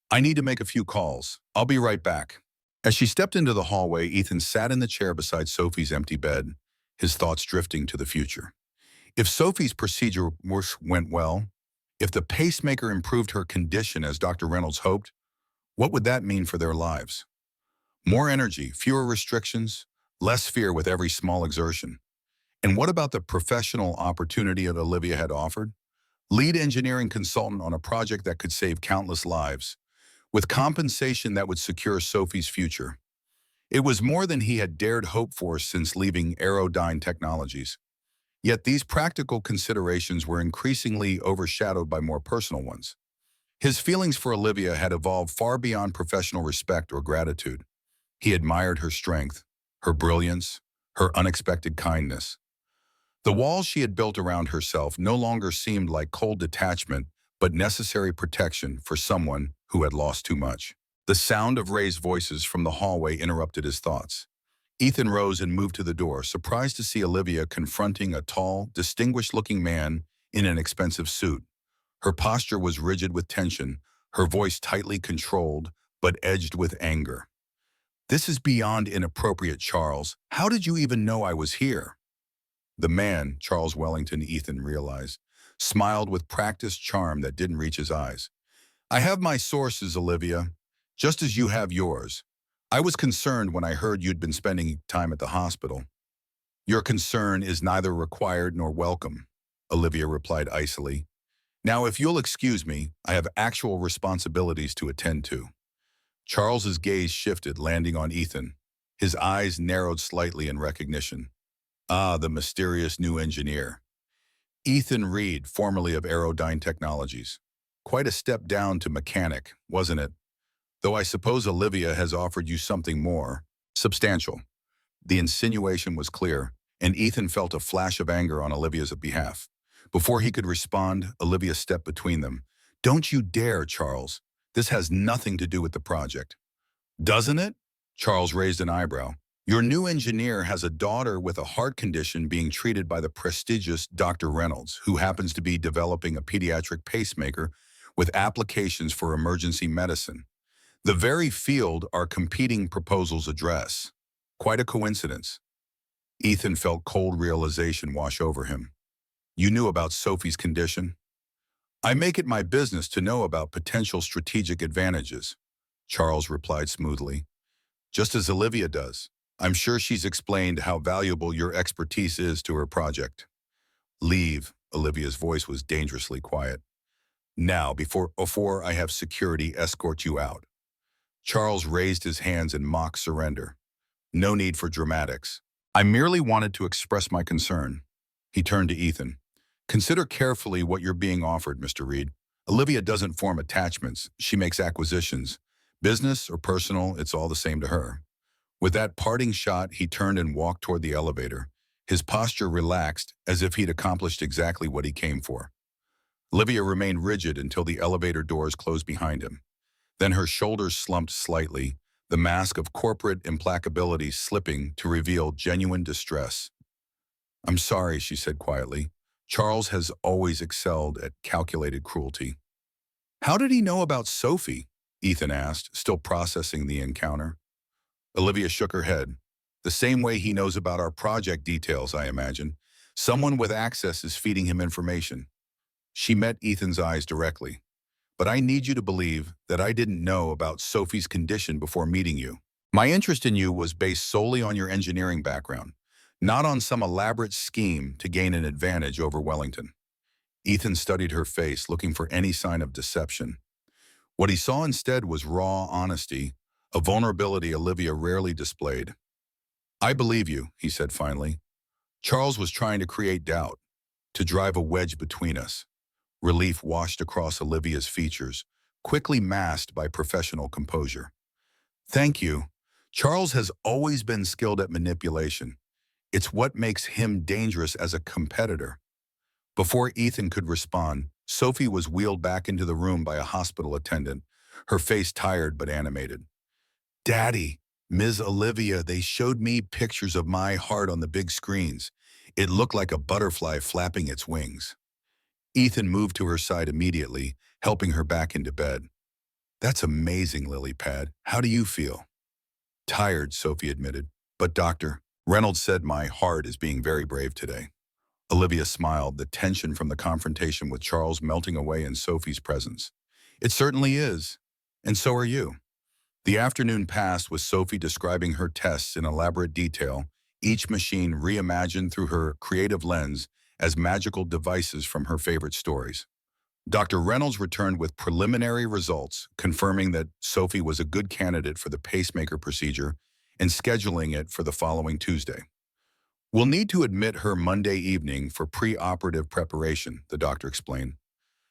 I need to make a few calls. I'll be right back. As she stepped into the hallway, Ethan sat in the chair beside Sophie's empty bed, his thoughts drifting to the future. If Sophie's procedure went well, if the pacemaker improved her condition as Dr. Reynolds hoped, what would that mean for their lives? More energy, fewer restrictions, less fear with every small exertion. And what about the professional opportunity that Olivia had offered? Lead engineering consultant on a project that could save countless lives, with compensation that would secure Sophie's future. It was more than he had dared hope for since leaving Aerodyne Technologies. Yet these practical considerations were increasingly overshadowed by more personal ones. His feelings for Olivia had evolved far beyond professional respect or gratitude. He admired her strength, her brilliance, her unexpected kindness. The walls she had built around herself no longer seemed like cold detachment, but necessary protection for someone who had lost too much. The sound of raised voices from the hallway interrupted his thoughts. Ethan rose and moved to the door, surprised to see Olivia confronting a tall, distinguished-looking man in an expensive suit. Her posture was rigid with tension, her voice tightly controlled, but edged with anger. This is beyond inappropriate, Charles. How did you even know I was here? The man, Charles Wellington, Ethan realized, smiled with practiced charm that didn't reach his eyes. I have my sources, Olivia, just as you have yours. I was concerned when I heard you'd been spending time at the hospital. Your concern is neither required nor welcome, Olivia replied icily. Now, if you'll excuse me, I have actual responsibilities to attend to. Charles's gaze shifted, landing on Ethan. His eyes narrowed slightly in recognition. Ah, the mysterious new engineer. Ethan Reed, formerly of Aerodyne Technologies. Quite a step down to mechanic, wasn't it? Though I suppose Olivia has offered you something more substantial. The insinuation was clear, and Ethan felt a flash of anger on Olivia's behalf. Before he could respond, Olivia stepped between them. Don't you dare, Charles. This has nothing to do with the project. Doesn't it? Charles raised an eyebrow. Your new engineer has a daughter with a heart condition being treated by the prestigious Dr. Reynolds, who happens to be developing a pediatric pacemaker with applications for emergency medicine. The very field our competing proposals address. Quite a coincidence. Ethan felt cold realization wash over him. You knew about Sophie's condition? I make it my business to know about potential strategic advantages, Charles replied smoothly, just as Olivia does. I'm sure she's explained how valuable your expertise is to her project. Leave, Olivia's voice was dangerously quiet. Now, before I have security escort you out. Charles raised his hands in mock surrender. No need for dramatics. I merely wanted to express my concern. He turned to Ethan. Consider carefully what you're being offered, Mr. Reed. Olivia doesn't form attachments. She makes acquisitions. Business or personal, it's all the same to her. With that parting shot, he turned and walked toward the elevator. His posture relaxed, as if he'd accomplished exactly what he came for. Olivia remained rigid until the elevator doors closed behind him. Then her shoulders slumped slightly, the mask of corporate implacability slipping to reveal genuine distress. I'm sorry, she said quietly. Charles has always excelled at calculated cruelty. How did he know about Sophie? Ethan asked, still processing the encounter. Olivia shook her head. The same way he knows about our project details, I imagine. Someone with access is feeding him information. She met Ethan's eyes directly. But I need you to believe that I didn't know about Sophie's condition before meeting you. My interest in you was based solely on your engineering background, not on some elaborate scheme to gain an advantage over Wellington. Ethan studied her face, looking for any sign of deception. What he saw instead was raw honesty, a vulnerability Olivia rarely displayed. I believe you, he said finally. Charles was trying to create doubt, to drive a wedge between us. Relief washed across Olivia's features, quickly masked by professional composure. Thank you. Charles has always been skilled at manipulation. It's what makes him dangerous as a competitor. Before Ethan could respond, Sophie was wheeled back into the room by a hospital attendant, her face tired but animated. Daddy, Ms. Olivia, they showed me pictures of my heart on the big screens. It looked like a butterfly flapping its wings. Ethan moved to her side immediately, helping her back into bed. That's amazing, Lilypad. How do you feel? Tired, Sophie admitted. But Dr. Reynolds said my heart is being very brave today. Olivia smiled, the tension from the confrontation with Charles melting away in Sophie's presence. It certainly is. And so are you. The afternoon passed with Sophie describing her tests in elaborate detail, each machine reimagined through her creative lens as magical devices from her favorite stories. Dr. Reynolds returned with preliminary results, confirming that Sophie was a good candidate for the pacemaker procedure and scheduling it for the following Tuesday. We'll need to admit her Monday evening for pre-operative preparation, the doctor explained.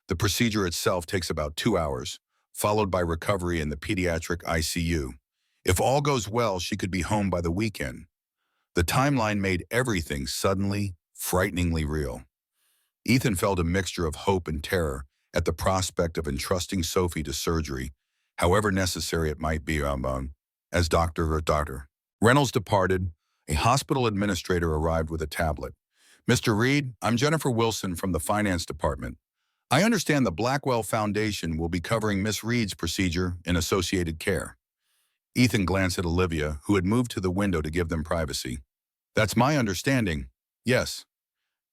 The procedure itself takes about 2 hours, followed by recovery in the pediatric ICU. If all goes well, she could be home by the weekend. The timeline made everything suddenly, frighteningly real. Ethan felt a mixture of hope and terror at the prospect of entrusting Sophie to surgery, however necessary it might be, as Dr. Reynolds departed. A hospital administrator arrived with a tablet. Mr. Reed, I'm Jennifer Wilson from the finance department. I understand the Blackwell Foundation will be covering Miss Reed's procedure in associated care. Ethan glanced at Olivia, who had moved to the window to give them privacy. That's my understanding. Yes.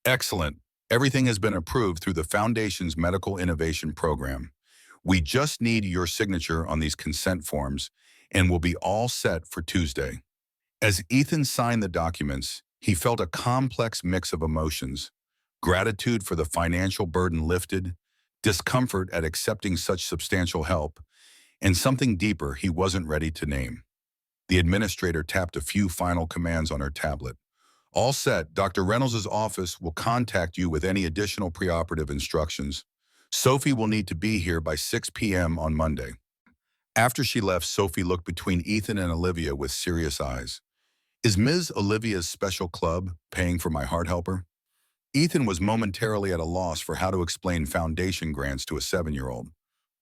Excellent. Everything has been approved through the Foundation's Medical Innovation Program. We just need your signature on these consent forms, and we'll be all set for Tuesday. As Ethan signed the documents, he felt a complex mix of emotions: gratitude for the financial burden lifted, discomfort at accepting such substantial help, and something deeper he wasn't ready to name. The administrator tapped a few final commands on her tablet. All set, Dr. Reynolds' office will contact you with any additional preoperative instructions. Sophie will need to be here by 6 p.m. on Monday. After she left, Sophie looked between Ethan and Olivia with serious eyes. Is Ms. Olivia's special club paying for my heart helper? Ethan was momentarily at a loss for how to explain foundation grants to a 7-year-old.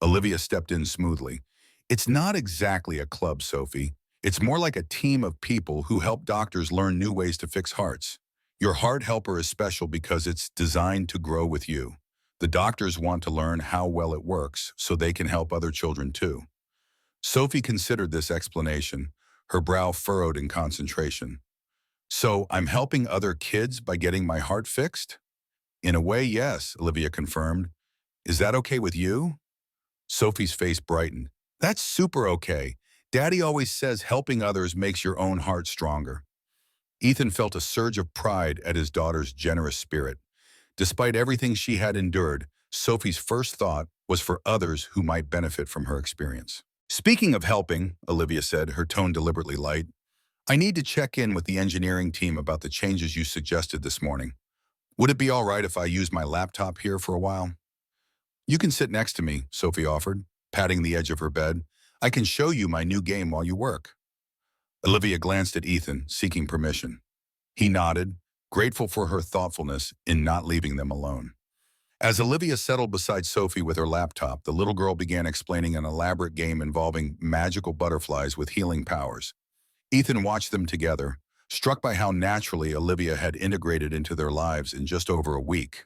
Olivia stepped in smoothly. It's not exactly a club, Sophie. It's more like a team of people who help doctors learn new ways to fix hearts. Your heart helper is special because it's designed to grow with you. The doctors want to learn how well it works so they can help other children too. Sophie considered this explanation, her brow furrowed in concentration. So I'm helping other kids by getting my heart fixed? In a way, yes, Olivia confirmed. Is that okay with you? Sophie's face brightened. That's super okay. Daddy always says helping others makes your own heart stronger. Ethan felt a surge of pride at his daughter's generous spirit. Despite everything she had endured, Sophie's first thought was for others who might benefit from her experience. Speaking of helping, Olivia said, her tone deliberately light, I need to check in with the engineering team about the changes you suggested this morning. Would it be all right if I use my laptop here for a while? You can sit next to me, Sophie offered, patting the edge of her bed. I can show you my new game while you work. Olivia glanced at Ethan, seeking permission. He nodded, grateful for her thoughtfulness in not leaving them alone. As Olivia settled beside Sophie with her laptop, the little girl began explaining an elaborate game involving magical butterflies with healing powers. Ethan watched them together, struck by how naturally Olivia had integrated into their lives in just over a week.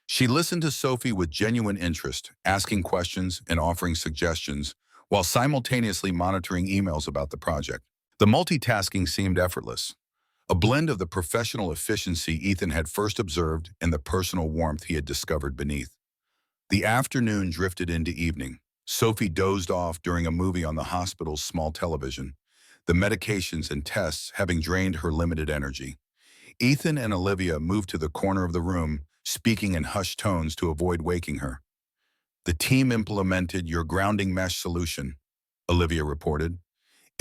She listened to Sophie with genuine interest, asking questions and offering suggestions, while simultaneously monitoring emails about the project. The multitasking seemed effortless, a blend of the professional efficiency Ethan had first observed and the personal warmth he had discovered beneath. The afternoon drifted into evening. Sophie dozed off during a movie on the hospital's small television, the medications and tests having drained her limited energy. Ethan and Olivia moved to the corner of the room, speaking in hushed tones to avoid waking her. The team implemented your grounding mesh solution, Olivia reported.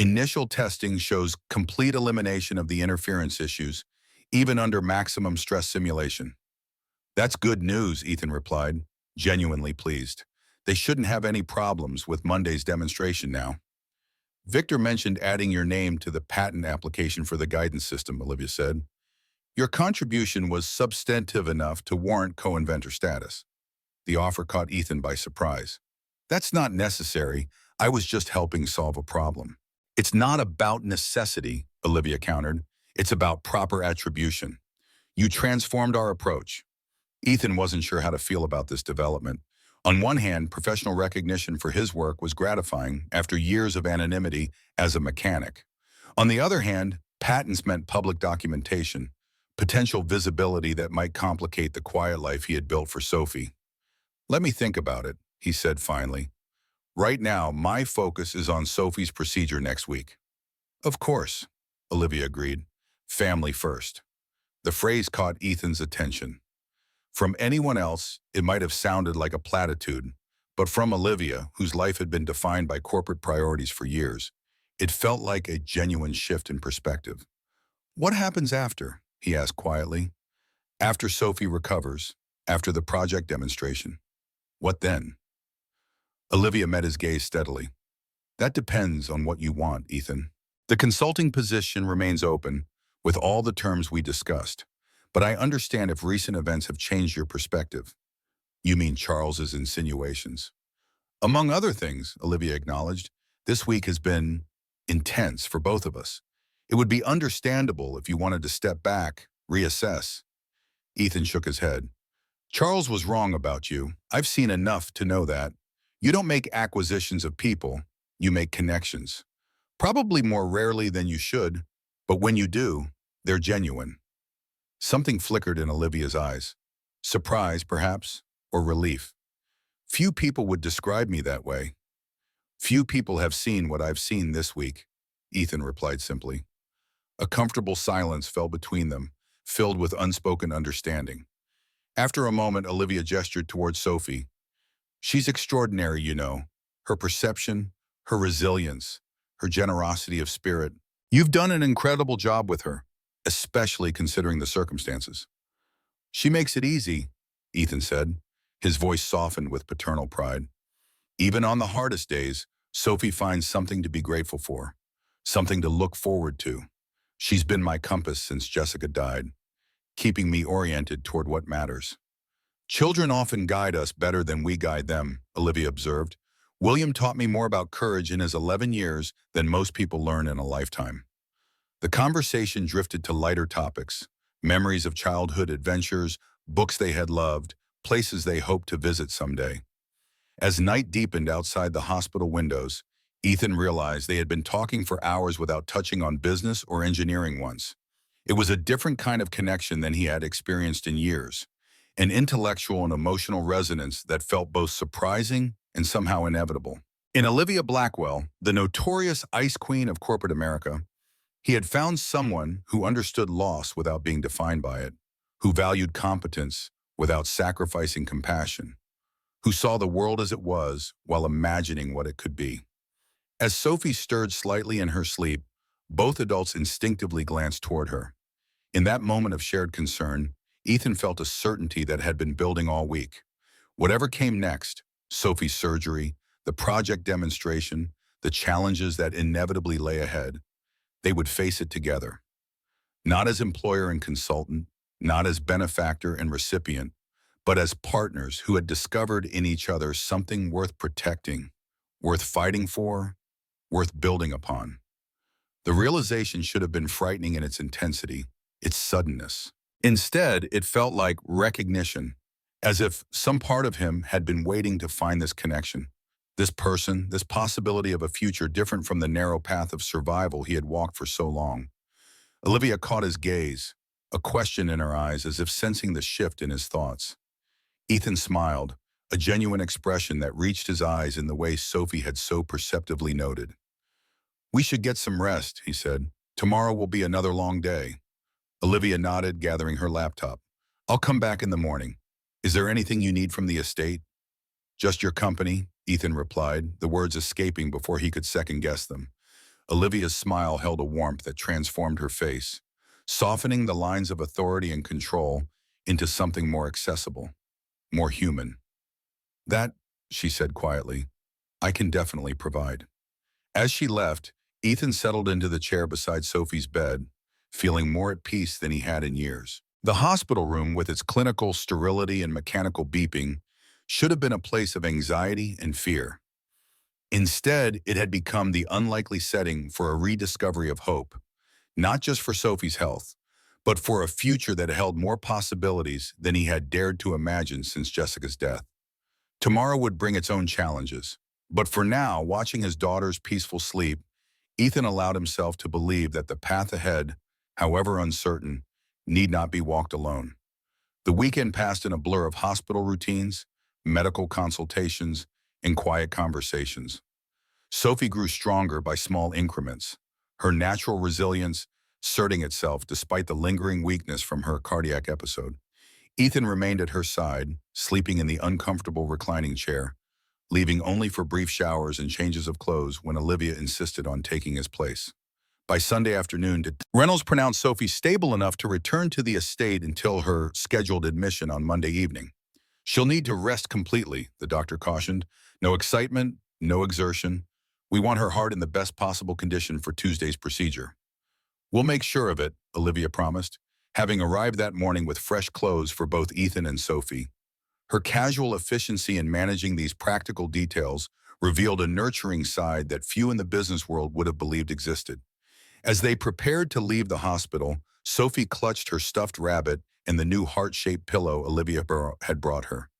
Initial testing shows complete elimination of the interference issues, even under maximum stress simulation. That's good news, Ethan replied, genuinely pleased. They shouldn't have any problems with Monday's demonstration now. Victor mentioned adding your name to the patent application for the guidance system, Olivia said. Your contribution was substantive enough to warrant co-inventor status. The offer caught Ethan by surprise. That's not necessary. I was just helping solve a problem. It's not about necessity, Olivia countered. It's about proper attribution. You transformed our approach. Ethan wasn't sure how to feel about this development. On one hand, professional recognition for his work was gratifying after years of anonymity as a mechanic. On the other hand, patents meant public documentation, potential visibility that might complicate the quiet life he had built for Sophie. Let me think about it, he said finally. Right now, my focus is on Sophie's procedure next week. Of course, Olivia agreed. Family first. The phrase caught Ethan's attention. From anyone else, it might have sounded like a platitude, but from Olivia, whose life had been defined by corporate priorities for years, it felt like a genuine shift in perspective. What happens after? He asked quietly. After Sophie recovers, after the project demonstration. What then? Olivia met his gaze steadily. That depends on what you want, Ethan. The consulting position remains open, with all the terms we discussed, but I understand if recent events have changed your perspective. You mean Charles's insinuations? Among other things, Olivia acknowledged, this week has been intense for both of us. It would be understandable if you wanted to step back, reassess. Ethan shook his head. Charles was wrong about you. I've seen enough to know that. You don't make acquisitions of people, you make connections. Probably more rarely than you should, but when you do, they're genuine. Something flickered in Olivia's eyes. Surprise, perhaps, or relief. Few people would describe me that way. Few people have seen what I've seen this week, Ethan replied simply. A comfortable silence fell between them, filled with unspoken understanding. After a moment, Olivia gestured towards Sophie. She's extraordinary, you know. Her perception, her resilience, her generosity of spirit. You've done an incredible job with her, especially considering the circumstances. She makes it easy, Ethan said, his voice softened with paternal pride. Even on the hardest days, Sophie finds something to be grateful for, something to look forward to. She's been my compass since Jessica died, keeping me oriented toward what matters. Children often guide us better than we guide them, Olivia observed. William taught me more about courage in his 11 years than most people learn in a lifetime. The conversation drifted to lighter topics, memories of childhood adventures, books they had loved, places they hoped to visit someday. As night deepened outside the hospital windows, Ethan realized they had been talking for hours without touching on business or engineering once. It was a different kind of connection than he had experienced in years. an intellectual and emotional resonance that felt both surprising and somehow inevitable. In Olivia Blackwell, the notorious ice queen of corporate America, he had found someone who understood loss without being defined by it, who valued competence without sacrificing compassion, who saw the world as it was while imagining what it could be. As Sophie stirred slightly in her sleep, both adults instinctively glanced toward her. In that moment of shared concern, Ethan felt a certainty that had been building all week. Whatever came next, Sophie's surgery, the project demonstration, the challenges that inevitably lay ahead, they would face it together. Not as employer and consultant, not as benefactor and recipient, but as partners who had discovered in each other something worth protecting, worth fighting for, worth building upon. The realization should have been frightening in its intensity, its suddenness. Instead, it felt like recognition, as if some part of him had been waiting to find this connection, this person, this possibility of a future different from the narrow path of survival he had walked for so long. Olivia caught his gaze, a question in her eyes as if sensing the shift in his thoughts. Ethan smiled, a genuine expression that reached his eyes in the way Sophie had so perceptively noted. "We should get some rest," he said. "Tomorrow will be another long day." Olivia nodded, gathering her laptop. "I'll come back in the morning. Is there anything you need from the estate?" "Just your company," Ethan replied, the words escaping before he could second-guess them. Olivia's smile held a warmth that transformed her face, softening the lines of authority and control into something more accessible, more human. "That," she said quietly, "I can definitely provide." As she left, Ethan settled into the chair beside Sophie's bed, feeling more at peace than he had in years. The hospital room, with its clinical sterility and mechanical beeping, should have been a place of anxiety and fear. Instead, it had become the unlikely setting for a rediscovery of hope, not just for Sophie's health, but for a future that held more possibilities than he had dared to imagine since Jessica's death. Tomorrow would bring its own challenges, but for now, watching his daughter's peaceful sleep, Ethan allowed himself to believe that the path ahead, however uncertain, need not be walked alone. The weekend passed in a blur of hospital routines, medical consultations, and quiet conversations. Sophie grew stronger by small increments, her natural resilience asserting itself despite the lingering weakness from her cardiac episode. Ethan remained at her side, sleeping in the uncomfortable reclining chair, leaving only for brief showers and changes of clothes when Olivia insisted on taking his place. By Sunday afternoon, Reynolds pronounced Sophie stable enough to return to the estate until her scheduled admission on Monday evening. "She'll need to rest completely," the doctor cautioned. "No excitement, no exertion. We want her heart in the best possible condition for Tuesday's procedure." "We'll make sure of it," Olivia promised, having arrived that morning with fresh clothes for both Ethan and Sophie. Her casual efficiency in managing these practical details revealed a nurturing side that few in the business world would have believed existed. As they prepared to leave the hospital, Sophie clutched her stuffed rabbit and the new heart-shaped pillow Olivia had brought her.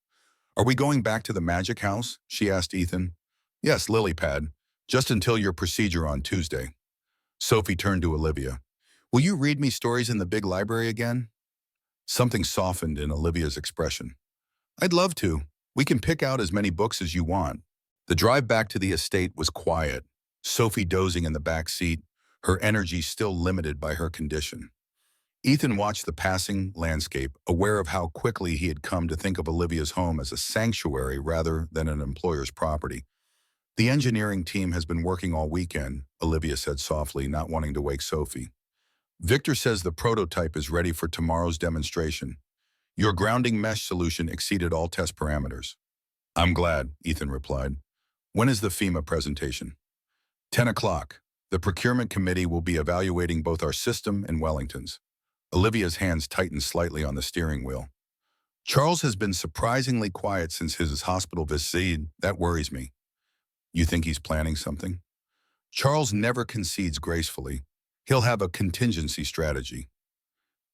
"Are we going back to the magic house?" she asked Ethan. "Yes, lily pad, just until your procedure on Tuesday." Sophie turned to Olivia. "Will you read me stories in the big library again?" Something softened in Olivia's expression. "I'd love to. We can pick out as many books as you want." The drive back to the estate was quiet, Sophie dozing in the back seat, her energy still limited by her condition. Ethan watched the passing landscape, aware of how quickly he had come to think of Olivia's home as a sanctuary rather than an employer's property. "The engineering team has been working all weekend," Olivia said softly, not wanting to wake Sophie. "Victor says the prototype is ready for tomorrow's demonstration. Your grounding mesh solution exceeded all test parameters." "I'm glad," Ethan replied. "When is the FEMA presentation?" 10 o'clock. The procurement committee will be evaluating both our system and Wellington's. Olivia's hands tightened slightly on the steering wheel. "Charles has been surprisingly quiet since his hospital visit. That worries me." "You think he's planning something?" "Charles never concedes gracefully. He'll have a contingency strategy."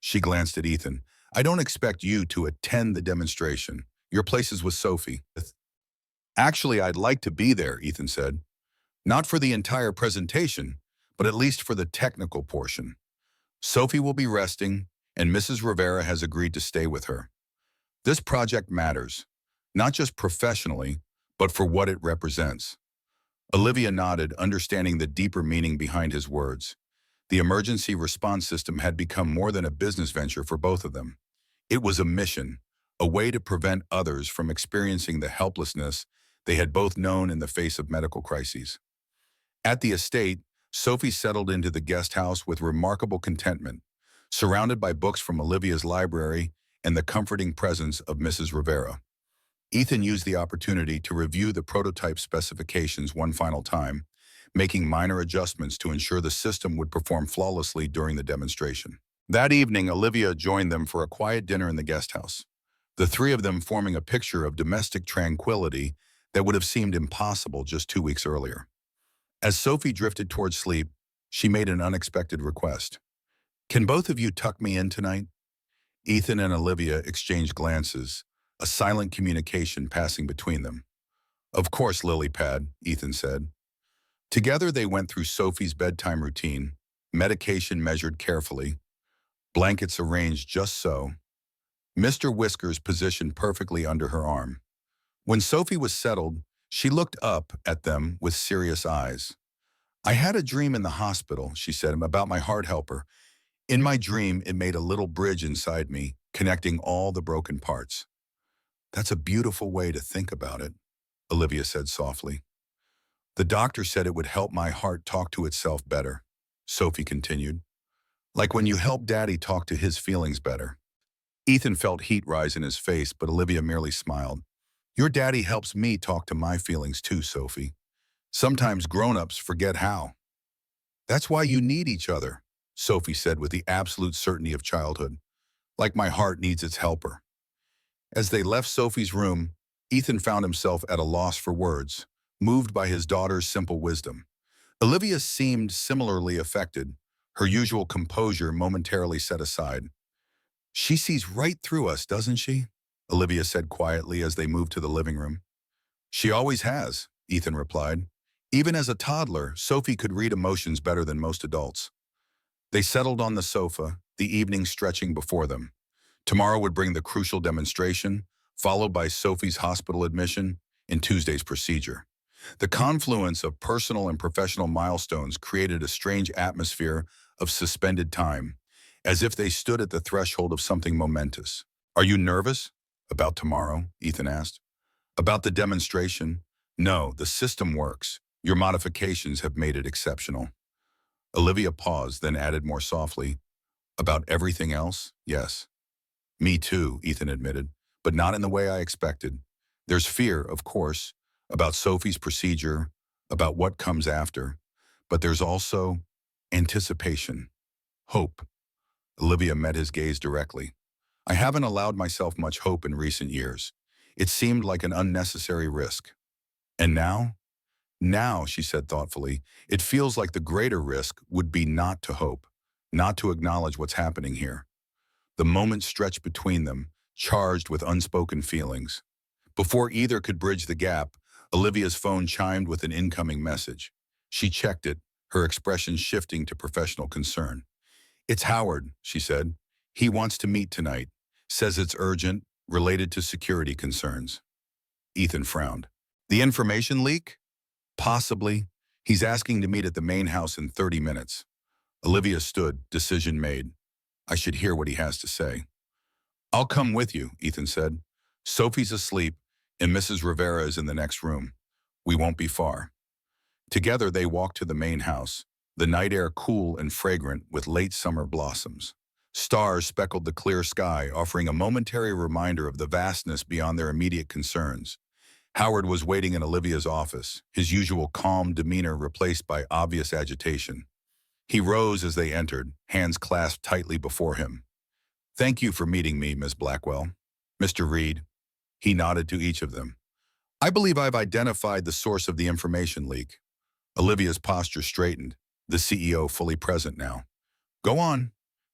She glanced at Ethan. "I don't expect you to attend the demonstration. Your place is with Sophie." "Actually, I'd like to be there," Ethan said. "Not for the entire presentation, but at least for the technical portion. Sophie will be resting, and Mrs. Rivera has agreed to stay with her." This project matters, not just professionally, but for what it represents. Olivia nodded, understanding the deeper meaning behind his words. The emergency response system had become more than a business venture for both of them. It was a mission, a way to prevent others from experiencing the helplessness they had both known in the face of medical crises. At the estate, Sophie settled into the guest house with remarkable contentment, surrounded by books from Olivia's library and the comforting presence of Mrs. Rivera. Ethan used the opportunity to review the prototype specifications one final time, making minor adjustments to ensure the system would perform flawlessly during the demonstration. That evening, Olivia joined them for a quiet dinner in the guest house, the three of them forming a picture of domestic tranquility that would have seemed impossible just 2 weeks earlier. As Sophie drifted towards sleep, she made an unexpected request. "Can both of you tuck me in tonight?" Ethan and Olivia exchanged glances, a silent communication passing between them. "Of course, Lilypad," Ethan said. Together they went through Sophie's bedtime routine, medication measured carefully, blankets arranged just so, Mr. Whiskers positioned perfectly under her arm. When Sophie was settled, she looked up at them with serious eyes. "I had a dream in the hospital," she said, "about my heart helper. In my dream, it made a little bridge inside me, connecting all the broken parts." "That's a beautiful way to think about it," Olivia said softly. "The doctor said it would help my heart talk to itself better," Sophie continued. "Like when you help Daddy talk to his feelings better." Ethan felt heat rise in his face, but Olivia merely smiled. "Your daddy helps me talk to my feelings too, Sophie. Sometimes grown-ups forget how." "That's why you need each other," Sophie said with the absolute certainty of childhood. "Like my heart needs its helper." As they left Sophie's room, Ethan found himself at a loss for words, moved by his daughter's simple wisdom. Olivia seemed similarly affected, her usual composure momentarily set aside. "She sees right through us, doesn't she?" Olivia said quietly as they moved to the living room. "She always has," Ethan replied. Even as a toddler, Sophie could read emotions better than most adults. They settled on the sofa, the evening stretching before them. Tomorrow would bring the crucial demonstration, followed by Sophie's hospital admission and Tuesday's procedure. The confluence of personal and professional milestones created a strange atmosphere of suspended time, as if they stood at the threshold of something momentous. "Are you nervous?" "About tomorrow?" Ethan asked. "About the demonstration?" "No, the system works. Your modifications have made it exceptional." Olivia paused, then added more softly, "About everything else? Yes." "Me too," Ethan admitted, "but not in the way I expected. There's fear, of course, about Sophie's procedure, about what comes after, but there's also anticipation, hope." Olivia met his gaze directly. "I haven't allowed myself much hope in recent years. It seemed like an unnecessary risk. And now?" "Now," she said thoughtfully, "it feels like the greater risk would be not to hope, not to acknowledge what's happening here." The moment stretched between them, charged with unspoken feelings. Before either could bridge the gap, Olivia's phone chimed with an incoming message. She checked it, her expression shifting to professional concern. "It's Howard," she said. "He wants to meet tonight. Says it's urgent, related to security concerns." Ethan frowned. "The information leak?" "Possibly. He's asking to meet at the main house in 30 minutes. Olivia stood, decision made. I should hear what he has to say. "I'll come with you," Ethan said. "Sophie's asleep, and Mrs. Rivera is in the next room. We won't be far." Together they walked to the main house, the night air cool and fragrant with late summer blossoms. Stars speckled the clear sky, offering a momentary reminder of the vastness beyond their immediate concerns. Howard was waiting in Olivia's office, his usual calm demeanor replaced by obvious agitation. He rose as they entered, hands clasped tightly before him. "Thank you for meeting me, Miss Blackwell." "Mr. Reed." He nodded to each of them. "I believe I've identified the source of the information leak." Olivia's posture straightened, the CEO fully present now. "Go on."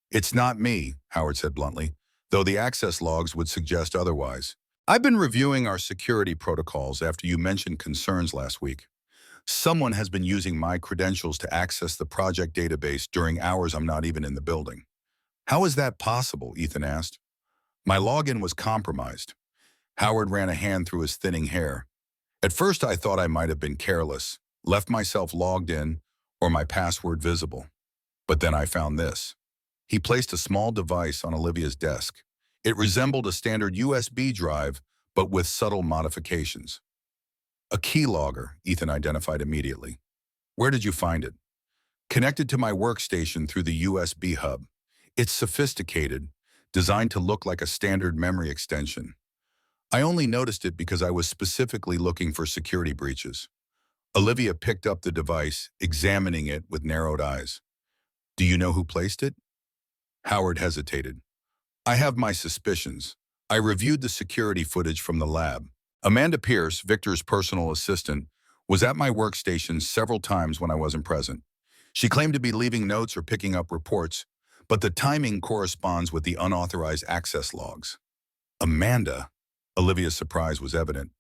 "It's not me," Howard said bluntly, though the access logs would suggest otherwise. "I've been reviewing our security protocols after you mentioned concerns last week. Someone has been using my credentials to access the project database during hours I'm not even in the building." "How is that possible?" Ethan asked. My login was compromised. Howard ran a hand through his thinning hair. At first, I thought I might have been careless, left myself logged in, or my password visible. But then I found this. He placed a small device on Olivia's desk. It resembled a standard USB drive, but with subtle modifications. A keylogger, Ethan identified immediately. Where did you find it? Connected to my workstation through the USB hub. It's sophisticated, designed to look like a standard memory extension. I only noticed it because I was specifically looking for security breaches. Olivia picked up the device, examining it with narrowed eyes. Do you know who placed it? Howard hesitated. I have my suspicions. I reviewed the security footage from the lab. Amanda Pierce, Victor's personal assistant, was at my workstation several times when I wasn't present. She claimed to be leaving notes or picking up reports, but the timing corresponds with the unauthorized access logs. Amanda? Olivia's surprise was evident.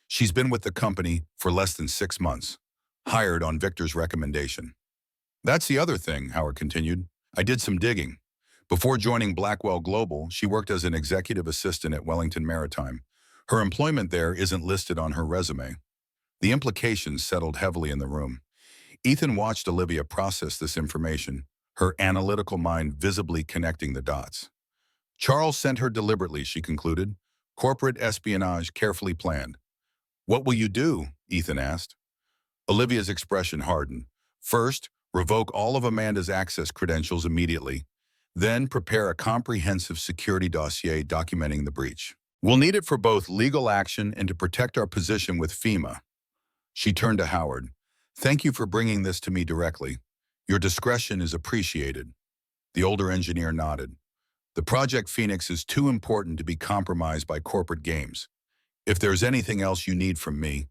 She's been with the company for less than 6 months, hired on Victor's recommendation. That's the other thing, Howard continued. I did some digging. Before joining Blackwell Global, she worked as an executive assistant at Wellington Maritime. Her employment there isn't listed on her resume. The implications settled heavily in the room. Ethan watched Olivia process this information, her analytical mind visibly connecting the dots. Charles sent her deliberately, she concluded. Corporate espionage carefully planned. What will you do? Ethan asked. Olivia's expression hardened. First, revoke all of Amanda's access credentials immediately. Then prepare a comprehensive security dossier documenting the breach. We'll need it for both legal action and to protect our position with FEMA. She turned to Howard. Thank you for bringing this to me directly. Your discretion is appreciated. The older engineer nodded. The Project Phoenix is too important to be compromised by corporate games. If there's anything else you need from me,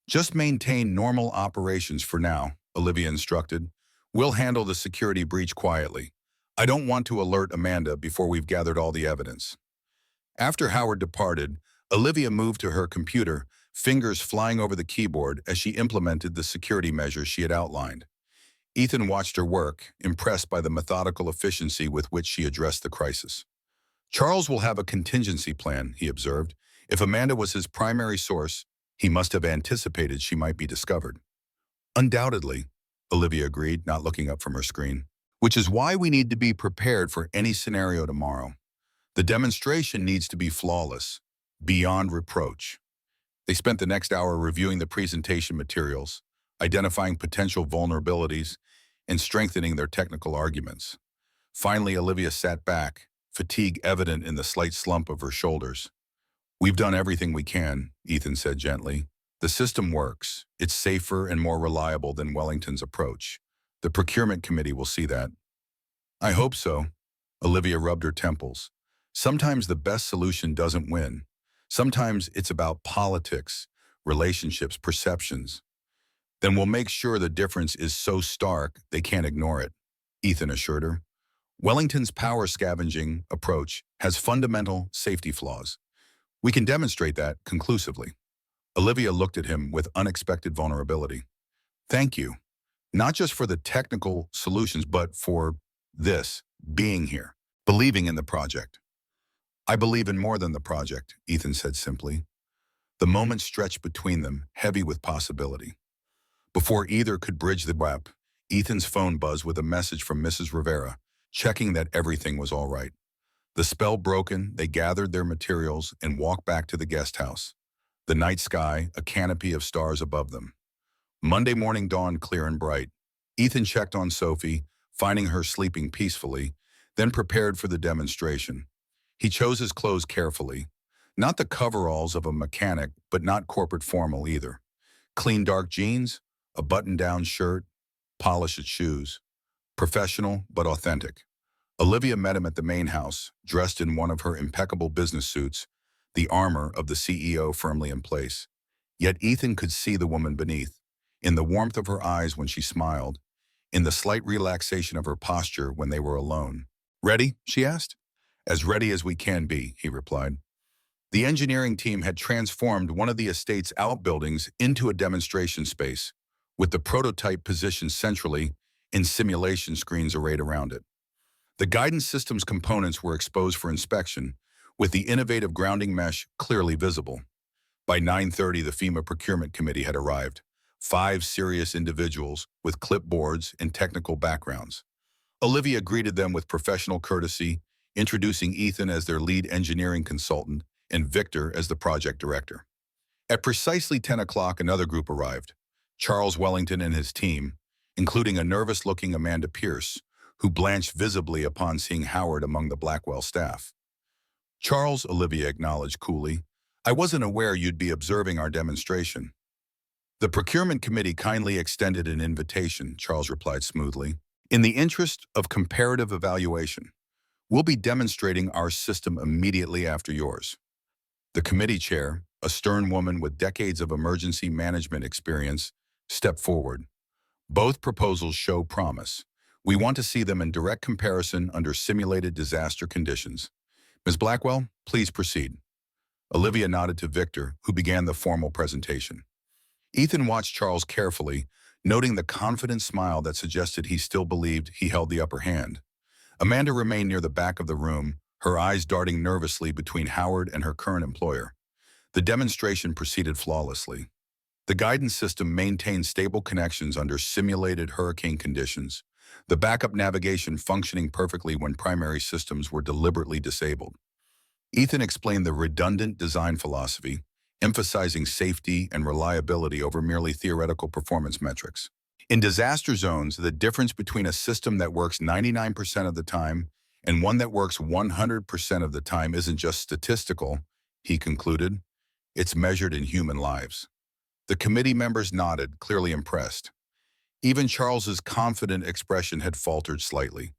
just maintain normal operations for now, Olivia instructed. We'll handle the security breach quietly. I don't want to alert Amanda before we've gathered all the evidence. After Howard departed, Olivia moved to her computer, fingers flying over the keyboard as she implemented the security measures she had outlined. Ethan watched her work, impressed by the methodical efficiency with which she addressed the crisis. Charles will have a contingency plan, he observed. If Amanda was his primary source, he must have anticipated she might be discovered. Undoubtedly, Olivia agreed, not looking up from her screen. Which is why we need to be prepared for any scenario tomorrow. The demonstration needs to be flawless, beyond reproach. They spent the next hour reviewing the presentation materials, identifying potential vulnerabilities, and strengthening their technical arguments. Finally, Olivia sat back, fatigue evident in the slight slump of her shoulders. We've done everything we can, Ethan said gently. The system works. It's safer and more reliable than Wellington's approach. The procurement committee will see that. I hope so. Olivia rubbed her temples. Sometimes the best solution doesn't win. Sometimes it's about politics, relationships, perceptions. Then we'll make sure the difference is so stark they can't ignore it, Ethan assured her. Wellington's power scavenging approach has fundamental safety flaws. We can demonstrate that conclusively. Olivia looked at him with unexpected vulnerability. Thank you. Not just for the technical solutions, but for this, being here, believing in the project. I believe in more than the project, Ethan said simply. The moment stretched between them, heavy with possibility. Before either could bridge the gap, Ethan's phone buzzed with a message from Mrs. Rivera, checking that everything was all right. The spell broken, they gathered their materials and walked back to the guest house. The night sky, a canopy of stars above them. Monday morning dawned clear and bright. Ethan checked on Sophie, finding her sleeping peacefully, then prepared for the demonstration. He chose his clothes carefully. Not the coveralls of a mechanic, but not corporate formal either. Clean dark jeans, a button-down shirt, polished shoes. Professional, but authentic. Olivia met him at the main house, dressed in one of her impeccable business suits, the armor of the CEO firmly in place. Yet Ethan could see the woman beneath, in the warmth of her eyes when she smiled, in the slight relaxation of her posture when they were alone. Ready? She asked. As ready as we can be, he replied. The engineering team had transformed one of the estate's outbuildings into a demonstration space, with the prototype positioned centrally and simulation screens arrayed around it. The guidance system's components were exposed for inspection, with the innovative grounding mesh clearly visible. By 9:30, the FEMA Procurement Committee had arrived, 5 serious individuals with clipboards and technical backgrounds. Olivia greeted them with professional courtesy, introducing Ethan as their lead engineering consultant and Victor as the project director. At precisely 10 o'clock, another group arrived, Charles Wellington and his team, including a nervous-looking Amanda Pierce, who blanched visibly upon seeing Howard among the Blackwell staff. Charles, Olivia acknowledged coolly, I wasn't aware you'd be observing our demonstration. The procurement committee kindly extended an invitation, Charles replied smoothly. In the interest of comparative evaluation, we'll be demonstrating our system immediately after yours. The committee chair, a stern woman with decades of emergency management experience, stepped forward. Both proposals show promise. We want to see them in direct comparison under simulated disaster conditions. Ms. Blackwell, please proceed. Olivia nodded to Victor, who began the formal presentation. Ethan watched Charles carefully, noting the confident smile that suggested he still believed he held the upper hand. Amanda remained near the back of the room, her eyes darting nervously between Howard and her current employer. The demonstration proceeded flawlessly. The guidance system maintained stable connections under simulated hurricane conditions, the backup navigation functioning perfectly when primary systems were deliberately disabled. Ethan explained the redundant design philosophy, emphasizing safety and reliability over merely theoretical performance metrics. In disaster zones, the difference between a system that works 99% of the time and one that works 100% of the time isn't just statistical, he concluded. It's measured in human lives. The committee members nodded, clearly impressed. Even Charles's confident expression had faltered slightly.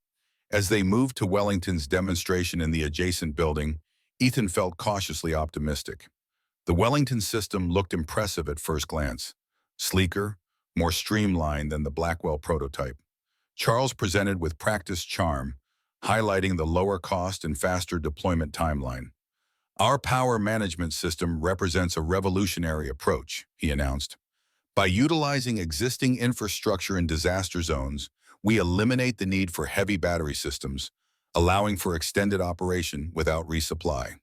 As they moved to Wellington's demonstration in the adjacent building, Ethan felt cautiously optimistic. The Wellington system looked impressive at first glance, sleeker, more streamlined than the Blackwell prototype. Charles presented with practiced charm, highlighting the lower cost and faster deployment timeline. Our power management system represents a revolutionary approach, he announced. By utilizing existing infrastructure in disaster zones, we eliminate the need for heavy battery systems, allowing for extended operation without resupply.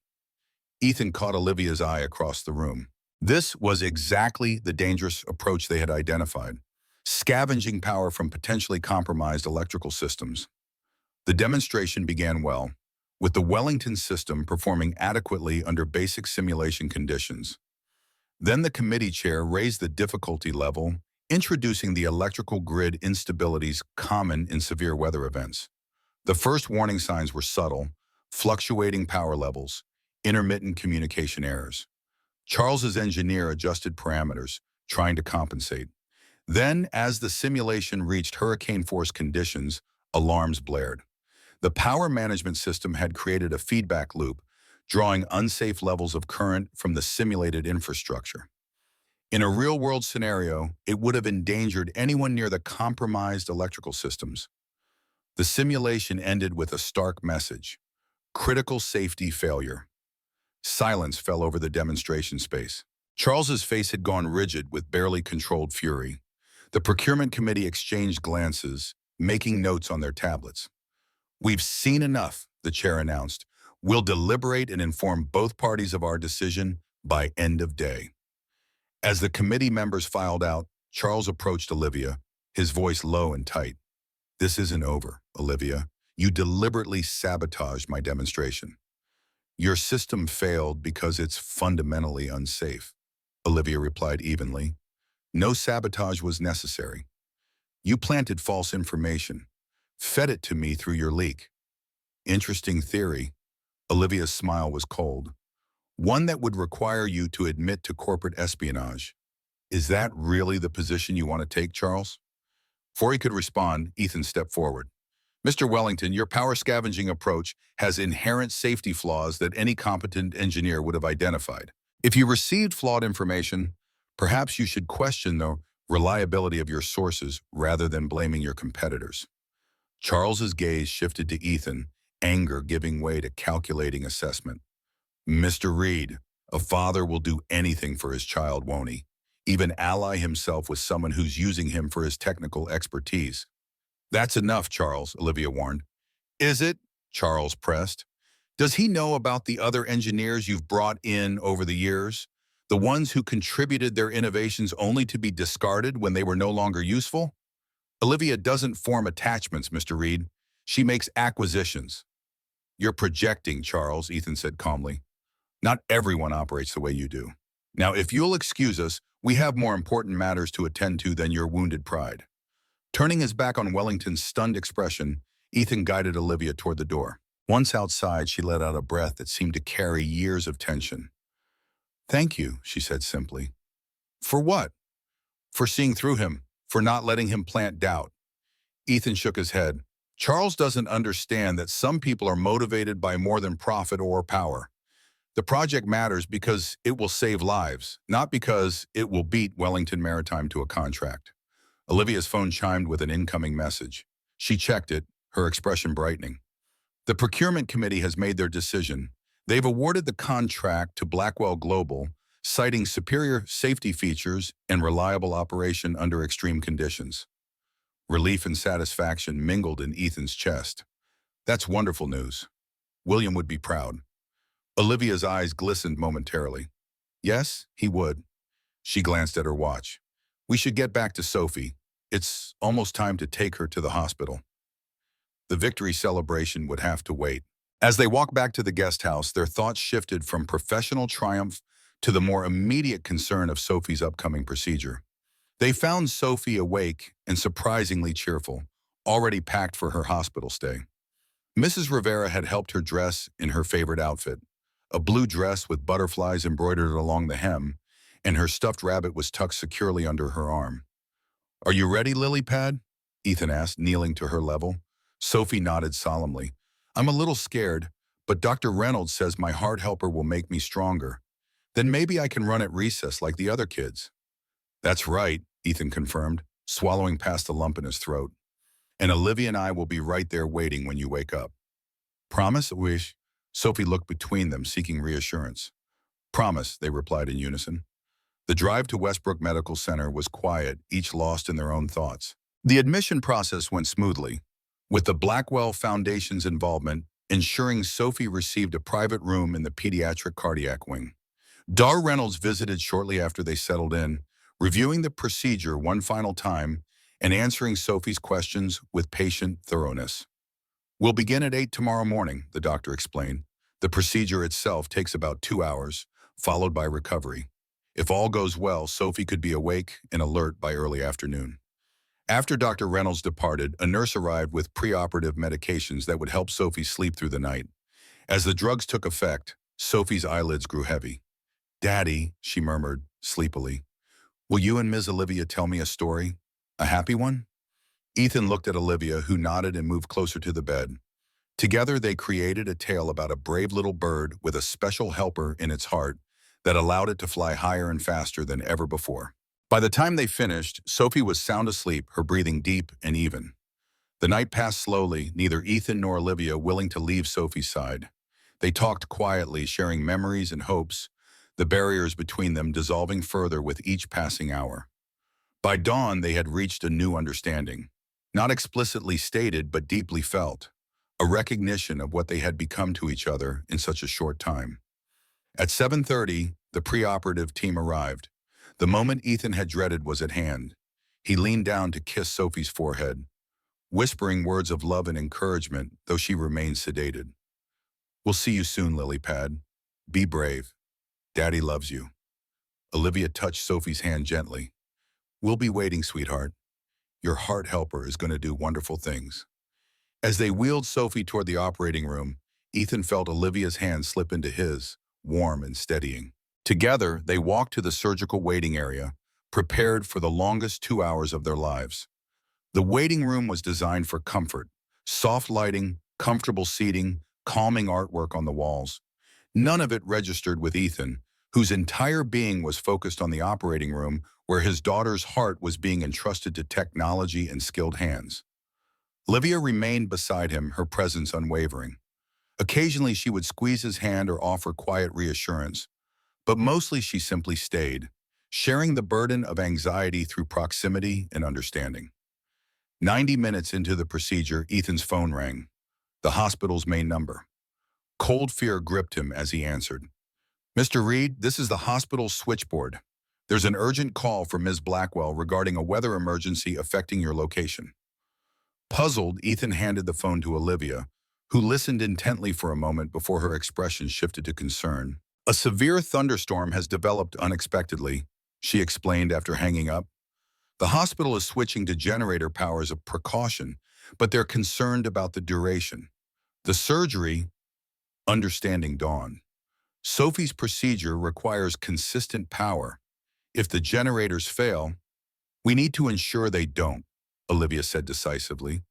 Ethan caught Olivia's eye across the room. This was exactly the dangerous approach they had identified, scavenging power from potentially compromised electrical systems. The demonstration began well, with the Wellington system performing adequately under basic simulation conditions. Then the committee chair raised the difficulty level, introducing the electrical grid instabilities common in severe weather events. The first warning signs were subtle, fluctuating power levels, intermittent communication errors. Charles's engineer adjusted parameters, trying to compensate. Then, as the simulation reached hurricane-force conditions, alarms blared. The power management system had created a feedback loop, drawing unsafe levels of current from the simulated infrastructure. In a real-world scenario, it would have endangered anyone near the compromised electrical systems. The simulation ended with a stark message: critical safety failure. Silence fell over the demonstration space. Charles's face had gone rigid with barely controlled fury. The procurement committee exchanged glances, making notes on their tablets. We've seen enough, the chair announced. We'll deliberate and inform both parties of our decision by end of day. As the committee members filed out, Charles approached Olivia, his voice low and tight. This isn't over, Olivia. You deliberately sabotaged my demonstration. Your system failed because it's fundamentally unsafe, Olivia replied evenly. No sabotage was necessary. You planted false information, fed it to me through your leak. Interesting theory. Olivia's smile was cold. One that would require you to admit to corporate espionage. Is that really the position you want to take, Charles? Before he could respond, Ethan stepped forward. Mr. Wellington, your power scavenging approach has inherent safety flaws that any competent engineer would have identified. If you received flawed information, perhaps you should question the reliability of your sources rather than blaming your competitors. Charles's gaze shifted to Ethan, anger giving way to calculating assessment. Mr. Reed, a father will do anything for his child, won't he? Even ally himself with someone who's using him for his technical expertise. That's enough, Charles, Olivia warned. Is it? Charles pressed. Does he know about the other engineers you've brought in over the years? The ones who contributed their innovations only to be discarded when they were no longer useful? Olivia doesn't form attachments, Mr. Reed. She makes acquisitions. You're projecting, Charles, Ethan said calmly. Not everyone operates the way you do. Now, if you'll excuse us, we have more important matters to attend to than your wounded pride. Turning his back on Wellington's stunned expression, Ethan guided Olivia toward the door. Once outside, she let out a breath that seemed to carry years of tension. Thank you, she said simply. For what? For seeing through him, for not letting him plant doubt. Ethan shook his head. Charles doesn't understand that some people are motivated by more than profit or power. The project matters because it will save lives, not because it will beat Wellington Maritime to a contract. Olivia's phone chimed with an incoming message. She checked it, her expression brightening. The procurement committee has made their decision. They've awarded the contract to Blackwell Global, citing superior safety features and reliable operation under extreme conditions. Relief and satisfaction mingled in Ethan's chest. That's wonderful news. William would be proud. Olivia's eyes glistened momentarily. Yes, he would. She glanced at her watch. We should get back to Sophie. It's almost time to take her to the hospital. The victory celebration would have to wait. As they walked back to the guest house, their thoughts shifted from professional triumph to the more immediate concern of Sophie's upcoming procedure. They found Sophie awake and surprisingly cheerful, already packed for her hospital stay. Mrs. Rivera had helped her dress in her favorite outfit, a blue dress with butterflies embroidered along the hem, and her stuffed rabbit was tucked securely under her arm. Are you ready, Lily Pad? Ethan asked, kneeling to her level. Sophie nodded solemnly. I'm a little scared, but Dr. Reynolds says my heart helper will make me stronger. Then maybe I can run at recess like the other kids. That's right, Ethan confirmed, swallowing past a lump in his throat. And Olivia and I will be right there waiting when you wake up. Promise, Wish? Sophie looked between them, seeking reassurance. Promise, they replied in unison. The drive to Westbrook Medical Center was quiet, each lost in their own thoughts. The admission process went smoothly, with the Blackwell Foundation's involvement ensuring Sophie received a private room in the pediatric cardiac wing. Dar Reynolds visited shortly after they settled in, reviewing the procedure one final time and answering Sophie's questions with patient thoroughness. We'll begin at 8 tomorrow morning, the doctor explained. The procedure itself takes about 2 hours, followed by recovery. If all goes well, Sophie could be awake and alert by early afternoon. After Dr. Reynolds departed, a nurse arrived with preoperative medications that would help Sophie sleep through the night. As the drugs took effect, Sophie's eyelids grew heavy. Daddy, she murmured sleepily, will you and Ms. Olivia tell me a story? A happy one? Ethan looked at Olivia, who nodded and moved closer to the bed. Together, they created a tale about a brave little bird with a special helper in its heart that allowed it to fly higher and faster than ever before. By the time they finished, Sophie was sound asleep, her breathing deep and even. The night passed slowly, neither Ethan nor Olivia willing to leave Sophie's side. They talked quietly, sharing memories and hopes, the barriers between them dissolving further with each passing hour. By dawn, they had reached a new understanding, not explicitly stated but deeply felt, a recognition of what they had become to each other in such a short time. At 7:30, the preoperative team arrived. The moment Ethan had dreaded was at hand. He leaned down to kiss Sophie's forehead, whispering words of love and encouragement, though she remained sedated. We'll see you soon, Lily Pad. Be brave. Daddy loves you. Olivia touched Sophie's hand gently. We'll be waiting, sweetheart. Your heart helper is going to do wonderful things. As they wheeled Sophie toward the operating room, Ethan felt Olivia's hand slip into his, warm and steadying. Together, they walked to the surgical waiting area, prepared for the longest 2 hours of their lives. The waiting room was designed for comfort, soft lighting, comfortable seating, calming artwork on the walls. None of it registered with Ethan, whose entire being was focused on the operating room where his daughter's heart was being entrusted to technology and skilled hands. Olivia remained beside him, her presence unwavering. Occasionally, she would squeeze his hand or offer quiet reassurance, but mostly she simply stayed, sharing the burden of anxiety through proximity and understanding. 90 minutes into the procedure, Ethan's phone rang, the hospital's main number. Cold fear gripped him as he answered. Mr. Reed, this is the hospital's switchboard. There's an urgent call for Ms. Blackwell regarding a weather emergency affecting your location. Puzzled, Ethan handed the phone to Olivia, who listened intently for a moment before her expression shifted to concern. A severe thunderstorm has developed unexpectedly, she explained after hanging up. The hospital is switching to generator power as a precaution, but they're concerned about the duration. The surgery, understanding dawned. Sophie's procedure requires consistent power. If the generators fail, we need to ensure they don't, Olivia said decisively.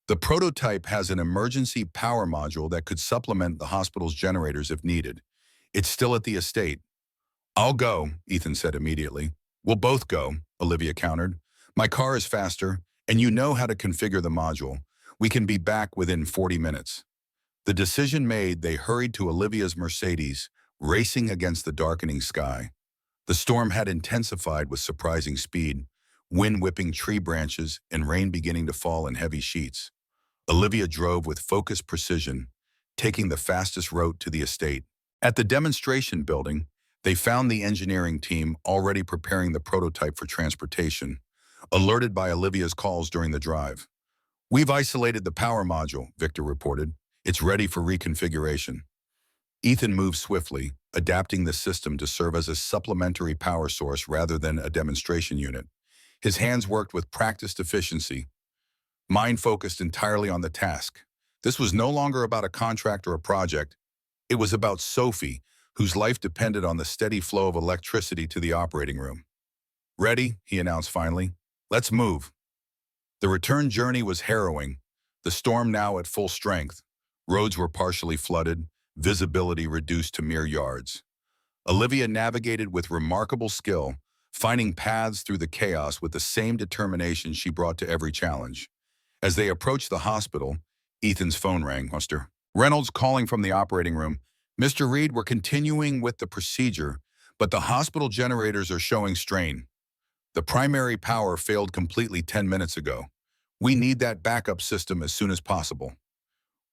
The prototype has an emergency power module that could supplement the hospital's generators if needed. It's still at the estate. I'll go, Ethan said immediately. We'll both go, Olivia countered. My car is faster, and you know how to configure the module. We can be back within 40 minutes. The decision made, they hurried to Olivia's Mercedes, racing against the darkening sky. The storm had intensified with surprising speed, wind whipping tree branches and rain beginning to fall in heavy sheets. Olivia drove with focused precision, taking the fastest route to the estate. At the demonstration building, they found the engineering team already preparing the prototype for transportation, alerted by Olivia's calls during the drive. We've isolated the power module, Victor reported. It's ready for reconfiguration. Ethan moved swiftly, adapting the system to serve as a supplementary power source rather than a demonstration unit. His hands worked with practiced efficiency, mind focused entirely on the task. This was no longer about a contract or a project. It was about Sophie, whose life depended on the steady flow of electricity to the operating room. Ready, he announced finally. Let's move. The return journey was harrowing, the storm now at full strength. Roads were partially flooded, visibility reduced to mere yards. Olivia navigated with remarkable skill, finding paths through the chaos with the same determination she brought to every challenge. As they approached the hospital, Ethan's phone rang. Mr. Reynolds calling from the operating room. Mr. Reed, we're continuing with the procedure, but the hospital generators are showing strain. The primary power failed completely 10 minutes ago. We need that backup system as soon as possible.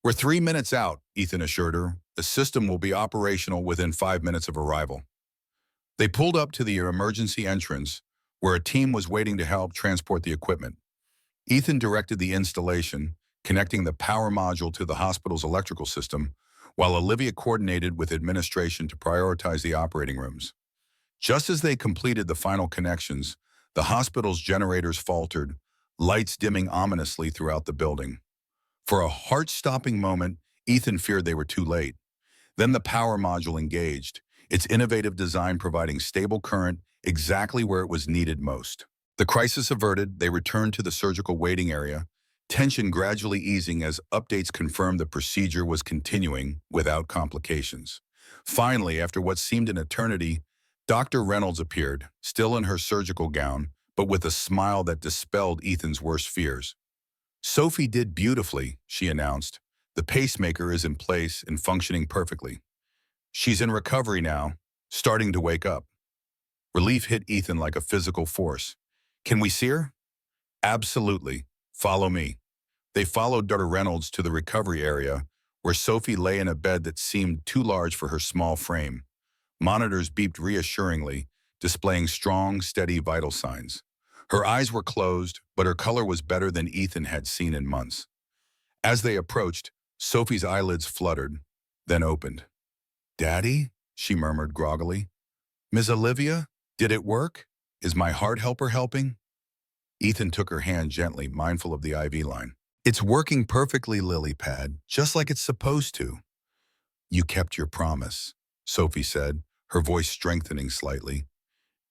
We're 3 minutes out, Ethan assured her. The system will be operational within 5 minutes of arrival. They pulled up to the emergency entrance, where a team was waiting to help transport the equipment. Ethan directed the installation, connecting the power module to the hospital's electrical system, while Olivia coordinated with administration to prioritize the operating rooms. Just as they completed the final connections, the hospital's generators faltered, lights dimming ominously throughout the building. For a heart-stopping moment, Ethan feared they were too late. Then the power module engaged, its innovative design providing stable current exactly where it was needed most. The crisis averted, they returned to the surgical waiting area, tension gradually easing as updates confirmed the procedure was continuing without complications. Finally, after what seemed an eternity, Dr. Reynolds appeared, still in her surgical gown, but with a smile that dispelled Ethan's worst fears. Sophie did beautifully, she announced. The pacemaker is in place and functioning perfectly. She's in recovery now, starting to wake up. Relief hit Ethan like a physical force. Can we see her? Absolutely. Follow me. They followed Dr. Reynolds to the recovery area, where Sophie lay in a bed that seemed too large for her small frame. Monitors beeped reassuringly, displaying strong, steady vital signs. Her eyes were closed, but her color was better than Ethan had seen in months. As they approached, Sophie's eyelids fluttered, then opened. "Daddy?" she murmured groggily. "Miss Olivia, did it work? Is my heart helper helping?" Ethan took her hand gently, mindful of the IV line. "It's working perfectly, lily pad, just like it's supposed to." "You kept your promise," Sophie said, her voice strengthening slightly.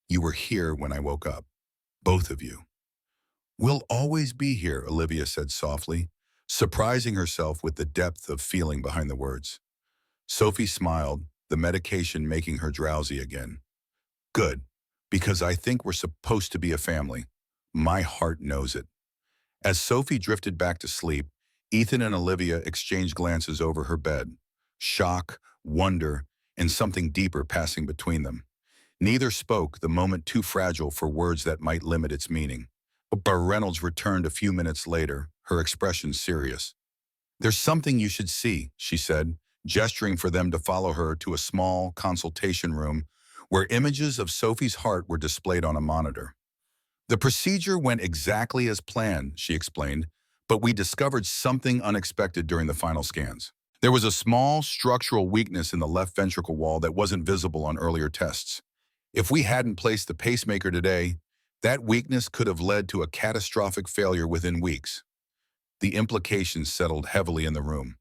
"You were here when I woke up. Both of you." "We'll always be here," Olivia said softly, surprising herself with the depth of feeling behind the words. Sophie smiled, the medication making her drowsy again. "Good, because I think we're supposed to be a family. My heart knows it." As Sophie drifted back to sleep, Ethan and Olivia exchanged glances over her bed, shock, wonder, and something deeper passing between them. Neither spoke, the moment too fragile for words that might limit its meaning. But Reynolds returned a few minutes later, her expression serious. "There's something you should see," she said, gesturing for them to follow her to a small consultation room where images of Sophie's heart were displayed on a monitor. The procedure went exactly as planned, she explained, but we discovered something unexpected during the final scans. There was a small structural weakness in the left ventricle wall that wasn't visible on earlier tests. If we hadn't placed the pacemaker today, that weakness could have led to a catastrophic failure within weeks. The implications settled heavily in the room.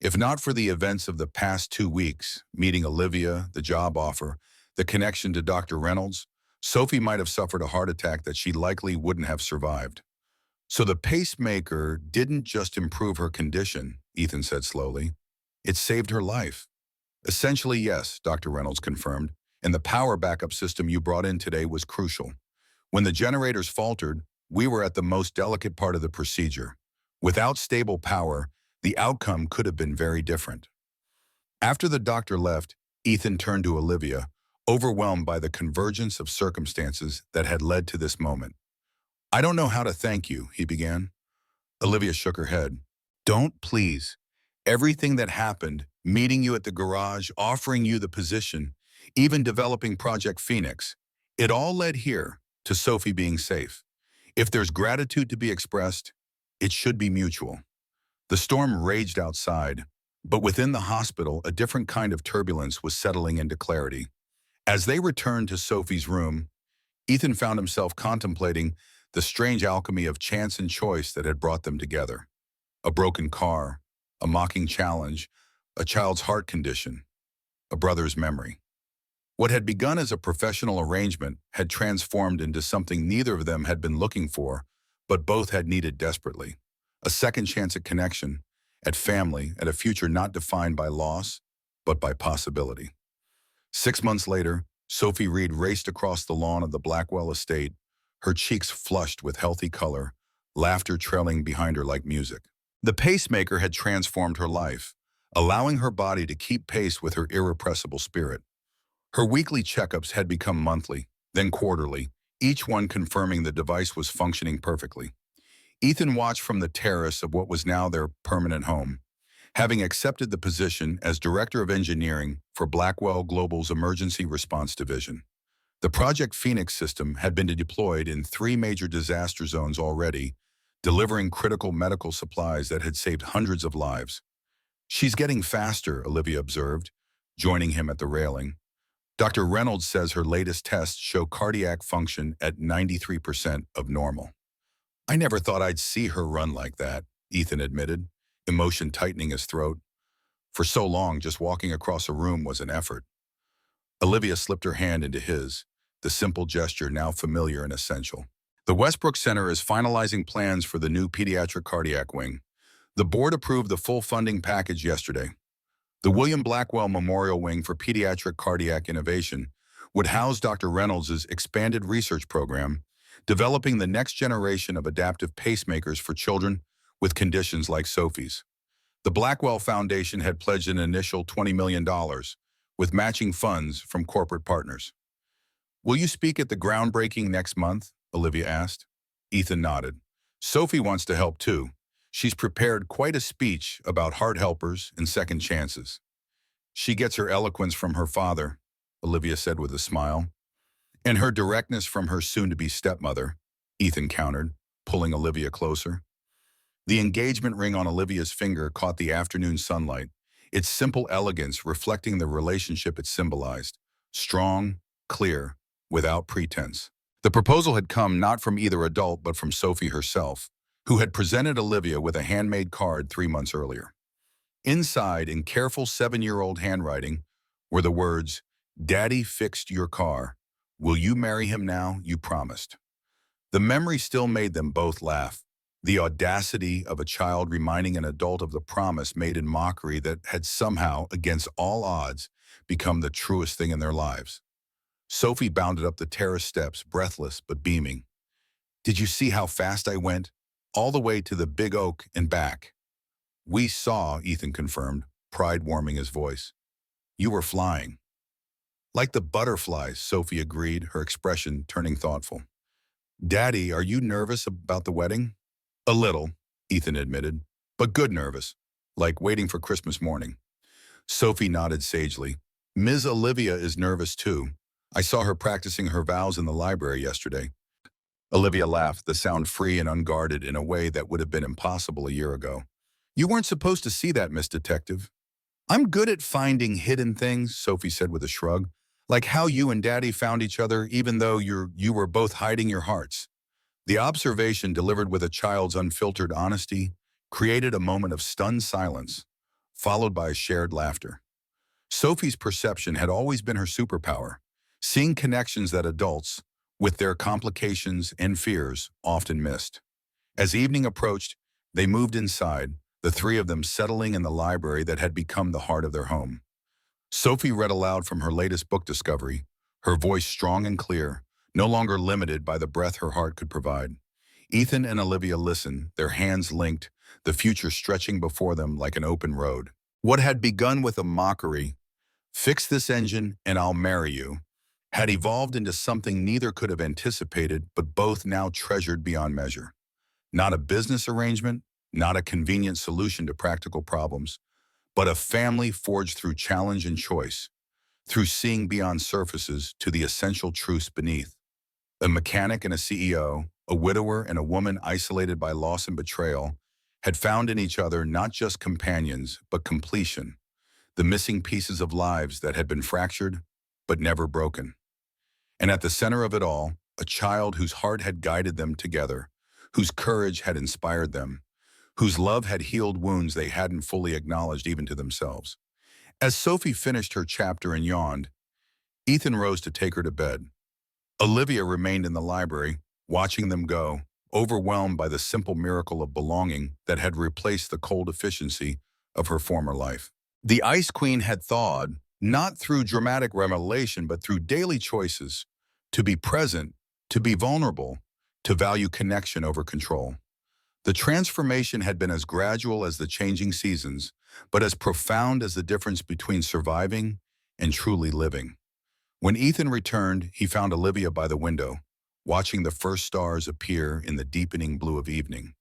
If not for the events of the past 2 weeks, meeting Olivia, the job offer, the connection to Dr. Reynolds, Sophie might have suffered a heart attack that she likely wouldn't have survived. So the pacemaker didn't just improve her condition, Ethan said slowly. It saved her life. Essentially, yes, Dr. Reynolds confirmed, and the power backup system you brought in today was crucial. When the generators faltered, we were at the most delicate part of the procedure. Without stable power, the outcome could have been very different. After the doctor left, Ethan turned to Olivia, overwhelmed by the convergence of circumstances that had led to this moment. I don't know how to thank you, he began. Olivia shook her head. Don't, please. Everything that happened, meeting you at the garage, offering you the position, even developing Project Phoenix, it all led here to Sophie being safe. If there's gratitude to be expressed, it should be mutual. The storm raged outside, but within the hospital, a different kind of turbulence was settling into clarity. As they returned to Sophie's room, Ethan found himself contemplating the strange alchemy of chance and choice that had brought them together. A broken car, a mocking challenge, a child's heart condition, a brother's memory. What had begun as a professional arrangement had transformed into something neither of them had been looking for, but both had needed desperately. A second chance at connection, at family, at a future not defined by loss, but by possibility. 6 months later, Sophie Reed raced across the lawn of the Blackwell estate, her cheeks flushed with healthy color, laughter trailing behind her like music. The pacemaker had transformed her life, allowing her body to keep pace with her irrepressible spirit. Her weekly checkups had become monthly, then quarterly, each one confirming the device was functioning perfectly. Ethan watched from the terrace of what was now their permanent home, having accepted the position as Director of Engineering for Blackwell Global's Emergency Response Division. The Project Phoenix system had been deployed in 3 major disaster zones already, delivering critical medical supplies that had saved hundreds of lives. She's getting faster, Olivia observed, joining him at the railing. Dr. Reynolds says her latest tests show cardiac function at 93% of normal. I never thought I'd see her run like that, Ethan admitted, emotion tightening his throat. For so long, just walking across a room was an effort. Olivia slipped her hand into his, the simple gesture now familiar and essential. The Westbrook Center is finalizing plans for the new pediatric cardiac wing. The board approved the full funding package yesterday. The William Blackwell Memorial Wing for Pediatric Cardiac Innovation would house Dr. Reynolds' expanded research program, developing the next generation of adaptive pacemakers for children with conditions like Sophie's. The Blackwell Foundation had pledged an initial $20 million, with matching funds from corporate partners. Will you speak at the groundbreaking next month? Olivia asked. Ethan nodded. Sophie wants to help too. She's prepared quite a speech about heart helpers and second chances. She gets her eloquence from her father, Olivia said with a smile, and her directness from her soon-to-be stepmother, Ethan countered, pulling Olivia closer. The engagement ring on Olivia's finger caught the afternoon sunlight, its simple elegance reflecting the relationship it symbolized, strong, clear, without pretense. The proposal had come not from either adult but from Sophie herself, who had presented Olivia with a handmade card 3 months earlier. Inside, in careful 7-year-old handwriting, were the words, "Daddy fixed your car. Will you marry him now? You promised." The memory still made them both laugh. The audacity of a child reminding an adult of the promise made in mockery that had somehow, against all odds, become the truest thing in their lives. Sophie bounded up the terrace steps, breathless but beaming. "Did you see how fast I went? All the way to the big oak and back." "We saw," Ethan confirmed, pride warming his voice. "You were flying." "Like the butterflies," Sophie agreed, her expression turning thoughtful. "Daddy, are you nervous about the wedding?" "A little," Ethan admitted, "but good nervous, like waiting for Christmas morning." Sophie nodded sagely. Ms. Olivia is nervous too. I saw her practicing her vows in the library yesterday. Olivia laughed, the sound free and unguarded in a way that would have been impossible a year ago. You weren't supposed to see that, Miss Detective. I'm good at finding hidden things, Sophie said with a shrug. Like how you and Daddy found each other even though you were both hiding your hearts. The observation, delivered with a child's unfiltered honesty, created a moment of stunned silence, followed by shared laughter. Sophie's perception had always been her superpower, seeing connections that adults, with their complications and fears, often missed. As evening approached, they moved inside, the three of them settling in the library that had become the heart of their home. Sophie read aloud from her latest book discovery, her voice strong and clear, no longer limited by the breath her heart could provide. Ethan and Olivia listened, their hands linked, the future stretching before them like an open road. What had begun with a mockery, "Fix this engine and I'll marry you," had evolved into something neither could have anticipated but both now treasured beyond measure. Not a business arrangement, not a convenient solution to practical problems, but a family forged through challenge and choice, through seeing beyond surfaces to the essential truths beneath. A mechanic and a CEO, a widower and a woman isolated by loss and betrayal, had found in each other not just companions, but completion, the missing pieces of lives that had been fractured, but never broken. And at the center of it all, a child whose heart had guided them together, whose courage had inspired them, whose love had healed wounds they hadn't fully acknowledged even to themselves. As Sophie finished her chapter and yawned, Ethan rose to take her to bed. Olivia remained in the library, watching them go, overwhelmed by the simple miracle of belonging that had replaced the cold efficiency of her former life. The Ice Queen had thawed, not through dramatic revelation, but through daily choices, to be present, to be vulnerable, to value connection over control. The transformation had been as gradual as the changing seasons, but as profound as the difference between surviving and truly living. When Ethan returned, he found Olivia by the window, watching the first stars appear in the deepening blue of evening.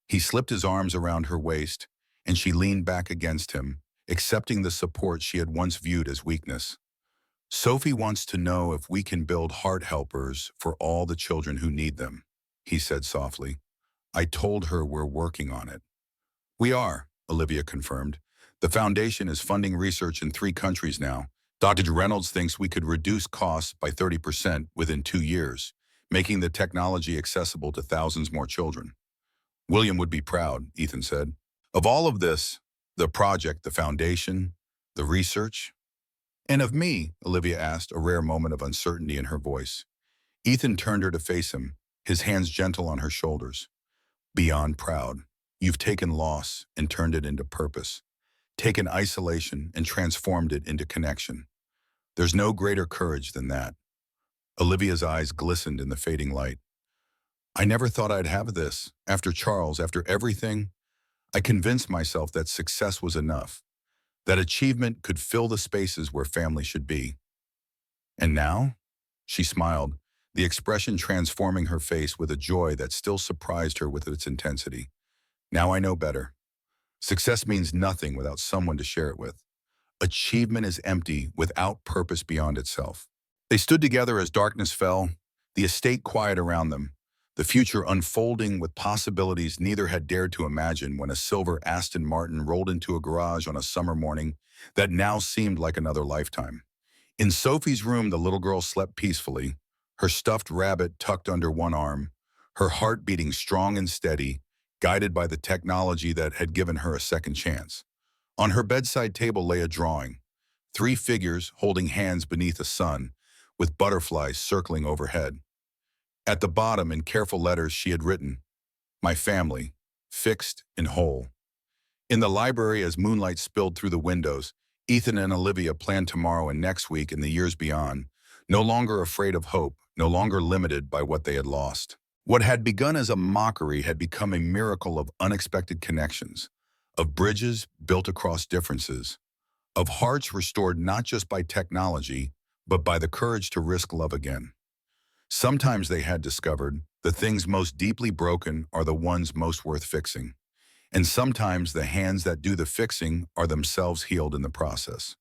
He slipped his arms around her waist, and she leaned back against him, accepting the support she had once viewed as weakness. Sophie wants to know if we can build heart helpers for all the children who need them, he said softly. I told her we're working on it. We are, Olivia confirmed. The foundation is funding research in 3 countries now. Dr. Reynolds thinks we could reduce costs by 30% within 2 years, making the technology accessible to thousands more children. William would be proud, Ethan said. Of all of this, the project, the foundation, the research, and of me, Olivia asked, a rare moment of uncertainty in her voice. Ethan turned her to face him, his hands gentle on her shoulders. Beyond proud. You've taken loss and turned it into purpose, taken isolation and transformed it into connection. There's no greater courage than that. Olivia's eyes glistened in the fading light. I never thought I'd have this. After Charles, after everything, I convinced myself that success was enough, that achievement could fill the spaces where family should be. And now? She smiled, the expression transforming her face with a joy that still surprised her with its intensity. Now I know better. Success means nothing without someone to share it with. Achievement is empty without purpose beyond itself. They stood together as darkness fell, the estate quiet around them, the future unfolding with possibilities neither had dared to imagine when a silver Aston Martin rolled into a garage on a summer morning that now seemed like another lifetime. In Sophie's room, the little girl slept peacefully, her stuffed rabbit tucked under one arm, her heart beating strong and steady, guided by the technology that had given her a second chance. On her bedside table lay a drawing, 3 figures holding hands beneath a sun, with butterflies circling overhead. At the bottom, in careful letters, she had written, "My family, fixed and whole." In the library, as moonlight spilled through the windows, Ethan and Olivia planned tomorrow and next week and the years beyond, no longer afraid of hope, no longer limited by what they had lost. What had begun as a mockery had become a miracle of unexpected connections, of bridges built across differences, of hearts restored not just by technology, but by the courage to risk love again. Sometimes they had discovered the things most deeply broken are the ones most worth fixing. And sometimes the hands that do the fixing are themselves healed in the process.